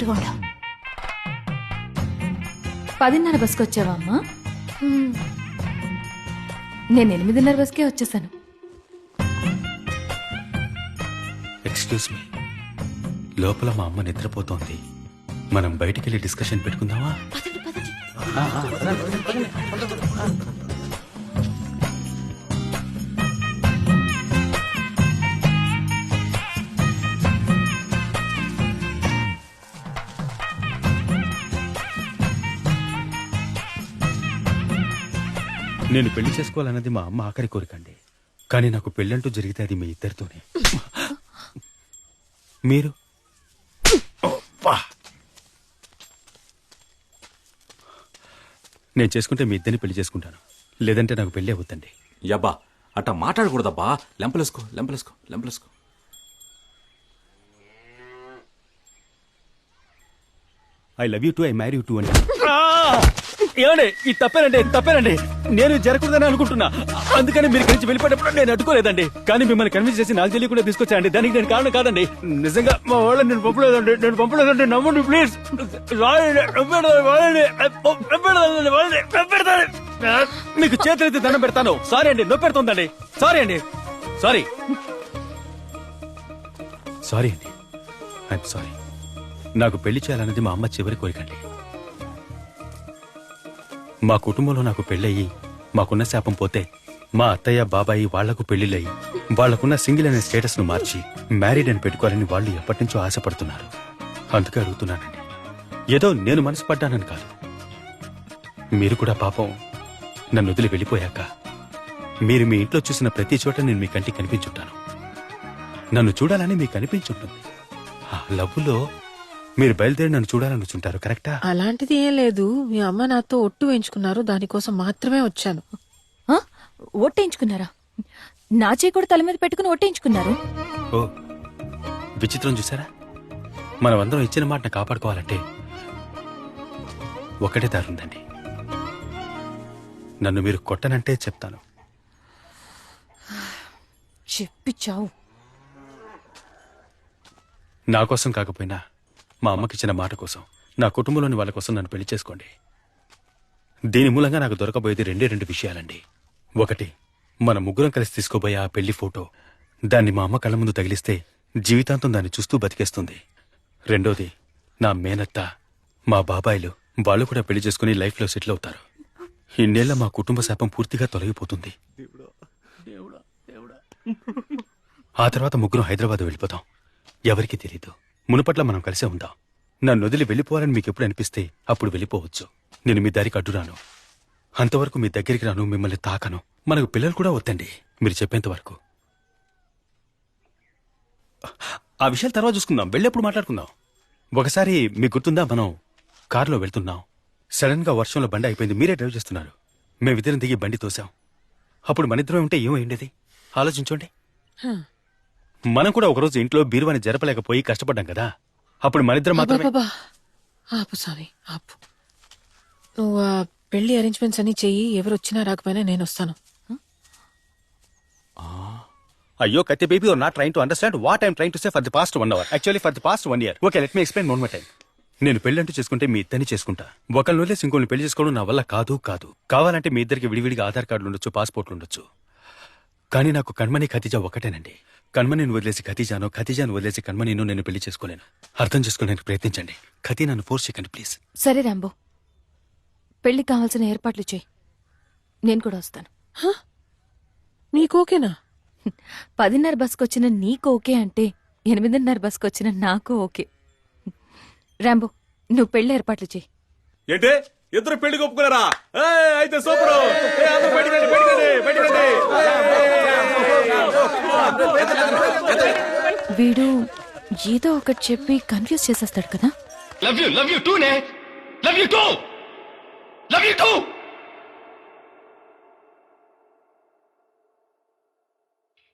సైలెంట్గా ఉండు. 10:30 బస్కి వచ్చావా అమ్మా? నేను 8:30 బస్కే వచ్చేసాను. ఎక్స్క్యూజ్ మీ, లోపల మా అమ్మ నిద్రపోతోంది. మనం బయటికెళ్ళి డిస్కషన్ పెట్టుకుందామా? నేను పెళ్లి చేసుకోవాలన్నది మా అమ్మ ఆఖరి కోరికండి. కానీ నాకు పెళ్ళంటూ జరిగితే అది మీ ఇద్దరితోనే. మీరు నేను చేసుకుంటే మీ ఇద్దరిని పెళ్లి చేసుకుంటాను, లేదంటే నాకు పెళ్ళి అవుతండి. యబ్బా అట్టా మాట్లాడకూడదబ్బా. లెంపలేసుకో లెంపలేసుకో లెంపలేసుకో. I love you too, I marry you too అంటే ఏమండి? ఇది తప్పేనండి. నేను జరగకూడదని అనుకుంటున్నా. అందుకని మీరు కలిసి వెళ్ళిపోయేటప్పుడు నేను అడ్డుకోలేదండి. కానీ మిమ్మల్ని కన్విన్స్ చేసి నాకు తెలియకుండా తీసుకొచ్చానండి. దానికి నేను కారణం కాదండి. నిజంగా మా వాళ్ళని నేను పంపలేదండి. నమ్మండి ప్లీజ్. మీకు చేతులైతే దండం పెడతాను. సారీ అండి, నొప్పి పెడుతుందండి. సారీ అండి. I'm sorry. నాకు పెళ్లి చేయాలన్నది మా అమ్మ చివరి కోరికండి. మా కుటుంబంలో నాకు పెళ్ళయ్యి మాకున్న శాపం పోతే మా అత్తయ్య బాబాయి వాళ్లకు పెళ్లిళ్ళయి వాళ్లకున్న సింగిల్ అనే స్టేటస్ ను మార్చి మ్యారీడ్ అని పెట్టుకోవాలని వాళ్ళు ఎప్పటి నుంచో ఆశపడుతున్నారు. అందుకే అడుగుతున్నానండి. ఏదో నేను మనసు పడ్డానని కాదు. మీరు కూడా పాపం నన్ను వదిలి వెళ్ళిపోయాక మీరు మీ ఇంట్లో చూసిన ప్రతి చోట నేను మీ కంటికి కనిపించుంటాను. నన్ను చూడాలని మీకు అనిపించుంటుంది. ఆ లవ్వులో మీరు బయలుదేరి నన్ను చూడాలని వచ్చుంటారు. కరెక్టా? అలాంటిది ఏం లేదు. మీ అమ్మ నాతో ఒట్టు వేయించుకున్నారు, దానికోసం మాత్రమే వచ్చాను. ఒట్టేయించుకున్నారా? నా చేయి కూడా తల మీద పెట్టుకుని ఒట్టేయించుకున్నారు. ఓ విచిత్రం చూసారా? మనమందరం ఇచ్చిన మాటను కాపాడుకోవాలంటే ఒకటే దారుందండి. నన్ను మీరు కొట్టనంటే చెప్తాను. చెప్పిచ్చావు. నా కోసం కాకపోయినా మా అమ్మకిచ్చిన మాట కోసం, నా కుటుంబంలోని వాళ్ళ కోసం నన్ను పెళ్లి చేసుకోండి. దీని మూలంగా నాకు దొరకబోయేది రెండు విషయాలండి. ఒకటి, మన ముగ్గురం కలిసి తీసుకోబోయే ఆ పెళ్లి ఫోటో. దాన్ని మా అమ్మ కళ్ళ ముందు తగిలిస్తే జీవితాంతం దాన్ని చూస్తూ బతికేస్తుంది. రెండోది, నా మేనత్త, మా బాబాయిలు, వాళ్ళు కూడా పెళ్లి చేసుకుని లైఫ్లో సెటిల్ అవుతారు. ఇన్నేళ్ల మా కుటుంబ శాపం పూర్తిగా తొలగిపోతుంది. ఆ తర్వాత ముగ్గురం హైదరాబాద్ వెళ్ళిపోతాం. ఎవరికీ తెలీదు. మునుపట్ల మనం కలిసే ఉందాం. నన్ను వదిలి వెళ్ళిపోవాలని మీకు ఎప్పుడు అనిపిస్తే అప్పుడు వెళ్ళిపోవచ్చు. నేను మీ దారికి అడ్డురాను. అంతవరకు మీ దగ్గరికి రాను, మిమ్మల్ని తాకను. మనకు పిల్లలు కూడా వద్దండి మీరు చెప్పేంత వరకు. ఆ విషయాలు తర్వాత చూసుకుందాం, వెళ్ళేప్పుడు మాట్లాడుకుందాం. ఒకసారి మీకు గుర్తుందా, మనం కారులో వెళ్తున్నాం. సడన్ గా వర్షంలో బండి అయిపోయింది. మీరే డ్రైవ్ చేస్తున్నారు. మేమిద్దరం దిగి బండి తోసాం. అప్పుడు మనిద్దరం ఉంటే ఏమైండేది ఆలోచించండి. మనం కూడా ఒకరోజు ఇంట్లో బీరువాని జరపలేకపోయి కష్టపడ్డాం కదా. అప్పుడు మనిద్దరం మాత్రమే. ఆపు స్వామి, ఆపు. నువ్వు ఆ పెళ్లి అరేంజ్మెంట్స్ అన్ని చెయ్యి. ఎవరు వచ్చినా రాకపోయినా నేను వస్తాను. అయ్యో కత్తి baby, you're not trying to understand what I'm trying to say for the past 1 hour. Actually for the past 1 year. Okay, let me explain one more time. నేను పెళ్ళంటూ చేసుకుంటే మీ ఇద్దరిని చేసుకుంటా. ఒకళ్ళని వదిలేసి ఇంకోళ్ళని పెళ్లి చేసుకోవడం నా వల్ల కాదు. కావాలంటే మీ ఇద్దరికి విడివిడిగా ఆధార్ కార్డులు ఉండొచ్చు, పాస్పోర్ట్లు ఉండొచ్చు. కానీ నాకు కణ్మణి ఖతీజా ఒకటేనండి. కణ్మణిని వదిలేసి ఖతీజాను, ఖతీజాను వదిలేసి కణ్మణిను నేను పెళ్లి చేసుకోలేను. అర్థం చేసుకోవడానికి ప్రయత్నించండి. ఖతీ, నన్ను ఫోర్స్ చేయకండి ప్లీజ్. సరే రాంబో, పెళ్లికి కావాల్సిన ఏర్పాట్లు చేయి. నేను కూడా వస్తాను. నీకు ఓకేనా? 10:30 బస్కి వచ్చిన నీకు ఓకే అంటే 8:30 బస్కి వచ్చిన నాకు ఓకే. రాంబో, నువ్వు పెళ్లి ఏర్పాట్లు చేయి. ఏంటే ఇద్దరు పెళ్లికి ఒప్పుకున్నారా? అయితే సూపరు. వీడు ఏదో ఒకటి చెప్పి కన్ఫ్యూజ్ చేసేస్తాడు కదా. లవ్ యూ టూ నే. Love you two. Love you two.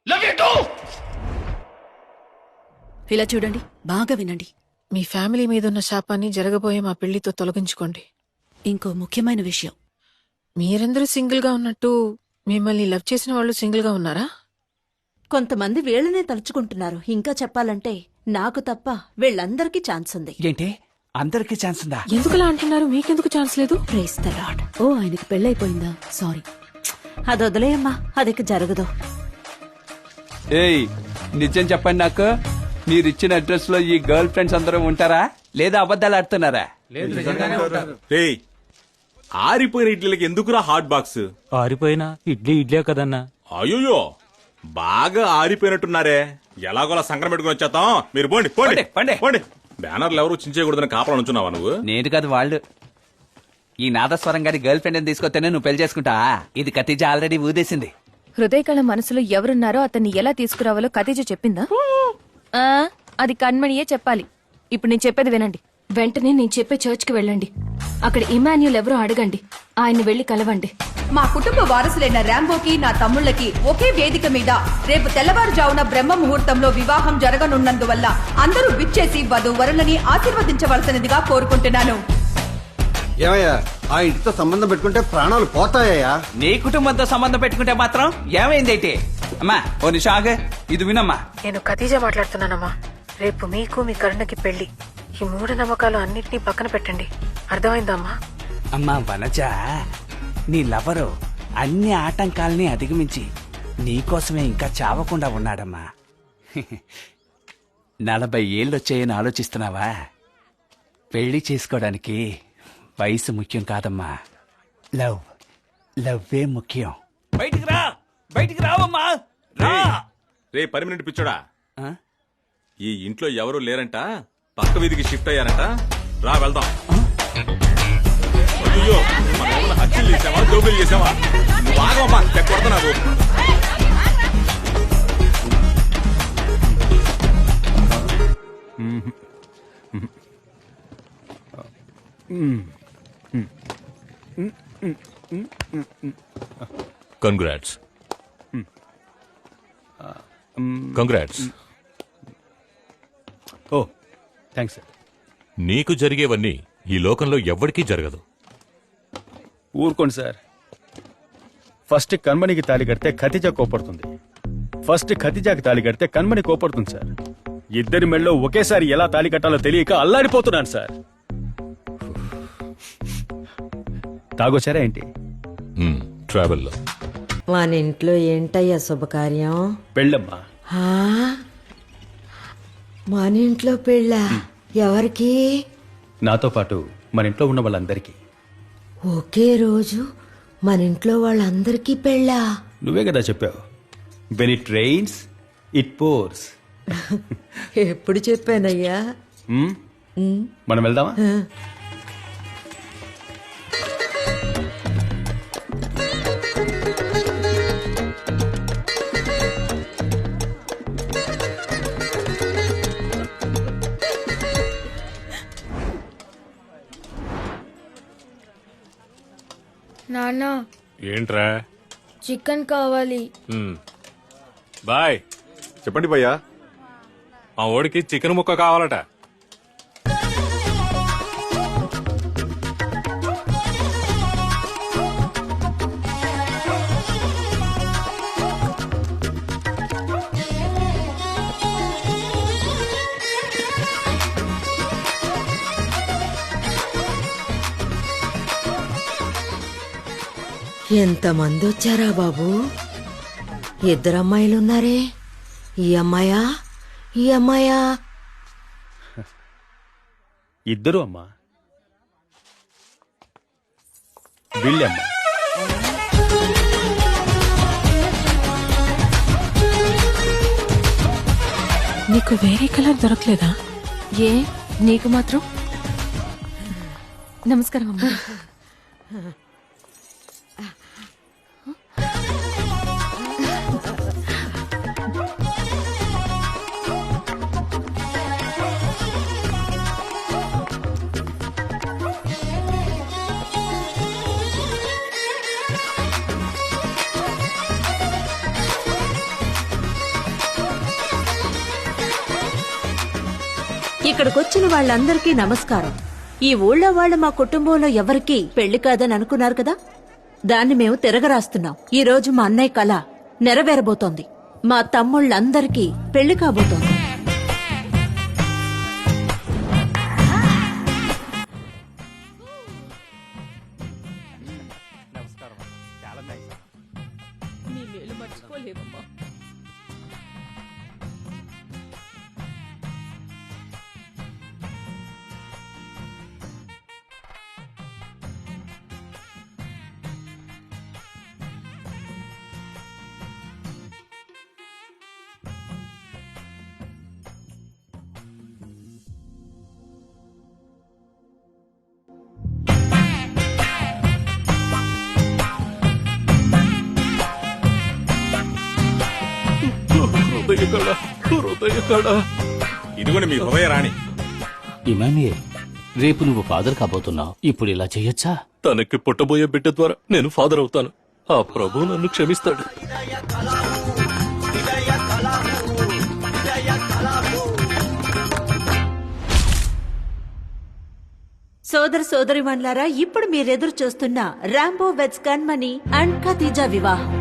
Love you two. ఇలా చూడండి, బాగా వినండి. మీ ఫ్యామిలీ మీదున్న శాపాన్ని జరగబోయే మా పెళ్లితో తొలగించుకోండి. ఇంకో ముఖ్యమైన విషయం, మీరందరూ సింగిల్ గా ఉన్నట్టు మిమ్మల్ని లవ్ చేసిన వాళ్ళు సింగిల్ గా ఉన్నారా? కొంతమంది వీళ్ళనే తలుచుకుంటున్నారు. ఇంకా చెప్పాలంటే నాకు తప్ప వీళ్ళందరికీ ఛాన్స్ ఉంది. ఏంటి అందరికీ ఛాన్స్ ఉందా? ఎందుకలా అంటున్నారు? మీకెందుకు ఛాన్స్ లేదు? Praise the lord. ఓ ఆయనకి పెళ్ళైపోయిందా? సారీ. అది వదిలేయమ్మా, అదికి జరగదు. ఏయ్ నిజం చెప్పండి నాకు, మీరిచ్చిన అడ్రస్ లో ఈ గర్ల్ ఫ్రెండ్స్ అందరూ ఉంటారా లేదా అబద్ధాలు ఆడుతున్నారా? రేయ్, ఆరిపోయిన ఇడ్లీలకి ఎందుకురా హాట్ బాక్స్? ఆరిపోయినా ఇడ్లీ కదన్నా. అయ్యో, బాగా ఆరిపోయినట్టున్నారే. ఎలాగోలా సంక్రమం పెట్టుకుని వచ్చేస్తాం. మీరు పోండి పోండి పండి. పోండి. బ్యానర్లు ఎవరు చించేయకూడదని కాపలా ఉంచున్నావా నువ్వు? నేను కాదు వాళ్ళు. ఈ నాదస్వరం గారి గర్ల్ ఫ్రెండ్ తీసుకొస్తేనే నువ్వు పెళ్లి చేసుకుంటా. ఇది ఖతీజా ఆల్రెడీ ఊదేసింది. హృదయకళ మనసులో ఎవరున్నారో అతన్ని ఎలా తీసుకురావాలో ఖతీజ చెప్పిందా? అది కణ్మణియే చెప్పాలి. ఇప్పుడు నేను చెప్పేది వినండి. వెంటనే నేను చెప్పే చర్చ్కి వెళ్ళండి. అక్కడ ఇమాన్యుల్ ఎవరో అడగండి. ఆయన్ని వెళ్లి కలవండి. మా కుటుంబ వారసులైన ర్యాంబోకి నా తమ్ముళ్ళకి ఒకే వేదిక మీద రేపు తెల్లవారుజామున బ్రహ్మ ముహూర్తంలో వివాహం జరగనున్నందువల్ల అందరూ విచ్చేసి వధూవరులని ఆశీర్వదించవలసినదిగా కోరుకుంటున్నాను. ఏమయ్యా, ఆ ఇంటితో సంబంధం పెట్టుకుంటే ప్రాణాలు పోతాయా? నీ కుటుంబంతో సంబంధం పెట్టుకుంటే మాత్రం ఏమైందైతే? అమ్మా ఓ నిమిషం ఆగు, ఇది వినమ్మా. నేను ఖతీజా మాట్లాడుతున్నానమ్మా. రేపు మీకు మీ కరుణకి పెళ్లి. ఈ మూఢనమ్మకాలు అన్నిటినీ పక్కన పెట్టండి. అర్థమైందమ్మా? అమ్మా వనజ, నీ లవరు అన్ని ఆటంకాల్ని అధిగమించి నీకోసమే ఇంకా చావకుండా ఉన్నాడమ్మా. 40 ఏళ్ళొచ్చాయని ఆలోచిస్తున్నావా? పెళ్లి చేసుకోవడానికి వయసు ముఖ్యం కాదమ్మా, లవ్వే ముఖ్యం. బయటికి రావమ్మా. రే 10 మినిట్ పిచ్చోడా, ఈ ఇంట్లో ఎవరు లేరంట, పక్క వీధికి షిఫ్ట్ అయ్యారంట. రా వెళ్దాం. అయ్యో, మనం ఏమైనా హత్యలు చేసావా, దోపిడీలు చేసావా? నువ్వు ఆగమ్మా, కొడతా నాకు. కంగ్రాట్స్. కంగ్రాట్స్. ఓ థ్యాంక్స్ సార్. నీకు జరిగేవన్నీ ఈ లోకంలో ఎవ్వడికీ జరగదు. ఊరుకోండి సార్. ఫస్ట్ కన్మణికి తాళి కడితే ఖతీజా కోపడుతుంది. ఫస్ట్ ఖతీజాకి తాళి కడితే కన్మణి కోపడుతుంది సార్. ఇద్దరి మెళ్ళలో ఒకేసారి ఎలా తాళి కట్టాలో తెలియక అల్లాడిపోతున్నాను సార్. తాగొచ్చారా ఏంటి? ట్రావెల్లో. మన ఇంట్లో ఏంటయ్యా శుభకార్యం? పెళ్ళమ్మా. మన ఇంట్లో పెళ్ళా? ఎవరికి? నాతో పాటు మన ఇంట్లో ఉన్న వాళ్ళందరికీ. ఒకే రోజు మన ఇంట్లో వాళ్ళందరికీ పెళ్ళా? నువ్వే కదా చెప్పావు, when it rains it pores. ఎప్పుడు చెప్పానయ్యా? మనం వెళ్దామా? నాన్న, ఏంట్రా? చికెన్ కావాలి. బాయ్. చెప్పండి భయ్యా. మా ఓడికి చికెన్ ముక్క కావాలట. ఎంతమంది వచ్చారా బాబు? 2 అమ్మాయిలున్నారే. ఈ అమ్మాయా ఈ అమ్మాయా? ఇద్దరు అమ్మా. వీళ్ళమ్మా. నీకు వేరే కలర్ దొరకలేదా? ఏ నీకు మాత్రం? నమస్కారం అమ్మా. ఇక్కడికొచ్చిన వాళ్ళందరికీ నమస్కారం. ఈ ఊళ్ళో వాళ్ళు మా కుటుంబంలో ఎవరికీ పెళ్లి కాదని అనుకున్నారు కదా, దాన్ని మేము తిరగరాస్తున్నాం. ఈ రోజు మా అన్నయ్య కళ నెరవేరబోతోంది. మా తమ్ముళ్ళందరికీ పెళ్లి కాబోతోంది. హృదయ కళ. ఇదిగోండి మీ హృదయ రాణి. ఇమానుయేల్, రేపు నువ్వు ఫాదర్ కాబోతున్నావు. ఇప్పుడు ఇలా చెయ్యొచ్చా? తనకి పుట్టబోయే బిడ్డ ద్వారా నేను ఫాదర్ అవుతాను. ఆ ప్రభు నన్ను క్షమిస్తాడు. సోదర సోదరిమణులారా, ఇప్పుడు మీరెదురు చూస్తున్న Rambo weds Kanmani and Khadija వివాహం.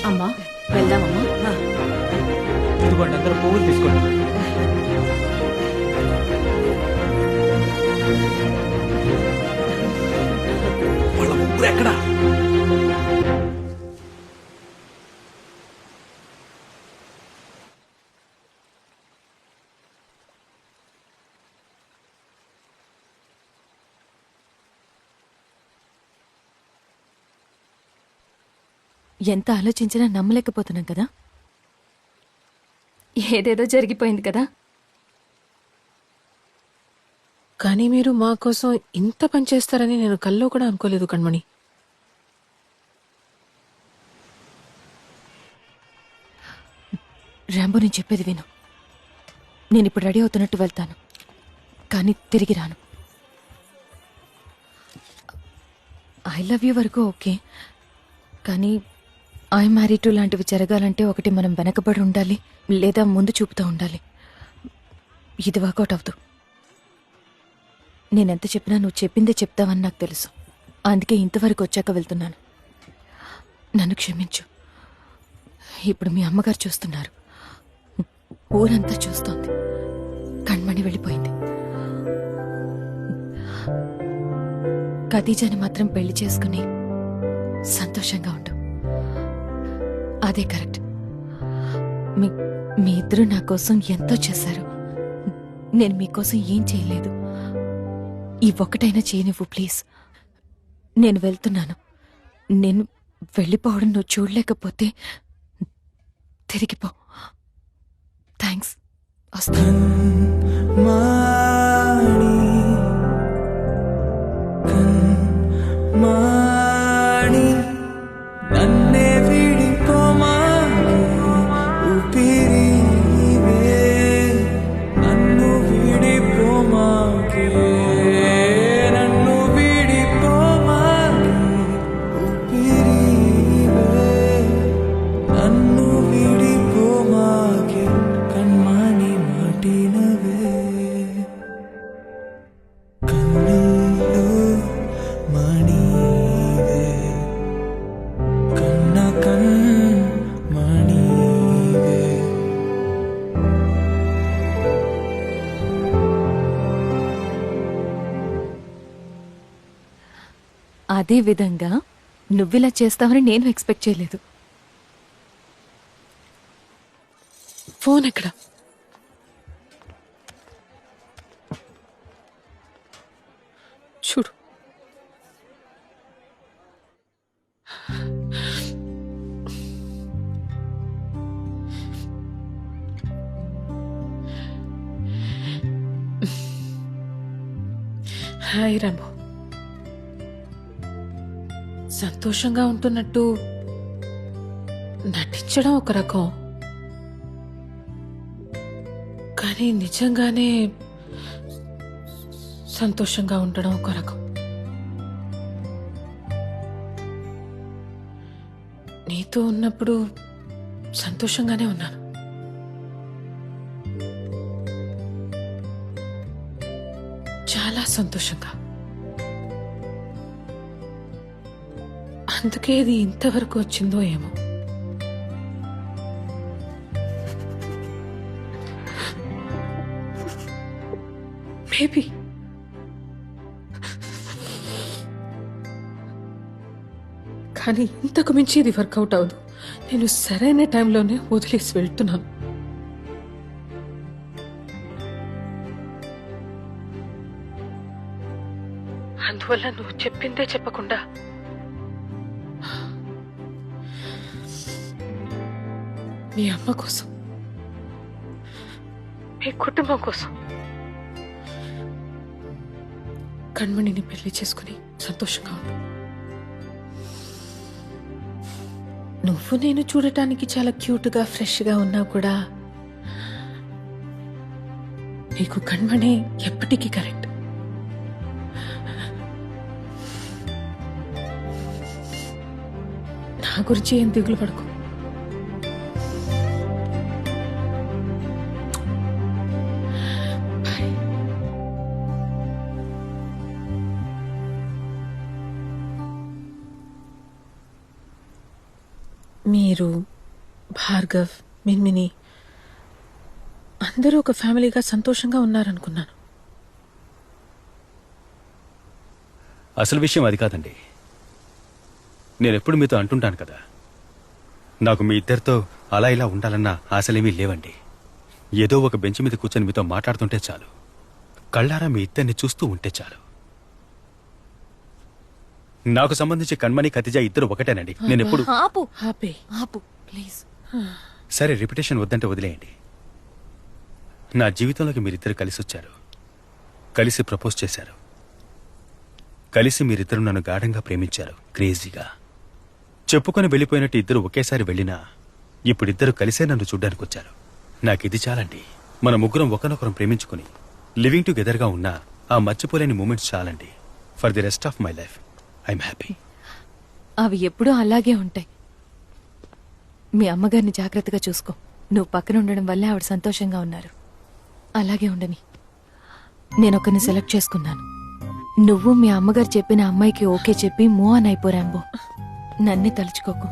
అమ్మా వెళ్దామమ్మా. ఇదిగోండి అందరూ పువ్వులు తీసుకోండి. వాళ్ళ ముగ్గురు ఎక్కడా? ఎంత ఆలోచించినా నమ్మలేకపోతున్నాం కదా. ఏదేదో జరిగిపోయింది కదా. కానీ మీరు మా కోసం ఇంత పని చేస్తారని నేను కల్లో కూడా అనుకోలేదు కణ్మణి. రాంబో, నేను చెప్పేది విను. నేను ఇప్పుడు రెడీ అవుతున్నట్టు వెళ్తాను, కానీ తిరిగి రాను. ఐ లవ్ యూ వరకు ఓకే, కానీ ఐ మ్యారీ టు లాంటివి జరగాలంటే ఒకటి మనం వెనకబడి ఉండాలి, లేదా ముందు చూపుతూ ఉండాలి. ఇది వర్కౌట్ అవ్వదు. నేనెంత చెప్పినా నువ్వు చెప్పిందే చెప్తావని నాకు తెలుసు. అందుకే ఇంతవరకు వచ్చాక వెళ్తున్నాను. నన్ను క్షమించు. ఇప్పుడు మీ అమ్మగారు చూస్తున్నారు, ఊరంతా చూస్తోంది. కణ్మణి వెళ్ళిపోయింది. ఖదీజాని మాత్రం పెళ్లి చేసుకుని సంతోషంగా ఉండు. అదే కరెక్ట్. మీ ఇద్దరు నా కోసం ఎంతో చేశారు. నేను మీకోసం ఏం చేయలేదు. ఈ ఒక్కటైనా చేయనివ్వు ప్లీజ్. నేను వెళ్తున్నాను. నేను వెళ్ళిపోవడం నువ్వు చూడలేకపోతే తిరిగిపో. థ్యాంక్స్. వస్తాను. నన్నే విడిపోమాకే ఊపిరివే, నన్ను విడిపోమాకే, నన్ను విడిపోమాకే ఊపిరివే, నన్ను విడిపోమాకే కణ్మణి మాటినవే. కన్నుల్లో మణివే, కన్న కణ్మణివే. అదే విధంగా నువ్విలా చేస్తావని నేను ఎక్స్పెక్ట్ చేయలేదు. ఫోన్ ఎక్కడ? చూడు. Hi Rambo. సంతోషంగా ఉంటున్నట్టు నటించడం ఒక రకం, కానీ నిజంగానే సంతోషంగా ఉండడం ఒక రకం. నీతో ఉన్నప్పుడు సంతోషంగానే ఉన్నాను. చాలా సంతోషంగా. అందుకే ఇది ఇంతవరకు వచ్చిందో ఏమో. మేబీ కానీ ఇంతకు మించి ఇది వర్కౌట్ అవ్వదు. నేను సరైన టైంలోనే వదిలేసి వెళ్తున్నాను. అందువల్ల నువ్వు చెప్పిందే చెప్పకుండా మీ అమ్మ కోసం, మీ కుటుంబం కోసం కణ్మణిని పెళ్లి చేసుకుని సంతోషంగా ఉండు. నువ్వు నేను చూడటానికి చాలా క్యూట్గా ఫ్రెష్గా ఉన్నా కూడా నీకు కణ్మణి ఎప్పటికీ కరెక్ట్. నా గురించి ఏం దిగులు పడుకో. మీరు, భార్గవ్, మిన్మిని అందరూ ఒక ఫ్యామిలీగా సంతోషంగా ఉన్నారనుకున్నాను. అసలు విషయం అది కాదండి. నేనెప్పుడు మీతో అంటుంటాను కదా, నాకు మీ ఇద్దరితో అలా ఇలా ఉండాలన్న ఆశలేమీ లేవండి. ఏదో ఒక బెంచ్ మీద కూర్చొని మీతో మాట్లాడుతుంటే చాలు, కళ్ళారా మీ ఇద్దరిని చూస్తూ ఉంటే చాలు. నాకు సంబంధించి కణ్మణి, ఖతిజ ఇద్దరు ఒకటేనండి. నేనెప్పుడు ఆపు ఆపే ఆపు ప్లీజ్. సరే, రిపిటేషన్ వద్దంటే వదిలేయండి. నా జీవితంలోకి మీరిద్దరు కలిసి వచ్చారు, కలిసి ప్రపోజ్ చేశారు, కలిసి మీరిద్దరు నన్ను గాఢంగా ప్రేమించారు, క్రేజీగా. చెప్పుకొని వెళ్ళిపోయినట్టు ఇద్దరు ఒకేసారి వెళ్ళినా ఇప్పుడిద్దరు కలిసే నన్ను చూడ్డానికి వచ్చారు. నాకిది చాలండి. మన ముగ్గురం ఒకరినొకరం ప్రేమించుకుని లివింగ్ టుగెదర్గా ఉన్నా ఆ మర్చిపోలేని మూమెంట్స్ చాలండి. For the rest of my life I'm happy. అవి ఎప్పుడూ అలాగే ఉంటాయి. మీ అమ్మగారిని జాగ్రత్తగా చూసుకో. నువ్వు పక్కన ఉండడం వల్లే ఆవిడ సంతోషంగా ఉన్నారు. అలాగే ఉండని. నేను ఒకరిని సెలెక్ట్ చేసుకున్నాను. నువ్వు మీ అమ్మగారు చెప్పిన అమ్మాయికి ఓకే చెప్పి మూవ్ ఆన్ అయిపోరాంబో. నన్నే తలుచుకోకు.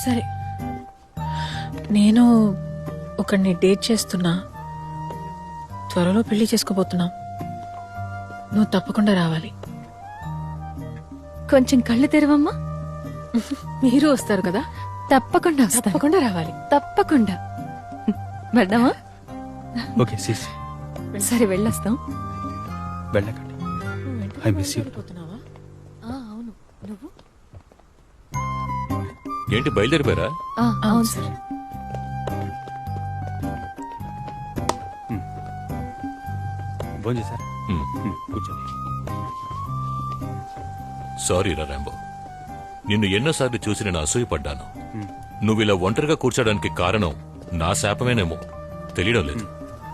సరే, నేను ఒకరిని డేట్ చేస్తున్నా. త్వరలో పెళ్లి చేసుకోబోతున్నా. నువ్వు తప్పకుండా రావాలి. కొంచెం కళ్ళు తెరవమ్మా. మీరు వస్తారు కదా, తప్పకుండా తప్పకుండా రావాలి. తప్పకుండా. వెళ్దామా? ఓకే సీస్. సరే వెళ్ళొస్తాం. వెళ్ళకండి. I miss you. అవును. నువ్వు? ఏంటి బయలుదేరిపోయారా? అవును సార్. భోంచేశారా? కూర్చోండి. సారీ రా రాంబో, నిన్ను ఎన్నోసార్లు చూసి నేను అసూయపడ్డాను. నువ్విలా ఒంటరిగా కూర్చోడానికి కారణం నా శాపమేనేమో తెలియడం లేదు.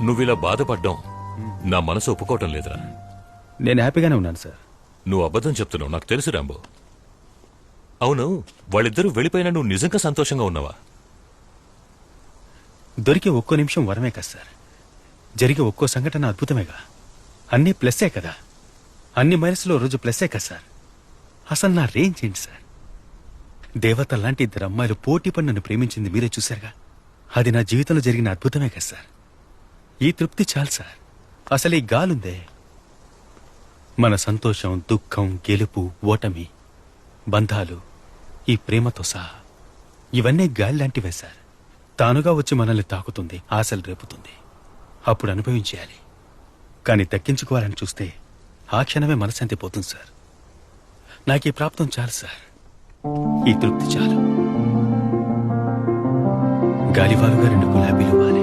నువ్విలా బాధపడ్డం నా మనసు ఒప్పుకోవటం లేదురా. నేను హ్యాపీగానే ఉన్నాను సార్. నువ్వు అబద్ధం చెప్తున్నావు, నాకు తెలుసు రాంబో. అవును, వాళ్ళిద్దరూ వెళ్ళిపోయినా నువ్వు నిజంగా సంతోషంగా ఉన్నావా? దొరికే ఒక్కో నిమిషం వరమే కదా సార్. జరిగే ఒక్కో సంఘటన అద్భుతమేగా. అన్నీ ప్లస్సే కదా. అన్ని మైనస్లో రోజు ప్లస్సే కదా సార్. అసలు నా రేంజ్ ఏంటి సార్? దేవత లాంటి ఇద్దరు అమ్మాయిలు పోటీ పడి నన్ను ప్రేమించింది మీరే చూశారుగా. అది నా జీవితంలో జరిగిన అద్భుతమే కదా సార్. ఈ తృప్తి చాలు సార్. అసలు ఈ గాలుందే, మన సంతోషం, దుఃఖం, గెలుపు, ఓటమి, బంధాలు, ఈ ప్రేమతో సహా ఇవన్నీ గాలి లాంటివే సార్. తానుగా వచ్చి మనల్ని తాకుతుంది, ఆశలు రేపుతుంది. అప్పుడు అనుభవించేయాలి. కానీ దక్కించుకోవాలని చూస్తే ఆ క్షణమే మనశాంతి పోతుంది సార్. నాకు ఈ ప్రాప్తం చాలు సార్. ఈ తృప్తి చాలు. గాలివాలుగా 2 గులాబీలు వాలి.